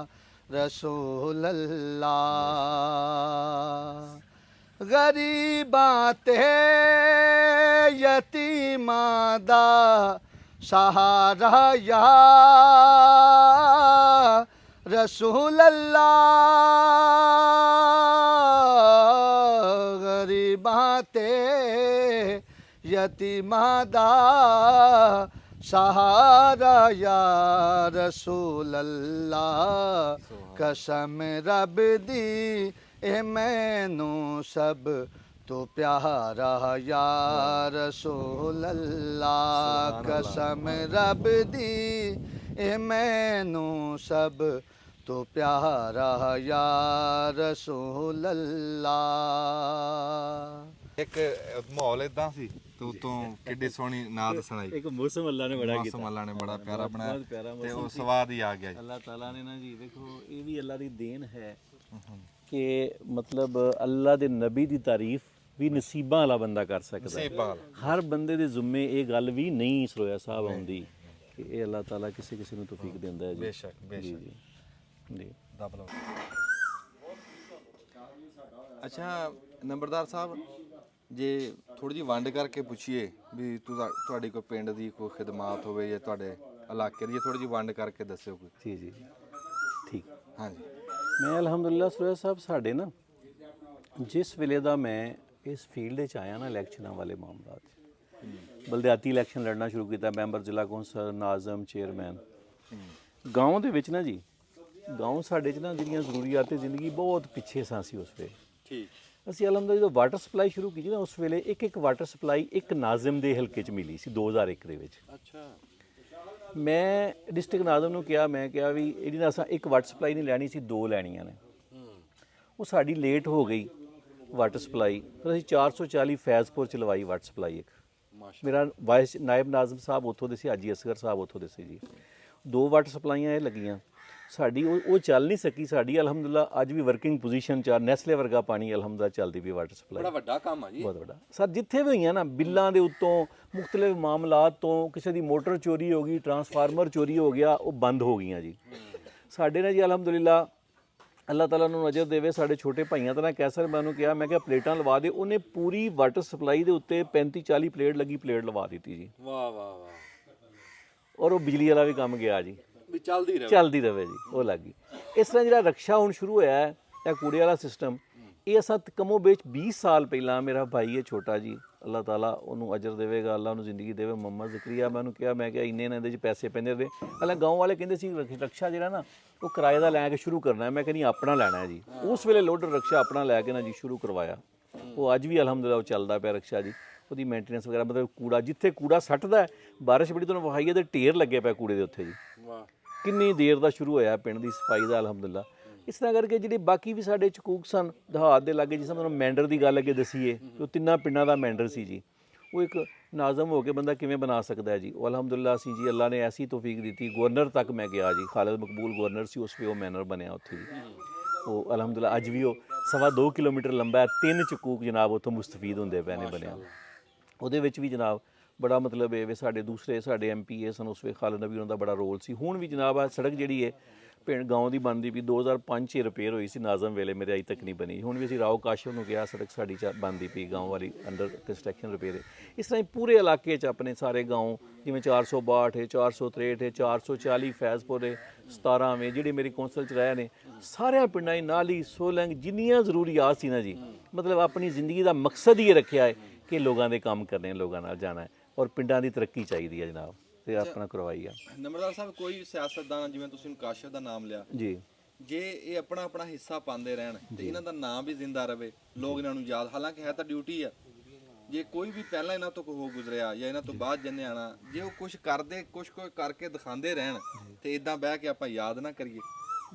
रसूल अल्लाह गरीबां ते यतीमां दा सहारा या रसूल अल्लाह गरीबां ते यतीमां दा सहारा या रसूल अल्लाह कसम रब दी ए मैनू सब तो प्यारा या रसूल अल्लाह कसम रब दी ए मैनू सब तो प्यारा या रसूल अल्लाह। ਇੱਕ ਮਾਹੌਲ ਇਦਾਂ ਸੀ ਤੇ ਉਤੋਂ ਕਿੱਡੀ ਸੋਹਣੀ ਨਾਦ ਸੁਣਾਈ। ਇੱਕ ਮੌਸਮ ਅੱਲਾ ਨੇ ਬੜਾ ਕੀਤਾ, ਮੌਸਮ ਅੱਲਾ ਨੇ ਬੜਾ ਪਿਆਰਾ ਬਣਾਇਆ ਬਹੁਤ ਪਿਆਰਾ ਤੇ ਮੌਸਮ ਉਹ ਸਵਾਦ ਹੀ ਆ ਗਿਆ ਜੀ। ਅੱਲਾਹ ਤਾਲਾ ਨੇ ਨਾ ਜੀ ਵੇਖੋ ਇਹ ਵੀ ਅੱਲਾ ਦੀ ਦੇਣ ਹੈ ਕਿ ਮਤਲਬ ਅੱਲਾ ਦੇ ਨਬੀ ਦੀ ਤਾਰੀਫ ਵੀ ਨਸੀਬਾਂ ਵਾਲਾ ਬੰਦਾ ਕਰ ਸਕਦਾ ਹੈ। ਨਸੀਬਾਂ ਹਰ ਬੰਦੇ ਦੇ ਜ਼ਿੰਮੇ ਇਹ ਗੱਲ ਵੀ ਨਹੀਂ ਸਰੋਇਆ ਸਾਹਿਬ ਆਉਂਦੀ ਕਿ ਇਹ ਅੱਲਾਹ ਤਾਲਾ ਕਿਸੇ ਕਿਸੇ ਨੂੰ ਤੌਫੀਕ ਦਿੰਦਾ ਹੈ ਜੀ। ਬੇਸ਼ੱਕ ਜੀ ਜੀ ਦਬ ਲਓ। ਅੱਛਾ ਨੰਬਰਦਾਰ ਸਾਹਿਬ, ਜੇ ਥੋੜੀ ਜਿਹੀ ਵੰਡ ਕਰਕੇ ਪੁੱਛੀਏ ਵੀ ਤੁਹਾਡੀ ਕੋਈ ਪਿੰਡ ਦੀ ਕੋਈ ਖਿਦਮਤ ਹੋਵੇ ਜਾਂ ਤੁਹਾਡੇ ਇਲਾਕੇ ਦੀ, ਥੋੜੀ ਜਿਹੀ ਵੰਡ ਕਰਕੇ ਦੱਸਿਓ ਕੋਈ। ਜੀ ਜੀ ਠੀਕ। ਹਾਂਜੀ ਮੈਂ ਅਲਹਮਦੁਲਿਲਾ ਸਰੋਇਆ ਸਾਹਿਬ ਸਾਡੇ ਨਾ ਜਿਸ ਵੇਲੇ ਦਾ ਮੈਂ ਇਸ ਫੀਲਡ 'ਚ ਆਇਆ ਨਾ ਇਲੈਕਸ਼ਨਾਂ ਵਾਲੇ ਮਾਮਲਾਤ 'ਚ, ਬਲਦਿਆਤੀ ਇਲੈਕਸ਼ਨ ਲੜਨਾ ਸ਼ੁਰੂ ਕੀਤਾ, ਮੈਂਬਰ ਜ਼ਿਲ੍ਹਾ ਕੌਂਸਲ, ਨਾਜ਼ਮ, ਚੇਅਰਮੈਨ। ਗਾਉਂ ਦੇ ਵਿੱਚ ਨਾ ਜੀ, ਗਾਉਂ ਸਾਡੇ 'ਚ ਨਾ ਜਿਹੜੀਆਂ ਜ਼ਰੂਰੀਆਤ ਜ਼ਿੰਦਗੀ ਬਹੁਤ ਪਿੱਛੇ ਸਾਂ ਸੀ ਉਸ ਵੇਲੇ। ਠੀਕ। ਅਸੀਂ ਅਲਹਮਦੁਲਿਲਾ ਜਦੋਂ ਵਾਟਰ ਸਪਲਾਈ ਸ਼ੁਰੂ ਕੀਤੀ ਨਾ, ਉਸ ਵੇਲੇ ਇੱਕ ਵਾਟਰ ਸਪਲਾਈ ਇੱਕ ਨਾਜ਼ਮ ਦੇ ਹਲਕੇ 'ਚ ਮਿਲੀ ਸੀ 2001 ਦੇ ਵਿੱਚ। ਅੱਛਾ। ਮੈਂ ਡਿਸਟ੍ਰਿਕਟ ਨਾਜ਼ਮ ਨੂੰ ਕਿਹਾ, ਮੈਂ ਕਿਹਾ ਵੀ ਇਹਦੀ ਨਾਲ ਅਸਾਂ ਇੱਕ ਵਾਟਰ ਸਪਲਾਈ ਨਹੀਂ ਲੈਣੀ ਸੀ, 2 ਲੈਣੀਆਂ ਨੇ। ਉਹ ਸਾਡੀ ਲੇਟ ਹੋ ਗਈ ਵਾਟਰ ਸਪਲਾਈ, ਫਿਰ ਅਸੀਂ 440 ਫੈਜ਼ਪੁਰ ਚ ਲਵਾਈ ਵਾਟਰ ਸਪਲਾਈ ਇੱਕ। ਮੇਰਾ ਵਾਇਸ ਨਾਇਬ ਨਾਜ਼ਮ ਸਾਹਿਬ ਉੱਥੋਂ ਦੇ ਸੀ, ਹਾਜੀ ਅਸਗਰ ਸਾਹਿਬ ਉੱਥੋਂ ਦੇ ਸੀ ਜੀ। 2 ਵਾਟਰ ਸਪਲਾਈਆਂ ਇਹ ਲੱਗੀਆਂ ਸਾਡੀ, ਉਹ ਚੱਲ ਨਹੀਂ ਸਕੀ ਸਾਡੀ। ਅਲਹਮਦੁਲਿਲਾ ਅੱਜ ਵੀ ਵਰਕਿੰਗ ਪੋਜੀਸ਼ਨ 'ਚ ਨੈਸਲੇ ਵਰਗਾ ਪਾਣੀ ਅਲਹਮਦੁਲਿਲਾ ਚੱਲਦੀ ਵੀ ਵਾਟਰ ਸਪਲਾਈ। ਬੜਾ ਵੱਡਾ ਕੰਮ ਆ ਜੀ, ਬਹੁਤ ਵੱਡਾ ਸਰ। ਜਿੱਥੇ ਵੀ ਹੋਈਆਂ ਨਾ ਬਿੱਲਾਂ ਦੇ ਉੱਤੋਂ, ਮੁਖਤਲਿਫ ਮਾਮਲਾਤ ਤੋਂ, ਕਿਸੇ ਦੀ ਮੋਟਰ ਚੋਰੀ ਹੋ ਗਈ, ਟਰਾਂਸਫਾਰਮਰ ਚੋਰੀ ਹੋ ਗਿਆ, ਉਹ ਬੰਦ ਹੋ ਗਈਆਂ ਜੀ ਸਾਡੇ ਨਾਲ ਜੀ। ਅਲਹਮਦੁਲਿਲਾ ਅੱਲਾਹ ਤਾਲਾ ਨੂੰ ਨਜ਼ਰ ਦੇਵੇ। ਸਾਡੇ ਛੋਟੇ ਭਾਈਆਂ ਤਾਂ ਨਾ ਕੈਸਰ ਮੈਂ ਉਹਨੂੰ ਕਿਹਾ, ਮੈਂ ਕਿਹਾ ਪਲੇਟਾਂ ਲਵਾ ਦੇ। ਉਹਨੇ ਪੂਰੀ ਵਾਟਰ ਸਪਲਾਈ ਦੇ ਉੱਤੇ 35-40 ਪਲੇਟ ਲੱਗੀ, ਪਲੇਟ ਲਵਾ ਦਿੱਤੀ ਜੀ। ਵਾਹ ਵਾਹ ਵਾਹ। ਔਰ ਉਹ ਬਿਜਲੀ ਵਾਲਾ ਵੀ ਕੰਮ ਗਿਆ ਜੀ, ਵੀ ਚੱਲਦੀ ਰਹੇ ਜੀ, ਉਹ ਲੱਗ ਗਈ। ਇਸ ਤਰ੍ਹਾਂ ਜਿਹੜਾ ਰਕਸ਼ਾ ਹੁਣ ਸ਼ੁਰੂ ਹੋਇਆ ਹੈ, ਇਹ ਕੂੜੇ ਵਾਲਾ ਸਿਸਟਮ, ਇਹ ਅਸਾਂ ਕਮੋ ਵੇਚ 20 ਸਾਲ ਪਹਿਲਾਂ, ਮੇਰਾ ਭਾਈ ਹੈ ਛੋਟਾ ਜੀ, ਅੱਲਾਹ ਤਾਲਾ ਉਹਨੂੰ ਅਜਰ ਦੇਵੇਗਾ, ਅੱਲਾਹ ਉਹਨੂੰ ਜ਼ਿੰਦਗੀ ਦੇਵੇ, ਮੁਹੰਮਦ ਜ਼ਕਰੀਆ, ਮੈਂ ਉਹਨੂੰ ਕਿਹਾ, ਮੈਂ ਕਿਹਾ ਇੰਨੇ ਇਹਨਾਂ ਦੇ 'ਚ ਪੈਸੇ ਪੈਂਦੇ ਰਹੇ। ਪਹਿਲਾਂ ਗਾਉਂ ਵਾਲੇ ਕਹਿੰਦੇ ਸੀ ਰਕਸ਼ਾ ਜਿਹੜਾ ਨਾ ਉਹ ਕਿਰਾਏ ਦਾ ਲੈ ਕੇ ਸ਼ੁਰੂ ਕਰਨਾ ਹੈ, ਮੈਂ ਕਹਿੰਦੀ ਆਪਣਾ ਲੈਣਾ ਹੈ ਜੀ। ਉਸ ਵੇਲੇ ਲੋਡਰ ਰਕਸ਼ਾ ਆਪਣਾ ਲੈ ਕੇ ਨਾ ਜੀ ਸ਼ੁਰੂ ਕਰਵਾਇਆ। ਉਹ ਅੱਜ ਵੀ ਅਲਹਮਦੁਲਿਲਾ ਉਹ ਚੱਲਦਾ ਪਿਆ ਰਕਸ਼ਾ ਜੀ। ਉਹਦੀ ਮੇਨਟੇਨੈਂਸ ਵਗੈਰਾ, ਮਤਲਬ ਕੂੜਾ ਜਿੱਥੇ ਕੂੜਾ ਸੱਟਦਾ, ਬਾਰਿਸ਼ ਬੜੀ ਤੁਹਾਨੂੰ ਵਿਖਾਈ ਹੈ ਤੇ ਢੇਰ ਲੱਗੇ ਪਿਆ ਕੂੜੇ ਦੇ ਉੱਥੇ ਜੀ। ਕਿੰਨੀ ਦੇਰ ਦਾ ਸ਼ੁਰੂ ਹੋਇਆ ਪਿੰਡ ਦੀ ਸਫਾਈ ਦਾ ਅਲਹਮਦੁਲਿਲਾ। ਇਸ ਤਰ੍ਹਾਂ ਕਰਕੇ ਜਿਹੜੇ ਬਾਕੀ ਵੀ ਸਾਡੇ ਚਕੂਕ ਸਨ ਦਹਾਤ ਦੇ ਲਾਗੇ, ਜਿਸ ਤਰ੍ਹਾਂ ਤੁਹਾਨੂੰ ਮੈਂਡਰ ਦੀ ਗੱਲ ਅੱਗੇ ਦਸੀਏ, ਉਹ 3 ਪਿੰਡਾਂ ਦਾ ਮੈਂਡਰ ਸੀ ਜੀ। ਉਹ ਇੱਕ ਨਾਜ਼ਮ ਹੋ ਕੇ ਬੰਦਾ ਕਿਵੇਂ ਬਣਾ ਸਕਦਾ ਹੈ ਜੀ। ਉਹ ਅਲਹਮਦੁਲਿਲਾ ਸੀ ਜੀ, ਅੱਲਾ ਨੇ ਐਸੀ ਤੌਫੀਕ ਦਿੱਤੀ। ਗਵਰਨਰ ਤੱਕ ਮੈਂ ਗਿਆ ਜੀ, ਖਾਲਿਦ ਮਕਬੂਲ ਗਵਰਨਰ ਸੀ ਉਸ ਵੇ, ਉਹ ਮੈਨਰ ਬਣਿਆ ਉੱਥੇ ਜੀ। ਉਹ ਅਲਹਮਦੁਲਿਲਾ ਅੱਜ ਵੀ ਉਹ 2.25 ਕਿਲੋਮੀਟਰ ਲੰਬਾ ਹੈ, 3 ਚਕੂਕ ਜਨਾਬ ਉੱਥੋਂ ਮੁਸਤਫੀਦ ਹੁੰਦੇ ਪਏ ਨੇ ਬਣਿਆ। ਉਹਦੇ ਵਿੱਚ ਵੀ ਜਨਾਬ ਬੜਾ ਮਤਲਬ ਇਹ ਵੇ ਸਾਡੇ MPA ਸਨ ਉਸ ਵੇ, ਖਾਲਿਦ ਨਬੀ ਉਹਨਾਂ ਦਾ ਬੜਾ ਰੋਲ ਸੀ। ਹੁਣ ਵੀ ਜਨਾਬ ਆ ਸੜਕ ਜਿਹੜੀ ਹੈ ਪਿੰਡ ਗਾਉਂ ਦੀ ਬਣਦੀ ਵੀ 2005 'ਚ ਰਿਪੇਅਰ ਹੋਈ ਸੀ, ਨਾਜ਼ਮ ਵੇਲੇ ਮੇਰੇ ਅਜੇ ਤੱਕ ਨਹੀਂ ਬਣੀ। ਹੁਣ ਵੀ ਅਸੀਂ ਰਾਓ ਕਾਸ਼ਮ ਨੂੰ ਕਿਹਾ, ਸੜਕ ਸਾਡੀ ਬਣਦੀ ਪਈ ਗਾਉਂ ਵਾਲੀ, ਅੰਡਰ ਕੰਸਟਰਕਸ਼ਨ ਰਿਪੇਅਰ ਹੈ। ਇਸ ਤਰ੍ਹਾਂ ਹੀ ਪੂਰੇ ਇਲਾਕੇ 'ਚ ਆਪਣੇ ਸਾਰੇ ਗਾਉਂ, ਜਿਵੇਂ 462 ਹੈ, 463 ਹੈ, 440 ਫੈਜ਼ਪੁਰ ਹੈ, 17 ਵੇਂ ਜਿਹੜੇ ਮੇਰੀ ਕੌਂਸਲ 'ਚ ਰਹੇ ਨੇ, ਸਾਰਿਆਂ ਪਿੰਡਾਂ ਦੀ ਨਾਲੀ ਸੋਲੰਗ ਜਿੰਨੀਆਂ ਜ਼ਰੂਰੀਆਤ ਸੀ ਨਾ ਜੀ, ਮਤਲਬ ਆਪਣੀ ਜ਼ਿੰਦਗੀ ਦਾ ਮਕਸਦ ਹੀ ਇਹ ਰੱਖਿਆ ਹੈ ਕਿ ਲੋਕਾਂ ਦੇ ਕੰਮ ਕਰਨੇ, ਲੋਕਾਂ ਨਾਲ ਜਾਣਾ ਹੈ ਔਰ ਪਿੰਡਾਂ ਦੀ ਤਰੱਕੀ ਚਾਹੀਦੀ ਹੈ ਜਨਾਬ। ਤੇ ਆਪਣਾ ਕਰਵਾਈ ਆ ਨੰਬਰਦਾਰ ਸਾਹਿਬ ਕੋਈ ਸਿਆਸਤਦਾਨ ਜਿਵੇਂ ਤੁਸੀਂ ਕਾਸ਼ਫ ਦਾ ਨਾਮ ਲਿਆ, ਜੀ। ਜੇ ਇਹ ਆਪਣਾ ਆਪਣਾ ਹਿੱਸਾ ਪਾਉਂਦੇ ਰਹਿਣ ਤੇ ਇਹਨਾਂ ਦਾ ਨਾਮ ਵੀ ਜ਼ਿੰਦਾ ਰਵੇ, ਲੋਕ ਇਹਨਾਂ ਨੂੰ ਯਾਦ, ਹਾਲਾਂਕਿ ਹੈ ਤਾਂ ਡਿਊਟੀ ਆ, ਜੇ ਕੋਈ ਵੀ ਪਹਿਲਾਂ ਇਹਨਾਂ ਤੋਂ ਹੋ ਗੁਜ਼ਰਿਆ ਜਾਂ ਇਹਨਾਂ ਤੋਂ ਬਾਅਦ ਜੰਨੇ ਆਣਾ, ਜੇ ਉਹ ਕੁਝ ਕਰਦੇ ਕੁਝ ਕਰਕੇ ਦਿਖਾਉਂਦੇ ਰਹਿਣ ਤੇ ਇਦਾਂ ਬਹਿ ਕੇ ਆਪਾਂ ਯਾਦ ਨਾ ਕਰੀਏ।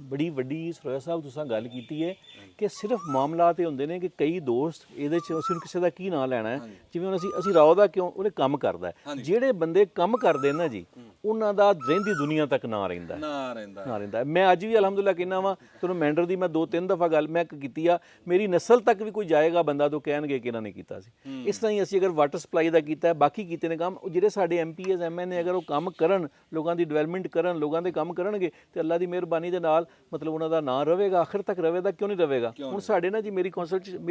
ਬੜੀ ਵੱਡੀ ਸਰੋਇਆ ਸਾਹਿਬ ਤੁਸੀਂ ਗੱਲ ਕੀਤੀ ਹੈ ਕਿ ਸਿਰਫ ਮਾਮਲਾਤ ਇਹ ਹੁੰਦੇ ਨੇ ਕਿ ਕਈ ਦੋਸਤ ਇਹਦੇ 'ਚ ਅਸੀਂ ਕਿਸੇ ਦਾ ਕੀ ਨਾਂ ਲੈਣਾ ਹੈ, ਜਿਵੇਂ ਹੁਣ ਅਸੀਂ ਰਾਓ ਦਾ ਕਿਉਂ, ਉਹਨੇ ਕੰਮ ਕਰਦਾ ਹੈ, ਜਿਹੜੇ ਬੰਦੇ ਕੰਮ ਕਰਦੇ ਨਾ ਜੀ ਉਹਨਾਂ ਦਾ ਰਹਿੰਦੀ ਦੁਨੀਆ ਤੱਕ ਨਾਂ ਰਹਿੰਦਾ। ਮੈਂ ਅੱਜ ਵੀ ਅਲਹਮਦੁਲਿਲਾ ਕਹਿੰਦਾ ਵਾਂ, ਤੁਹਾਨੂੰ ਮੈਂਡਰ ਦੀ ਮੈਂ 2-3 ਦਫਾ ਗੱਲ ਮੈਂ ਕੀਤੀ ਆ, ਮੇਰੀ ਨਸਲ ਤੱਕ ਵੀ ਕੋਈ ਜਾਏਗਾ ਬੰਦਾ ਤਾਂ ਕਹਿਣਗੇ ਕਿ ਇਹਨਾਂ ਨੇ ਕੀਤਾ ਸੀ। ਇਸ ਤਰ੍ਹਾਂ ਹੀ ਅਸੀਂ ਅਗਰ ਵਾਟਰ ਸਪਲਾਈ ਦਾ ਕੀਤਾ, ਬਾਕੀ ਕੀਤੇ ਨੇ ਕੰਮ, ਜਿਹੜੇ ਸਾਡੇ MPs MN ਅਗਰ ਉਹ ਕੰਮ ਕਰਨ, ਲੋਕਾਂ ਦੀ ਡਿਵੈਲਪਮੈਂਟ ਕਰਨ, ਲੋਕਾਂ ਦੇ ਕੰਮ ਕਰਨਗੇ ਤੇ ਅੱਲਾ ਦੀ ਮਿਹਰਬਾਨੀ ਦੇ ਨਾਲ ਮਤਲਬ ਉਹਨਾਂ ਦਾ ਨਾਂ ਰਵੇਗਾ, ਆਖਿਰ ਤੱਕ ਰਵੇਗਾ, ਕਿਉਂ ਨਹੀਂ ਰਵੇਗਾ। ਹੁਣ ਸਾਡੇ ਨਾ ਜੀ ਮੇਰੀ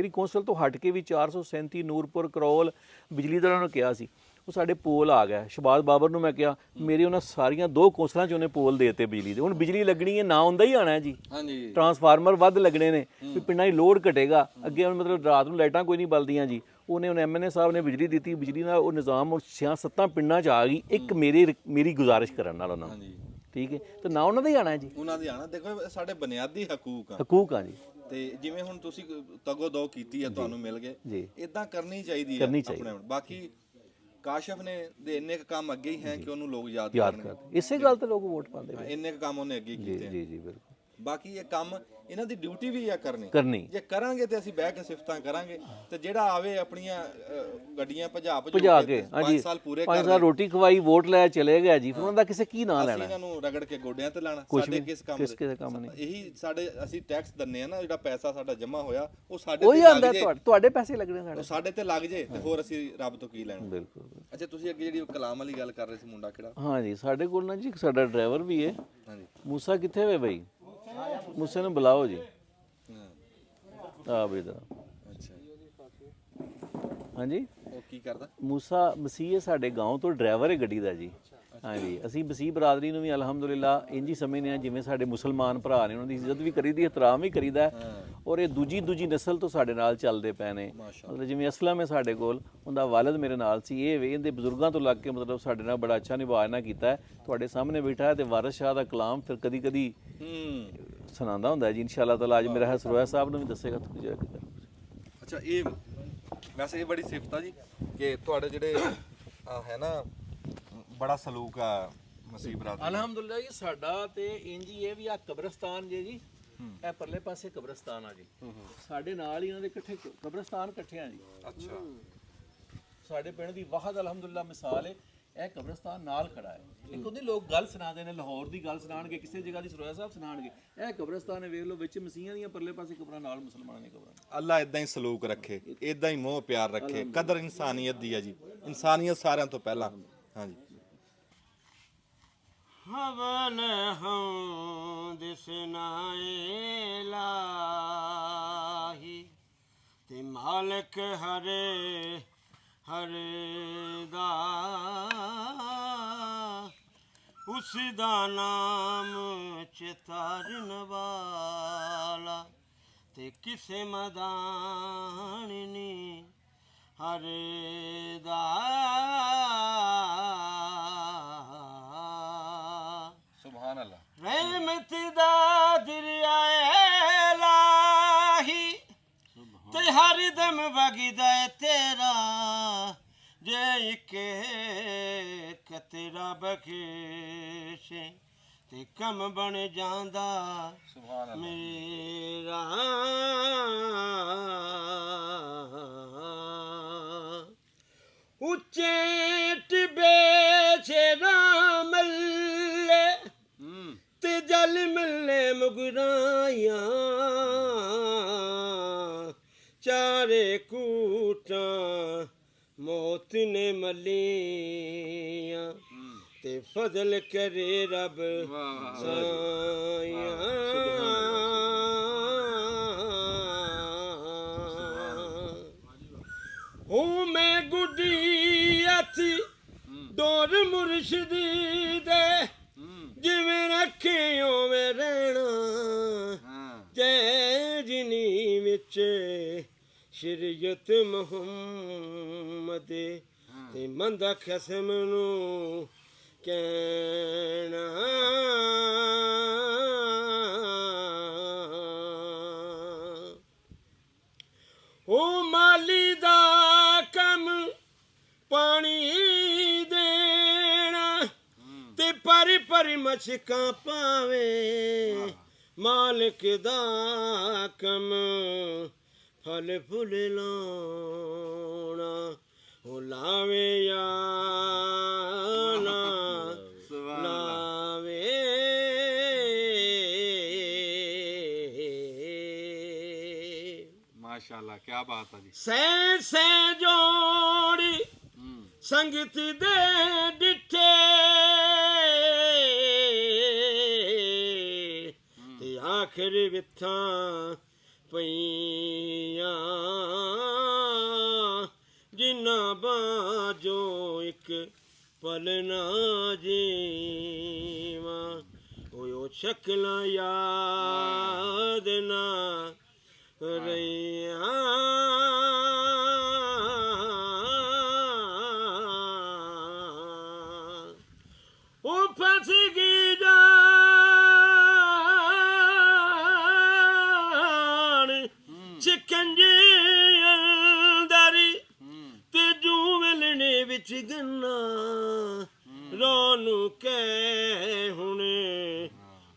ਕੌਂਸਲ ਤੋਂ ਹਟ ਕੇ ਵੀ 437 ਨੂਰਪੁਰ ਕਰੋਲ ਬਿਜਲੀ ਦਰਾਂ ਨੂੰ ਕਿਹਾ ਸੀ, ਉਹ ਸਾਡੇ ਪੋਲ ਆ ਗਿਆ। ਸ਼ਬਾਜ਼ ਬਾਬਰ ਨੂੰ ਮੈਂ ਕਿਹਾ, ਮੇਰੇ ਉਹਨਾਂ ਸਾਰੀਆਂ 2 ਕੌਂਸਲਾਂ 'ਚ ਉਹਨੇ ਪੋਲ ਦੇ ਦਿੱਤੇ ਬਿਜਲੀ ਦੇ। ਹੁਣ ਬਿਜਲੀ ਲੱਗਣੀ ਹੈ, ਨਾ ਹੁੰਦਾ ਹੀ ਆਣਾ ਜੀ, ਟਰਾਂਸਫਾਰਮਰ ਵੱਧ ਲੱਗਣੇ ਨੇ ਵੀ ਪਿੰਡਾਂ 'ਚ ਲੋਡ ਘਟੇਗਾ। ਅੱਗੇ ਹੁਣ ਮਤਲਬ ਰਾਤ ਨੂੰ ਲਾਈਟਾਂ ਕੋਈ ਨਹੀਂ ਬਲਦੀਆਂ ਜੀ, ਉਹਨੇ ਹੁਣ MNA ਸਾਹਿਬ ਨੇ ਬਿਜਲੀ ਦਿੱਤੀ, ਬਿਜਲੀ ਨਾਲ ਉਹ ਨਿਜ਼ਾਮ 6-7 ਪਿੰਡਾਂ 'ਚ ਆ ਗਈ। ਇੱਕ ਮੇਰੀ ਗੁਜ਼ਾਰਿਸ਼ ਕਰਨ ਨਾਲ ਉਹਨਾਂ ਨੂੰ, ਠੀਕ ਹੈ, ਤੇ ਨਾ ਉਹਨਾਂ ਦਾ ਹੀ ਆਣਾ ਜੀ, ਉਹਨਾਂ ਦੀ ਆਣਾ। ਦੇਖੋ ਸਾਡੇ ਬੁਨਿਆਦੀ ਹਕੂਕ ਆ ਜੀ, ਤੇ ਜਿਵੇਂ ਹੁਣ ਤੁਸੀਂ ਤਗੋ ਦੋ ਕੀਤੀ ਆ, ਤੁਹਾਨੂੰ ਮਿਲ ਗਏ, ਇਦਾਂ ਕਰਨੀ ਚਾਹੀਦੀ ਹੈ ਆਪਣੇ। ਬਾਕੀ ਕਾਸ਼ਫ ਨੇ ਦੇ ਇੰਨੇ ਕੰਮ ਅੱਗੇ ਹੀ ਹੈ ਕਿ ਉਹਨੂੰ ਲੋਕ ਯਾਦ ਕਰਨਗੇ, ਇਸੇ ਗੱਲ ਤੇ ਲੋਕ ਵੋਟ ਪਾਉਂਦੇ ਨੇ, ਇੰਨੇ ਕੰਮ ਉਹਨੇ ਅੱਗੇ ਕੀਤੇ। ਜੀ ਬਿਲਕੁਲ। ਬਾਕੀ ਇਹ ਕੰਮ ਇਹਨਾਂ ਦੀ ਡਿਊਟੀ ਵੀ ਆ ਕਰਨੀ, ਜੇ ਕਰਾਂਗੇ ਤੇ ਅਸੀਂ ਬਹਿ ਕੇ ਸਿਫਤਾਂ ਕਰਾਂਗੇ, ਤੇ ਜਿਹੜਾ ਆਵੇ ਆਪਣੀਆਂ ਗੱਡੀਆਂ ਭਜਾ ਕੇ 5 ਸਾਲ ਪੂਰੇ 5 ਸਾਲ ਰੋਟੀ ਖਵਾਈ, ਵੋਟ ਲੈ ਚਲੇ ਗਿਆ ਜੀ, ਫਿਰ ਉਹਨਾਂ ਦਾ ਕਿਸੇ ਕੀ ਨਾਂ ਲੈਣਾ, ਇਹਨਾਂ ਨੂੰ ਰਗੜ ਕੇ ਗੋਡਿਆਂ ਤੇ ਲਾਣਾ, ਸਾਡੇ ਕਿਸ ਕੰਮ ਨਹੀਂ। ਇਹੀ ਸਾਡੇ ਅਸੀਂ ਟੈਕਸ ਦਿੰਨੇ ਆ ਨਾ, ਜਿਹੜਾ ਪੈਸਾ ਸਾਡਾ ਜਮਾ ਹੋਇਆ ਉਹ ਸਾਡੇ ਤੇ ਲੱਗ ਜੇ, ਤੁਹਾਡੇ ਪੈਸੇ ਲੱਗਣੇ, ਸਾਡੇ ਤੇ ਲੱਗ ਜੇ, ਤੇ ਹੋਰ ਅਸੀਂ ਰੱਬ ਤੋਂ ਕੀ ਲੈਣਾ। ਬਿਲਕੁਲ। ਅੱਛਾ, ਤੁਸੀਂ ਅੱਗੇ ਜਿਹੜੀ ਕਲਾਮ ਵਾਲੀ ਗੱਲ ਕਰ ਰਹੇ ਸੀ, ਮੁੰਡਾ ਕਿਹੜਾ? ਹਾਂ ਜੀ, ਸਾਡੇ ਕੋਲ ਨਾ ਜੀ ਸਾਡਾ ਡਰਾਈਵਰ ਵੀ ਹੈ। ਹਾਂਜੀ, ਮੂਸਾ ਕਿੱਥੇ ਵੇ ਬਈ? ਮੂਸੇ ਨੂੰ ਬੁਲਾਓ ਜੀ। ਆ ਬਈ ਦਾ। ਅੱਛਾ, ਹਾਂਜੀ, ਉਹ ਕੀ ਕਰਦਾ? ਮੂਸਾ ਮਸੀਹ ਸਾਡੇ ਗਾਉਂ ਤੋਂ ਡਰਾਈਵਰ ਹੈ ਗੱਡੀ ਦਾ ਜੀ। ਹਾਂਜੀ, ਅਸੀਂ ਮਸੀਹ ਬਰਾਦਰੀ ਨੂੰ ਵੀ ਅਲਹਮਦੁਲਿਲਾ ਇੰਝ ਹੀ ਸਮਝਦੇ ਹਾਂ ਜਿਵੇਂ ਸਾਡੇ ਮੁਸਲਮਾਨ ਭਰਾ ਨੇ, ਉਹਨਾਂ ਦੀ ਇੱਜ਼ਤ ਵੀ ਕਰੀਦੀ, ਇਹਤਰਾਮ ਵੀ ਕਰੀਦਾ, ਔਰ ਇਹ ਦੂਜੀ ਨਸਲ ਤੋਂ ਸਾਡੇ ਨਾਲ ਚੱਲਦੇ ਪਏ ਨੇ। ਮਤਲਬ ਜਿਵੇਂ ਅਸਲਮ ਹੈ ਸਾਡੇ ਕੋਲ, ਉਹਦਾ ਵਾਲਦ ਮੇਰੇ ਨਾਲ ਸੀ, ਇਹ ਵੇ ਇਹਦੇ ਬਜ਼ੁਰਗਾਂ ਤੋਂ ਲੱਗ ਕੇ ਮਤਲਬ ਸਾਡੇ ਨਾਲ ਬੜਾ ਅੱਛਾ ਨਿਭਾਅ ਕੀਤਾ ਹੈ। ਤੁਹਾਡੇ ਸਾਹਮਣੇ ਬੈਠਾ ਹੈ ਤੇ ਵਾਰਿਸ ਸ਼ਾਹ ਦਾ ਕਲਾਮ ਫਿਰ ਕਦੀ ਸੁਣਾਉਂਦਾ ਹੁੰਦਾ ਜੀ, ਇਨਸ਼ਾਅੱਲਾ ਤਾਲਾ ਅੱਜ ਮੇਰਾ ਸਰੋਇਆ ਸਾਹਿਬ ਨੂੰ ਵੀ ਦੱਸੇਗਾ ਤੁਸੀਂ। ਅੱਛਾ, ਇਹ ਵੈਸੇ ਇਹ ਬੜੀ ਸਿਫਤ ਆ ਜੀ ਕਿ ਤੁਹਾਡੇ ਜਿਹੜੇ ਹੈ ਨਾ ਬੜਾ ਸਲੂਕ ਆ ਮਸੀਹ ਬਰਾਦਰੀ। ਅਲਹਮਦੁਲਿਲਾ ਜੀ, ਸਾਡਾ ਤੇ ਇੰਜ ਹੀ ਇਹ ਵੀ ਆ ਕਬਰਸਤਾਨ ਜੀ, ਇਹ ਪਰਲੇ ਪਾਸੇ ਕਬਰਸਤਾਨ ਆ ਜੀ, ਸਾਡੇ ਨਾਲ ਹੀ ਇਹਨਾਂ ਦੇ ਇਕੱਠੇ ਕਬਰਸਤਾਨ ਇਕੱਠੇ ਆ ਜੀ। ਅੱਛਾ, ਸਾਡੇ ਪਿੰਡ ਦੀ ਵਾਹਦ ਅਲਹਮਦੁਲਿਲਾ ਮਿਸਾਲ ਹੈ, ਇਹ ਕਬਰਸਤਾਨ ਨਾਲ ਖੜਾ ਹੈ। ਇੱਕ ਉਹਦੀ ਲੋਕ ਗੱਲ ਸੁਣਾਉਂਦੇ ਨੇ, ਲਾਹੌਰ ਦੀ ਗੱਲ ਸੁਣਾਣਗੇ, ਕਿਸੇ ਜਗ੍ਹਾ ਦੀ ਸਰੋਇਆ ਸਾਹਿਬ ਸੁਣਾਣਗੇ, ਇਹ ਕਬਰਸਤਾਨ ਹੈ, ਵੇਖ ਲਓ ਵਿੱਚ ਮਸੀਹਾਂ ਦੀਆਂ ਪਰਲੇ ਪਾਸੇ ਕਬਰਾਂ, ਨਾਲ ਮੁਸਲਮਾਨਾਂ ਦੀਆਂ ਕਬਰਾਂ। ਅੱਲਾ ਇਦਾਂ ਹੀ ਸਲੂਕ ਰੱਖੇ, ਇਦਾਂ ਹੀ ਮੋਹ ਪਿਆਰ ਰੱਖੇ, ਕਦਰ ਇਨਸਾਨੀਅਤ ਦੀ ਆ ਜੀ, ਇਨਸਾਨੀਅਤ ਸਾਰਿਆਂ ਤੋਂ ਪਹਿਲਾਂ। ਹਾਂਜੀ। ਹਵਨ ਹਮ ਦਿਸਨਾਏ ਲਾਹੀ ਤੇ ਮਾਲਕ ਹਰੇ ਦਾ, ਉਸ ਦਾ ਨਾਮ ਚਿਤਾਰਨ ਵਾਲਾ ਤੇ ਕਿਸੇ ਮਦਾਨ ਨੀ ਹਰੇ ਦਾ। ਸੁਭਾਨ ਅੱਲਾ। ਰਹਿਮਤ ਦਾ ਦਰਿਆ ਲਾਹੀ ਤੇ ਹਰ ਦਮ ਵਗਦਾ ਤੇਰਾ, ਜੇ ਇੱਕ ਤੇਰਾ ਬਖਸ਼ੇ ਤੇ ਕੰਮ ਬਣ ਜਾਂਦਾ ਮੇਰਾ। ਉੱਚੇ ਟਿਬੇ ਛੇਰਾ ਮੱਲੇ ਤੇ ਜਲ ਮੱਲੇ ਮੁਗਰਾਈਆਂ, ਚਾਰੇ ਕੂਟਾਂ ਮੌਤ ਨੇ ਮਲੀਆਂ ਤੇ ਫਜ਼ਲ ਕਰੇ ਰੱਬ ਸਾਈਆਂ। ਹੂੰ ਮੈਂ ਗੁੱਡੀ ਅਥੀ ਦੌਰ ਮੁਰਸ਼ਦੀ ਦੇ, ਜਿਵੇਂ ਰੱਖੇ ਉਵੇਂ ਰਹਿਣਾ, ਜੈ ਜਿਨੀ ਵਿੱਚ ਸ਼ਰੀਅਤ ਮੁਹੰਮਦ ਤੇ ਮੰਦਾ ਖਸਮ ਨੂੰ ਕਹਿਣਾ ਉਹ ਮਾਲੀ ਦਾ ਕੰਮ ਪਾਣੀ ਦੇਣਾ ਤੇ ਪਰ ਮਛਕਾਂ ਪਾਵੇ ਮਾਲਕ ਦਾ ਕੰਮ ਫਲ ਫੁੱਲ ਲਾਉਣਾ ਉਹ ਲਾਵੇ ਜਾਂ ਨਾ ਲਾਵੇ ਮਾਸ਼ਾਅੱਲਾ ਕੀ ਬਾਤ ਹੈ ਜੀ ਸੈ ਜੋੜੀ ਸੰਗਤ ਦੇ ਡਿੱਠੇ ਤੇ ਆਖਰ ਵਿਥਾਂ ਪਈਆਂ ਜਿਨ੍ਹਾਂ ਬਾਝੋਂ ਇੱਕ ਪਲ ਨਾ ਜੀਵਾਂ ਉਹ ਸ਼ਕਲਾਂ ਯਾਦ ਨਾ ਰਹੀਆਂ ਉਹ ਫਸ ਗਈ ਜਾਨ ਚਿਕੰਜੇ ਅੰਦਰ ਤੇ ਜੂ ਮਿਲਣੇ ਵਿੱਚ ਗੰਨਾ ਰੋਨੂੰ ਕਹਿ ਹੁਣੇ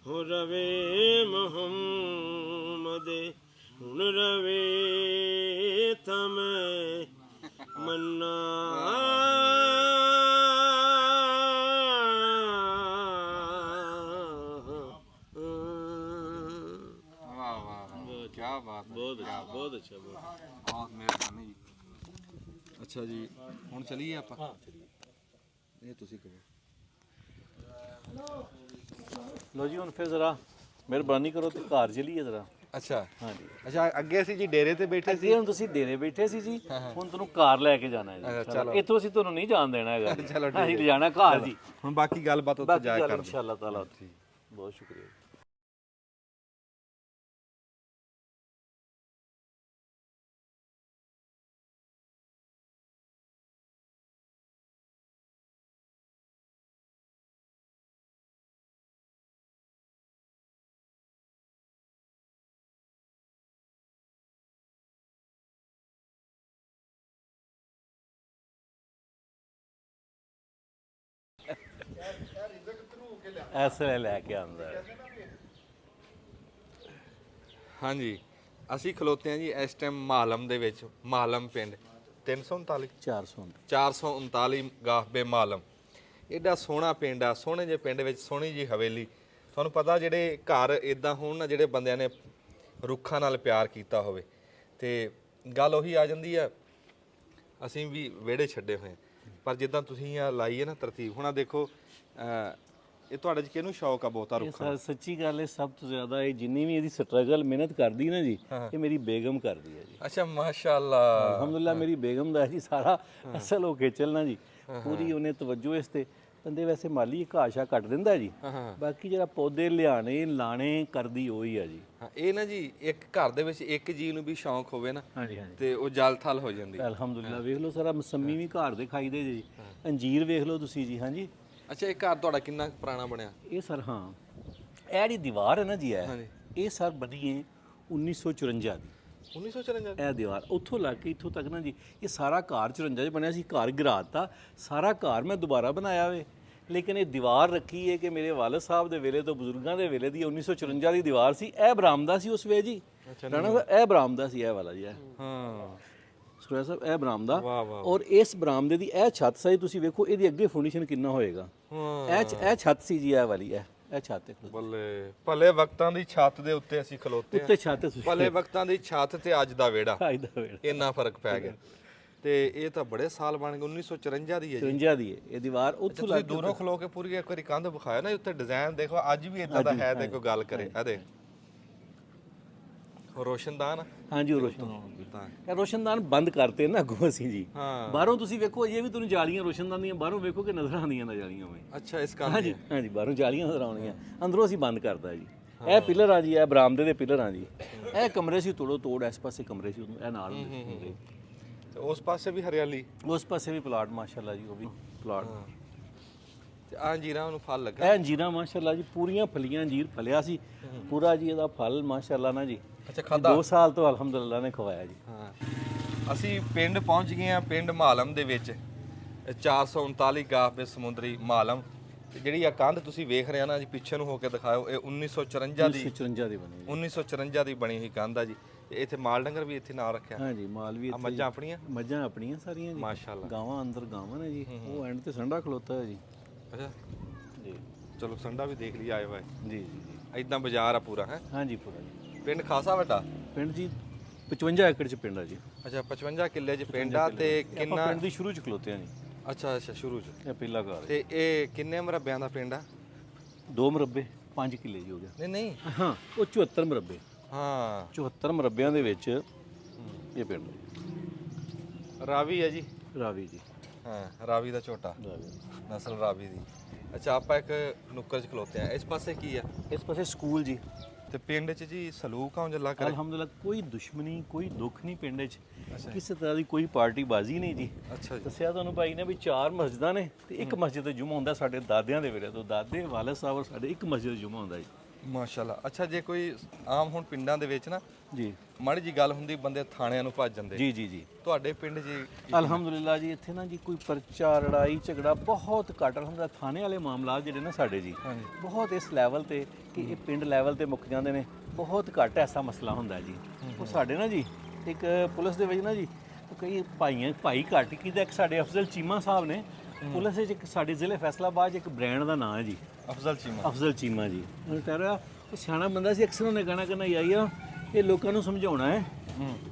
ਹੋ ਰਵੇ ਮੁਹੰਮਦ ਹੁਣ ਰਵੇ ਤਾਂ ਮੈਂ ਮੰਨਾ ਵਾਹ ਵਾਹ ਕੀ ਬਾਤ ਬਹੁਤ ਅੱਛਾ ਬਹੁਤ ਅੱਛਾ ਬਹੁਤ ਮਿਹਰਬਾਨੀ ਜੀ ਅੱਛਾ ਜੀ ਹੁਣ ਚਲੀਏ ਆਪਾਂ ਹਾਂ ਚਲੀਏ ਇਹ ਤੁਸੀਂ ਕਹੋ ਲੋ ਜੀ ਹੁਣ ਫਿਰ ਜ਼ਰਾ ਮਿਹਰਬਾਨੀ ਕਰੋ ਤੇ ਘਰ ਚਲੀਏ ਜ਼ਰਾ ਅੱਛਾ ਹਾਂਜੀ ਅੱਛਾ ਅੱਗੇ ਅਸੀਂ ਜੀ ਡੇਰੇ ਤੇ ਬੈਠੇ ਸੀ ਅੱਗੇ ਹੁਣ ਤੁਸੀਂ ਡੇਰੇ ਬੈਠੇ ਸੀ ਜੀ ਹੁਣ ਤੁਹਾਨੂੰ ਘਰ ਲੈ ਕੇ ਜਾਣਾ ਹੈ ਜੀ ਚਲੋ। ਇੱਥੋਂ ਅਸੀਂ ਤੁਹਾਨੂੰ ਨਹੀਂ ਜਾਣ ਦੇਣਾ ਹੈਗਾ ਜੀ। ਚਲੋ ਠੀਕ ਅਸੀਂ ਲਿਜਾਣਾ ਘਰ ਜੀ ਹੁਣ ਬਾਕੀ ਗੱਲਬਾਤ ਉੱਥੇ ਜਾ ਕੇ ਕਰਦੇ ਇਨਸ਼ਾਅੱਲਾ ਤਾਲਾ ਬਹੁਤ ਸ਼ੁਕਰੀਆ ਐਸੇ ਲੈ ਕੇ ਆਉਂਦਾ ਹੈ। ਹਾਂਜੀ ਅਸੀਂ ਖਲੋਤੇ ਹਾਂ ਜੀ ਇਸ ਟਾਈਮ ਮਾਲਮ ਦੇ ਵਿੱਚ ਮਾਲਮ ਪਿੰਡ 339 439 ਗਾਫਬੇ ਮਾਲਮ ਐਡਾ ਸੋਹਣਾ ਪਿੰਡ ਆ ਸੋਹਣੇ ਜਿਹੇ ਪਿੰਡ ਵਿੱਚ ਸੋਹਣੀ ਜੀ ਹਵੇਲੀ ਤੁਹਾਨੂੰ ਪਤਾ ਜਿਹੜੇ ਘਰ ਇਦਾਂ ਹੋਣ ਨਾ ਜਿਹੜੇ ਬੰਦਿਆਂ ਨੇ ਰੁੱਖਾਂ ਨਾਲ ਪਿਆਰ ਕੀਤਾ ਹੋਵੇ ਤੇ ਗੱਲ ਉਹੀ ਆ ਜਾਂਦੀ ਆ ਅਸੀਂ ਵੀ ਵਿਹੜੇ ਛੱਡੇ ਹੋਏ ਪਰ ਜਿੱਦਾਂ ਤੁਸੀਂ ਆ ਲਾਈ ਹੈ ਨਾ ਤਰਤੀਬ ਹੁਣ ਆ ਦੇਖੋ ਇਹ ਤੁਹਾਡੇ ਚ ਕਿਹਨੂੰ ਸ਼ੌਕ ਆ ਬਹੁਤਾ ਰੁੱਖਾਂ ਸੱਚੀ ਗੱਲ ਹੈ ਸਭ ਤੋਂ ਜ਼ਿਆਦਾ ਇਹ ਜਿੰਨੀ ਵੀ ਇਹਦੀ ਸਟਰਗਲ ਮਿਹਨਤ ਕਰਦੀ ਨਾ ਜੀ ਇਹ ਮੇਰੀ ਬੇਗਮ ਕਰਦੀ ਹੈ ਜੀ ਅੱਛਾ ਮਾਸ਼ਾਅੱਲਾ ਅਲਹਮਦੁਲਿਲਾ ਮੇਰੀ ਬੇਗਮ ਦਾ ਹੈ ਜੀ ਸਾਰਾ ਅਸਲ ਹੋ ਕੇ ਚੱਲਣਾ ਜੀ ਪੂਰੀ ਉਹਨੇ ਤਵੱਜੋ ਇਸ ਤੇ ਬੰਦੇ ਵੈਸੇ ਮਾਲੀ ਘਾਸ਼ਾ ਕੱਟ ਦਿੰਦਾ ਜੀ ਬਾਕੀ ਜਿਹੜਾ ਪੌਦੇ ਲਿਆਣੇ ਲਾਣੇ ਕਰਦੀ ਉਹੀ ਆ ਜੀ ਹਾਂ ਇਹ ਨਾ ਜੀ ਇੱਕ ਘਰ ਦੇ ਵਿੱਚ ਇੱਕ ਜੀ ਨੂੰ ਵੀ ਸ਼ੌਂਕ ਹੋਵੇ ਨਾ ਹਾਂਜੀ ਹਾਂਜੀ ਤੇ ਉਹ ਜਲ ਥਲ ਹੋ ਜਾਂਦੀ ਅਲਹਮਦੁਲਿਲਾ ਵੇਖ ਲਓ ਸਾਰਾ ਮਸੰਮੀ ਵੀ ਘਰ ਦੇ ਖਾਈਦੇ ਜੀ ਅੰਜੀਰ ਵੇਖ ਲਓ ਤੁਸੀਂ ਜੀ ਹਾਂਜੀ ਅੱਛਾ ਇਹ ਘਰ ਤੁਹਾਡਾ ਕਿੰਨਾ ਕੁ ਪੁਰਾਣਾ ਬਣਿਆ ਇਹ ਸਰ ਹਾਂ ਇਹ ਜਿਹੜੀ ਦੀਵਾਰ ਹੈ ਨਾ ਜੀ ਇਹ ਸਰ ਬਣੀ ਹੈ 1954 ਦੀ 1954 ਇਹ ਦੀਵਾਰ ਉੱਥੋਂ ਲੱਗ ਕੇ ਇੱਥੋਂ ਤੱਕ ਨਾ ਜੀ ਇਹ ਸਾਰਾ ਘਰ 54 ਚ ਬਣਿਆ ਸੀ ਘਰ ਗਿਰਾਤਾ ਸਾਰਾ ਘਰ ਮੈਂ ਦੁਬਾਰਾ ਬਣਾਇਆ ਵੇ ਲੇਕਿਨ ਇਹ ਦੀਵਾਰ ਰੱਖੀ ਹੈ ਕਿ ਮੇਰੇ ਵਾਲਦ ਸਾਹਿਬ ਦੇ ਵੇਲੇ ਤੋਂ ਬਜ਼ੁਰਗਾਂ ਦੇ ਵੇਲੇ ਦੀ 1954 ਦੀ ਦੀਵਾਰ ਸੀ ਇਹ ਬਰਾਮਦਾ ਸੀ ਉਸ ਵੇ ਜੀ ਰਾਣਾ ਸਾਹਿਬ ਇਹ ਬਰਾਮਦਾ ਸੀ ਇਹ ਵਾਲਾ ਜੀ ਹਾਂ ਸੁਰਿਆ ਸਾਹਿਬ ਇਹ ਬਰਾਮਦਾ ਔਰ ਇਸ ਬਰਾਮਦੇ ਦੀ ਇਹ ਛੱਤ ਸਹੀ ਤੁਸੀਂ ਵੇਖੋ ਇਹਦੀ ਅੱਗੇ ਫਾਊਂਡੇਸ਼ਨ ਕਿੰਨਾ ਹੋਏਗਾ ਇਹ ਛੱਤ ਸੀ ਜੀ ਇਹ ਵਾਲੀ ਇਹ ਛੱਤ ਦੇਖ ਲਓ ਬੱਲੇ ਭਲੇ ਵਕਤਾਂ ਦੀ ਛੱਤ ਦੇ ਉੱਤੇ ਅਸੀਂ ਖਲੋਤੇ ਉੱਤੇ ਛੱਤ ਤੁਸੀਂ ਭਲੇ ਵਕਤਾਂ ਦੀ ਛੱਤ ਤੇ ਅੱਜ ਦਾ ਵਿਹੜਾ ਅੱਜ ਦਾ ਵੇਲਾ ਇੰਨਾ ਫਰਕ ਪੈ ਗਿਆ ਤੇ ਇਹ ਤਾਂ ਬੜੇ ਸਾਲ ਬਣ ਗਏ 1954 ਦੀ ਹੈ ਜੀ 53 ਦੀ ਹੈ ਇਹ ਦੀਵਾਰ ਉੱਥੋਂ ਤੁਸੀਂ ਦੂਰੋਂ ਖਲੋ ਕੇ ਪੂਰੀ ਇੱਕ ਵਾਰੀ ਕੰਧ ਵਿਖਾਇਆ ਨਾ ਉੱਤੇ ਡਿਜ਼ਾਈਨ ਦੇਖੋ ਅੱਜ ਵੀ ਇਦਾਂ ਦਾ ਹੈ ਤੇ ਕੋਈ ਗੱਲ ਕਰੇ ਆ ਦੇਖ ਰੋਸ਼ਨਦਾਨ ਹਾਂਜੀ ਉਹ ਰੋਸ਼ਨਦਾਨ ਇਹ ਰੋਸ਼ਨਦਾਨ ਬੰਦ ਕਰਤੇ ਨਾ ਅੱਗੋਂ ਅਸੀਂ ਜੀ ਬਾਹਰੋਂ ਤੁਸੀਂ ਵੇਖੋ ਇਹ ਵੀ ਤੁਹਾਨੂੰ ਜਾਲੀਆਂ ਰੋਸ਼ਨਦਾਨ ਦੀਆਂ ਬਾਹਰੋਂ ਵੇਖੋ ਕਿ ਨਜ਼ਰ ਆਉਂਦੀਆਂ ਨਾ ਜਾਲੀਆਂ ਹੋਏ ਅੱਛਾ ਇਸ ਕੰਮ ਹਾਂਜੀ ਹਾਂਜੀ ਬਾਹਰੋਂ ਜਾਲੀਆਂ ਨਜ਼ਰ ਆਉਣਗੀਆਂ ਅੰਦਰੋਂ ਅਸੀਂ ਬੰਦ ਕਰਤਾ ਜੀ ਇਹ ਪਿਲਰ ਆ ਜੀ ਇਹ ਬਰਾਮਦੇ ਦੇ ਪਿਲਰ ਆ ਜੀ ਇਹ ਕਮਰੇ ਸੀ ਤੋੜ ਇਸ ਪਾਸੇ ਕਮਰੇ ਸੀ ਇਹ ਨਾਲ ਹੁੰਦੇ ਤੇ ਉਸ ਪਾਸੇ ਵੀ ਹਰਿਆਲੀ ਉਸ ਪਾਸੇ ਵੀ ਪਲਾਟ ਮਾਸ਼ਾਅੱਲਾ ਜੀ ਉਹ ਵੀ ਪਲਾਟ ਤੇ ਆ ਅੰਜੀਰਾਂ ਨੂੰ ਫਲ ਲੱਗਾ। ਇਹ ਅੰਜੀਰਾਂ ਮਾਸ਼ਾਅੱਲਾ ਜੀ ਪੂਰੀਆਂ ਫਲੀਆਂ ਅੰਜੀਰ ਫਲਿਆ ਸੀ ਪੂਰਾ ਜੀ, ਇਹਦਾ ਫਲ ਮਾਸ਼ਾਅੱਲਾ ਨਾ ਜੀ ਅੱਛਾ ਖਾਦਾ 2 ਸਾਲ ਤੋਂ ਅਲਹਮਦੁਲਿਲਾ ਨੇ ਖਵਾਇਆ ਜੀ। ਹਾਂ ਅਸੀਂ ਪਿੰਡ ਪਹੁੰਚ ਗਏ ਆ, ਪਿੰਡ ਮਾਲਮ ਦੇ ਵਿੱਚ 439 ਗਾਫ ਸਮੁੰਦਰੀ ਮਾਲਮ। ਤੇ ਜਿਹੜੀ ਆ ਕੰਧ ਤੁਸੀਂ ਵੇਖ ਰਹੇ ਆ ਨਾ ਜੀ, ਪਿੱਛੇ ਨੂੰ ਹੋ ਕੇ ਦਿਖਾਓ, ਇਹ 1954 ਦੀ 54 ਦੀ ਬਣੀ 1954 ਦੀ ਬਣੀ ਹੋਈ ਕੰਧ ਆ ਜੀ। ਤੇ ਇੱਥੇ ਮਾਲ ਡੰਗਰ ਵੀ ਇੱਥੇ ਨਾਲ ਰੱਖਿਆ। ਹਾਂਜੀ ਮਾਲ ਵੀ ਆ ਮੱਝਾਂ ਆਪਣੀਆਂ ਮੱਝਾਂ ਆਪਣੀਆਂ ਸਾਰੀਆਂ ਜੀ ਮਾਸ਼ਾਅੱਲਾ। ਗਾਵਾਂ ਅੰਦਰ ਗਾਵਾਂ ਨੇ ਜੀ, ਉਹ ਐਂਡ ਤੇ ਸੰਡਾ ਖਲੋਤਾ ਹੈ ਜੀ। ਅੱਛਾ ਜੀ ਚਲੋ ਸੰਡਾ ਵੀ ਦੇਖ ਲਈ ਆਏ ਹੋਏ। ਜੀ ਜੀ ਐਦਾਂ ਬਾਜ਼ਾਰ ਆ ਪੂਰਾ ਹੈ। ਹਾਂਜੀ ਪੂਰਾ ਜੀ। ਪਿੰਡ ਖਾਸਾ ਵੱਡਾ। ਪਿੰਡ ਜੀ 55 ਏਕੜ ਚ ਪਿੰਡ ਆ ਜੀ। ਅੱਛਾ 55 ਕਿੱਲੇ 'ਚ ਪਿੰਡ ਆ। ਤੇ ਆਪਾਂ ਕਿੰਨਾ ਪਿੰਡ ਦੀ ਸ਼ੁਰੂ ਚ ਖਲੋਤੇ ਆ ਜੀ। ਅੱਛਾ ਸ਼ੁਰੂ 'ਚ। ਇਹ ਪਹਿਲਾ ਘਰ ਹੈ। ਤੇ ਇਹ ਕਿੰਨੇ ਮਰਬਿਆਂ ਦਾ ਪਿੰਡ ਆ? 2 ਮਰਬੇ 5 ਕਿੱਲੇ ਜੀ ਹੋ ਗਿਆ। ਨਹੀਂ ਹਾਂ ਉਹ 74 ਮਰਬੇ ਹਾਂ 74 ਮਰਬਿਆਂ ਦੇ ਵਿੱਚ ਇਹ ਪਿੰਡ ਹੈ। ਰਾਵੀ ਹੈ ਜੀ। ਰਾਵੀ ਜੀ। ਹਾਂ ਰਾਵੀ ਦਾ ਝੋਟਾ ਰਾਵੀ। ਨਸਲ ਰਾਵੀ ਦੀ। ਅੱਛਾ ਆਪਾਂ ਇੱਕ ਨੁੱਕਰ 'ਚ ਖਲੋਤੇ ਆ। ਇਸ ਪਾਸੇ ਕੀ ਆ? ਇਸ ਪਾਸੇ ਸਕੂਲ ਜੀ। ਤੇ ਪਿੰਡ 'ਚ ਜੀ ਸਲੂਕ ਆਉਂ ਜੱਲਾ ਕਰੇ। ਅਲਹਮਦੁਲਿਲਾ ਕੋਈ ਦੁਸ਼ਮਣੀ ਕੋਈ ਦੁੱਖ ਨਹੀਂ ਪਿੰਡ 'ਚ, ਕਿਸੇ ਤਰ੍ਹਾਂ ਦੀ ਕੋਈ ਪਾਰਟੀ ਬਾਜ਼ੀ ਨਹੀਂ ਜੀ। ਅੱਛਾ ਜੀ। ਦੱਸਿਆ ਤੁਹਾਨੂੰ ਭਾਈ ਨੇ ਵੀ 4 ਮਸਜਿਦਾਂ ਨੇ ਤੇ ਇੱਕ ਮਸਜਿਦ ਤੇ ਜੁਮਾ ਹੁੰਦਾ ਸਾਡੇ ਦਾਦਿਆਂ ਦੇ ਵੇਲੇ ਤੋਂ। ਦਾਦੇ ਵਾਲਿਦ ਸਾਹਿਬ ਔਰ ਸਾਡੇ ਇੱਕ ਮਸਜਿਦ ਤੇ ਜੁਮਾ ਹੁੰਦਾ ਜੀ। ਮਾਸ਼ਾਅੱਲਾ। ਅੱਛਾ ਜੇ ਕੋਈ ਆਮ ਹੁਣ ਪਿੰਡਾਂ ਦੇ ਵਿੱਚ ਨਾ ਜੀ ਮਾੜੀ ਜੀ ਗੱਲ ਹੁੰਦੀ ਬੰਦੇ ਥਾਣਿਆਂ ਨੂੰ ਭੱਜ ਜਾਂਦੇ। ਜੀ ਜੀ ਜੀ ਤੁਹਾਡੇ ਪਿੰਡ ਜੀ ਅਲਹਮਦੁਲਿਲਾ ਜੀ ਇੱਥੇ ਨਾ ਜੀ ਕੋਈ ਪਰਚਾ ਲੜਾਈ ਝਗੜਾ ਬਹੁਤ ਘੱਟ। ਅਲਹਮਦੁਲਿਲਾ ਥਾਣੇ ਵਾਲੇ ਮਾਮਲਾਤ ਜਿਹੜੇ ਨਾ ਸਾਡੇ ਜੀ ਬਹੁਤ ਇਸ ਲੈਵਲ ਤੇ ਕਿ ਇਹ ਪਿੰਡ ਲੈਵਲ ਤੇ ਮੁੱਕ ਜਾਂਦੇ ਨੇ। ਬਹੁਤ ਘੱਟ ਐਸਾ ਮਸਲਾ ਹੁੰਦਾ ਜੀ। ਉਹ ਸਾਡੇ ਨਾ ਜੀ ਇੱਕ ਪੁਲਿਸ ਦੇ ਵਿੱਚ ਨਾ ਜੀ ਕਈ ਭਾਈ ਘੱਟ ਕੀਤਾ। ਇੱਕ ਸਾਡੇ ਅਫਜ਼ਲ ਚੀਮਾ ਸਾਹਿਬ ਨੇ ਪੁਲਿਸ ਵਿੱਚ ਇੱਕ ਸਾਡੇ ਜ਼ਿਲ੍ਹੇ ਫੈਸਲਾਬਾਦ 'ਚ ਇੱਕ ਬ੍ਰਾਂਡ ਦਾ ਨਾਂ ਹੈ ਜੀ ਅਫਜ਼ਲ ਚੀਮਾ। ਅਫਜ਼ਲ ਚੀਮਾ ਜੀ। ਉਹਨੇ ਕਹਿ ਰਿਹਾ ਉਹ ਸਿਆਣਾ ਬੰਦਾ ਸੀ। ਅਕਸਰ ਉਹਨੇ ਕਹਿਣਾ ਕਰਨਾ ਆਈ ਆ ਇਹ ਲੋਕਾਂ ਨੂੰ ਸਮਝਾਉਣਾ ਹੈ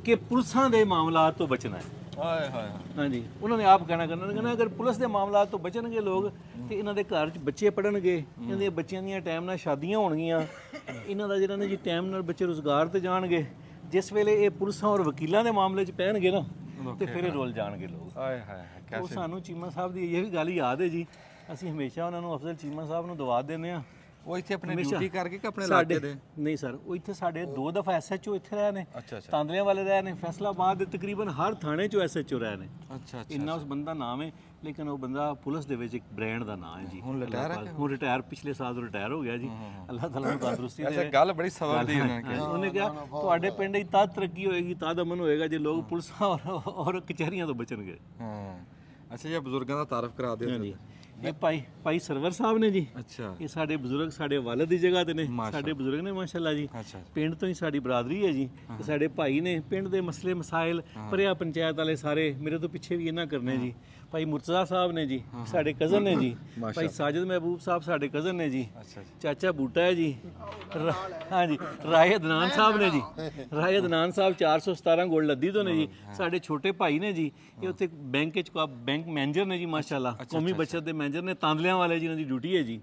ਕਿ ਪੁਲਿਸਾਂ ਦੇ ਮਾਮਲਾਤ ਤੋਂ ਬਚਣਾ ਹੈ। ਹਾਏ ਹਾਏ ਹਾਂਜੀ ਉਹਨਾਂ ਨੇ ਆਪ ਕਹਿਣਾ ਕਰਨਾ ਅਗਰ ਪੁਲਿਸ ਦੇ ਮਾਮਲਾਤ ਤੋਂ ਬਚਣਗੇ ਲੋਕ ਤੇ ਇਹਨਾਂ ਦੇ ਘਰ 'ਚ ਬੱਚੇ ਪੜਨਗੇ, ਇਹਨਾਂ ਦੀਆਂ ਬੱਚਿਆਂ ਦੀਆਂ ਟਾਈਮ ਨਾਲ ਸ਼ਾਦੀਆਂ ਹੋਣਗੀਆਂ, ਇਹਨਾਂ ਦਾ ਜਿਹੜਾ ਨੇ ਜੀ ਟਾਈਮ ਨਾਲ ਬੱਚੇ ਰੁਜ਼ਗਾਰ ਤੇ ਜਾਣਗੇ। ਜਿਸ ਵੇਲੇ ਇਹ ਪੁਲਿਸਾਂ ਔਰ ਵਕੀਲਾਂ ਦੇ ਮਾਮਲੇ 'ਚ ਪੈਣਗੇ ਨਾ ਤੇ ਫਿਰ ਇਹ ਰੁੱਲ ਜਾਣਗੇ ਲੋਕ। ਹਾਏ ਹਾਏ ਉਹ ਸਾਨੂੰ ਚੀਮਾ ਸਾਹਿਬ ਦੀ ਇਹ ਵੀ ਗੱਲ ਯਾਦ ਹੈ ਜੀ। ਅਸੀਂ ਹਮੇਸ਼ਾ ਉਹਨਾਂ ਨੂੰ ਅਫਜ਼ਲ ਚੀਮਾ ਸਾਹਿਬ ਨੂੰ ਦਵਾ ਦਿੰਦੇ ਆ। ਉਹ ਇੱਥੇ ਆਪਣੀ ਡਿਊਟੀ ਕਰਕੇ ਕਿ ਆਪਣੇ ਸਾਡੇ ਇਲਾਕੇ ਦੇ? ਨਹੀਂ ਸਰ ਉਹ ਇੱਥੇ ਸਾਡੇ 2 ਦਫਾ ਐਸਐਚਓ ਇੱਥੇ ਰਹੇ ਨੇ। ਅੱਛਾ ਅੱਛਾ ਤਾਂਦਲਿਆਂ ਵਾਲੇ ਰਹੇ ਨੇ, ਫੈਸਲਾਬਾਦ ਦੇ ਤਕਰੀਬਨ ਹਰ ਥਾਣੇ 'ਚੋਂ ਐਸਐਚਓ ਰਹੇ ਨੇ। ਅੱਛਾ ਅੱਛਾ। ਇੰਨਾ ਉਸ ਬੰਦਾ ਨਾਮ ਹੈ ਲੇਕਿਨ ਉਹ ਬੰਦਾ ਪੁਲਿਸ ਦੇ ਵਿੱਚ ਇੱਕ ਬ੍ਰਾਂਡ ਦਾ ਨਾਮ ਹੈ ਜੀ। ਹੁਣ ਰਿਟਾਇਰ ਹੈ? ਹੁਣ ਰਿਟਾਇਰ ਪਿਛਲੇ ਸਾਲ ਰਿਟਾਇਰ ਹੋ ਗਿਆ ਜੀ। ਅੱਲਾਹ ਤਾਲਾ ਨੂੰ ਤੰਦਰੁਸਤੀ ਅੱਛਾ ਦੇ। ਗੱਲ ਬੜੀ ਸਬਰ ਦੀ ਉਹਨਾਂ ਨੇ। ਉਹਨੇ ਕਿਹਾ ਤੁਹਾਡੇ ਪਿੰਡ 'ਚ ਤਦ ਤਰੱਕੀ ਹੋਏਗੀ ਤਦ ਅਮਨ ਹੋਏਗਾ ਜੇ ਲੋਕ ਪੁਲਿਸਾਂ ਔਰ ਕਚਹਿਰੀਆਂ ਤੋਂ ਬਚਣਗੇ। ਹਾਂ ਅੱਛਾ ਜੀ ਬਜ਼ੁਰਗਾਂ ਦਾ ਤਾਰਫ ਕਰਾ ਦਿਓ। ਹਾਂਜੀ ਇਹ ਭਾਈ ਸਰਵਰ ਸਾਹਿਬ ਨੇ ਜੀ। ਅੱਛਾ ਇਹ ਸਾਡੇ ਬਜ਼ੁਰਗ ਸਾਡੇ ਵਾਲਿਦ ਦੀ ਜਗ੍ਹਾ ਤੇ ਨੇ। ਸਾਡੇ ਬਜ਼ੁਰਗ ਨੇ ਮਾਸ਼ਾਅੱਲਾ ਜੀ। ਅੱਛਾ ਪਿੰਡ ਤੋਂ ਹੀ ਸਾਡੀ ਬਰਾਦਰੀ ਹੈ ਜੀ। ਤੇ ਸਾਡੇ ਭਾਈ ਨੇ ਪਿੰਡ ਦੇ ਮਸਲੇ ਮਸਾਇਲ ਭਰਿਆ ਪੰਚਾਇਤ ਵਾਲੇ ਸਾਰੇ ਮੇਰੇ ਤੋਂ ਪਿੱਛੇ ਵੀ ਇਹਨਾਂ ਕਰਨੇ ਜੀ। ਭਾਈ ਮੁਰਤਜ਼ਾ ਸਾਹਿਬ ਨੇ ਜੀ ਸਾਡੇ ਕਜ਼ਨ ਨੇ ਜੀ। ਭਾਈ ਸਾਜਿਦ ਮਹਿਬੂਬ ਸਾਹਿਬ ਸਾਡੇ ਕਜ਼ਨ ਨੇ ਜੀ। ਅੱਛਾ ਜੀ। ਚਾਚਾ ਬੂਟਾ ਹੈ ਜੀ। ਹਾਂਜੀ ਰਾਏ ਅਦਨਾਨ ਸਾਹਿਬ ਨੇ ਜੀ। ਰਾਏ ਅਦਨਾਨ ਸਾਹਿਬ 417 ਗੋਲਡ ਲੱਦੀ ਤੋਂ ਨੇ ਜੀ। ਸਾਡੇ ਛੋਟੇ ਭਾਈ ਨੇ ਜੀ ਇਹ ਉੱਥੇ ਬੈਂਕ 'ਚ ਬੈਂਕ ਮੈਨੇਜਰ ਨੇ ਜੀ ਮਾਸ਼ਾਅੱਲਾ। ਕੌਮੀ ਬੱਚਤ ਦੇ ਮੈਨੇਜਰ ਨੇ ਤਾਂਦਲਿਆਂ ਵਾਲੇ ਜੀ, ਇਹਨਾਂ ਦੀ ਡਿਊਟੀ ਹੈ ਜੀ।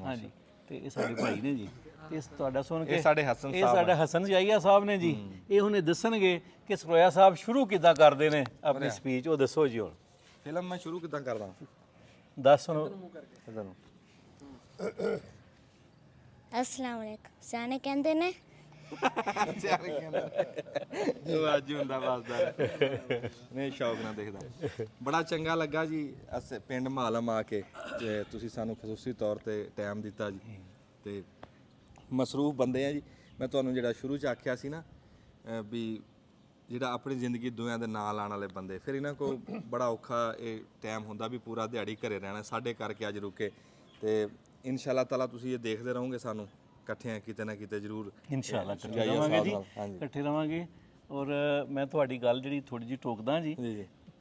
ਹਾਂਜੀ ਤੇ ਇਹ ਸਾਡੇ ਭਾਈ ਨੇ ਜੀ। ਇਸ ਤੁਹਾਡਾ ਸੁਣ ਕੇ ਇਹ ਸਾਡੇ ਹਸਨ ਇਹ ਸਾਡਾ ਹਸਨ ਜਾਈਆ ਸਾਹਿਬ ਨੇ ਜੀ। ਇਹ ਹੁਣੇ ਦੱਸਣਗੇ ਕਿ ਸਰੋਇਆ ਸਾਹਿਬ ਸ਼ੁਰੂ ਕਿੱਦਾਂ ਕਰਦੇ ਨੇ ਆਪਣੀ ਸਪੀਚ। ਉਹ ਦੱਸੋ ਜੀ ਹੁਣ ਫਿਲਮ ਮੈਂ ਸ਼ੁਰੂ ਕਿਦਾਂ ਕਰਦਾ? ਦੱਸ ਸੁਣੋ। अस्सलाम वालेकुम सियाने कहंदे ने ਜੋ ਅੱਜ ਹੁੰਦਾ ਵਸਦਾ ਨਹੀਂ ਸ਼ੌਕ ਨਾਲ ਦੇਖਦਾ। ਬੜਾ ਚੰਗਾ ਲੱਗਾ ਜੀ ਅਸ ਪਿੰਡ ਮਾਲਮ ਆ ਕੇ ਤੇ ਤੁਸੀਂ ਸਾਨੂੰ ਖਸੂਸੀ ਤੌਰ ਤੇ ਟਾਈਮ ਦਿੱਤਾ ਜੀ। ਤੇ ਮਸਰੂਫ ਬੰਦੇ ਆ ਜੀ। ਮੈਂ ਤੁਹਾਨੂੰ ਜਿਹੜਾ ਸ਼ੁਰੂ ਚ ਆਖਿਆ ਸੀ ਨਾ ਵੀ ਜਿਹੜਾ ਆਪਣੀ ਜ਼ਿੰਦਗੀ ਦੁਨੀਆਂ ਦੇ ਨਾਲ ਆਉਣ ਵਾਲੇ ਬੰਦੇ ਫਿਰ ਇਹਨਾਂ ਕੋਲ ਬੜਾ ਔਖਾ ਇਹ ਟਾਈਮ ਹੁੰਦਾ ਵੀ ਪੂਰਾ ਦਿਹਾੜੀ ਘਰੇ ਰਹਿਣਾ। ਸਾਡੇ ਕਰਕੇ ਅੱਜ ਰੁਕੇ ਤੇ ਇਨਸ਼ਾ ਤਾਲਾ ਤੁਸੀਂ ਇਹ ਦੇਖਦੇ ਰਹੋਗੇ ਸਾਨੂੰ ਇਕੱਠਿਆਂ ਕਿਤੇ ਨਾ ਕਿਤੇ ਜ਼ਰੂਰ ਇਨਸ਼ਾਅੱਲਾ ਇਕੱਠੇ ਰਵਾਂਗੇ ਜੀ। ਇਕੱਠੇ ਰਵਾਂਗੇ। ਔਰ ਮੈਂ ਤੁਹਾਡੀ ਗੱਲ ਜਿਹੜੀ ਥੋੜੀ ਜਿਹੀ ਟੋਕਦਾ ਜੀ।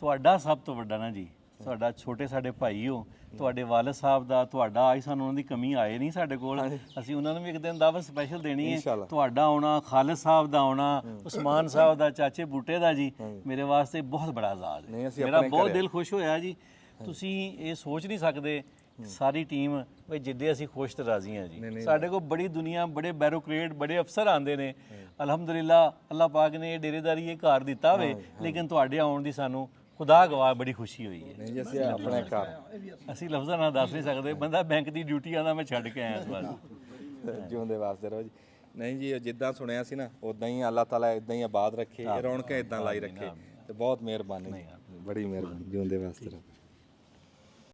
ਤੁਹਾਡਾ ਸਭ ਤੋਂ ਵੱਡਾ ਨਾ ਜੀ ਤੁਹਾਡਾ ਛੋਟੇ ਸਾਡੇ ਭਾਈ ਹੋ ਤੁਹਾਡੇ ਵਾਲਿਦ ਸਾਹਿਬ ਦਾ ਤੁਹਾਡਾ ਅੱਜ ਸਾਨੂੰ ਉਹਨਾਂ ਦੀ ਕਮੀ ਆਏ ਨਹੀਂ ਸਾਡੇ ਕੋਲ। ਅਸੀਂ ਉਹਨਾਂ ਨੂੰ ਵੀ ਇੱਕ ਦਿਨ ਦਾਵਤ ਸਪੈਸ਼ਲ ਦੇਣੀ ਹੈ। ਤੁਹਾਡਾ ਆਉਣਾ ਖਾਲਿਦ ਸਾਹਿਬ ਦਾ ਆਉਣਾ ਉਸਮਾਨ ਸਾਹਿਬ ਦਾ ਚਾਚੇ ਬੂਟੇ ਦਾ ਜੀ ਮੇਰੇ ਵਾਸਤੇ ਬਹੁਤ ਬੜਾ ਆਜ਼ਾਦ ਹੈ। ਮੇਰਾ ਬਹੁਤ ਦਿਲ ਖੁਸ਼ ਹੋਇਆ ਜੀ। ਤੁਸੀਂ ਇਹ ਸੋਚ ਨਹੀਂ ਸਕਦੇ ਸਾਰੀ ਟੀਮ ਬਈ ਜਿੱਦੇ ਅਸੀਂ ਖੁਸ਼ ਤੇ ਰਾਜ਼ੀ ਹਾਂ ਜੀ। ਸਾਡੇ ਕੋਲ ਬੜੀ ਦੁਨੀਆ ਬੜੇ ਬਿਊਰੋਕਰੇਟ ਬੜੇ ਅਫਸਰ ਆਉਂਦੇ ਨੇ। ਅਲਹਮਦੁਲਿਲਾ ਅੱਲਾਹ ਪਾਕ ਨੇ ਇਹ ਡੇਰੇਦਾਰੀ ਇਹ ਘਰ ਦਿੱਤਾ ਹੋਵੇ ਲੇਕਿਨ ਤੁਹਾਡੇ ਆਉਣ ਦੀ ਸਾਨੂੰ ਖੁਦਾ ਗਵਾਹ ਬੜੀ ਖੁਸ਼ੀ ਹੋਈ ਹੈ। ਨਹੀਂ ਜੀ ਅਸੀਂ ਆਪਣੇ ਘਰ ਅਸੀਂ ਲਫ਼ਜ਼ਾਂ ਨਾਲ ਦੱਸ ਨਹੀਂ ਸਕਦੇ। ਬੰਦਾ ਬੈਂਕ ਦੀ ਡਿਊਟੀ ਆਉਂਦਾ ਮੈਂ ਛੱਡ ਕੇ ਆਇਆ ਇਸ ਵਾਰ। ਜਿਉਂਦੇ ਵਾਸਤੇ ਰਹੋ ਜੀ। ਨਹੀਂ ਜੀ ਜਿੱਦਾਂ ਸੁਣਿਆ ਸੀ ਨਾ ਉਦਾਂ ਹੀ ਅੱਲਾਹ ਤਾਲਾ ਇਦਾਂ ਹੀ ਆਬਾਦ ਰੱਖੇ, ਰੌਣਕਾਂ ਇਦਾਂ ਲਾਈ ਰੱਖੇ ਤੇ ਬਹੁਤ ਮਿਹਰਬਾਨੀ, ਬੜੀ ਮਿਹਰਬਾਨੀ। ਜਿਉਂਦੇ ਵਾਸਤੇ ਰਹੋ।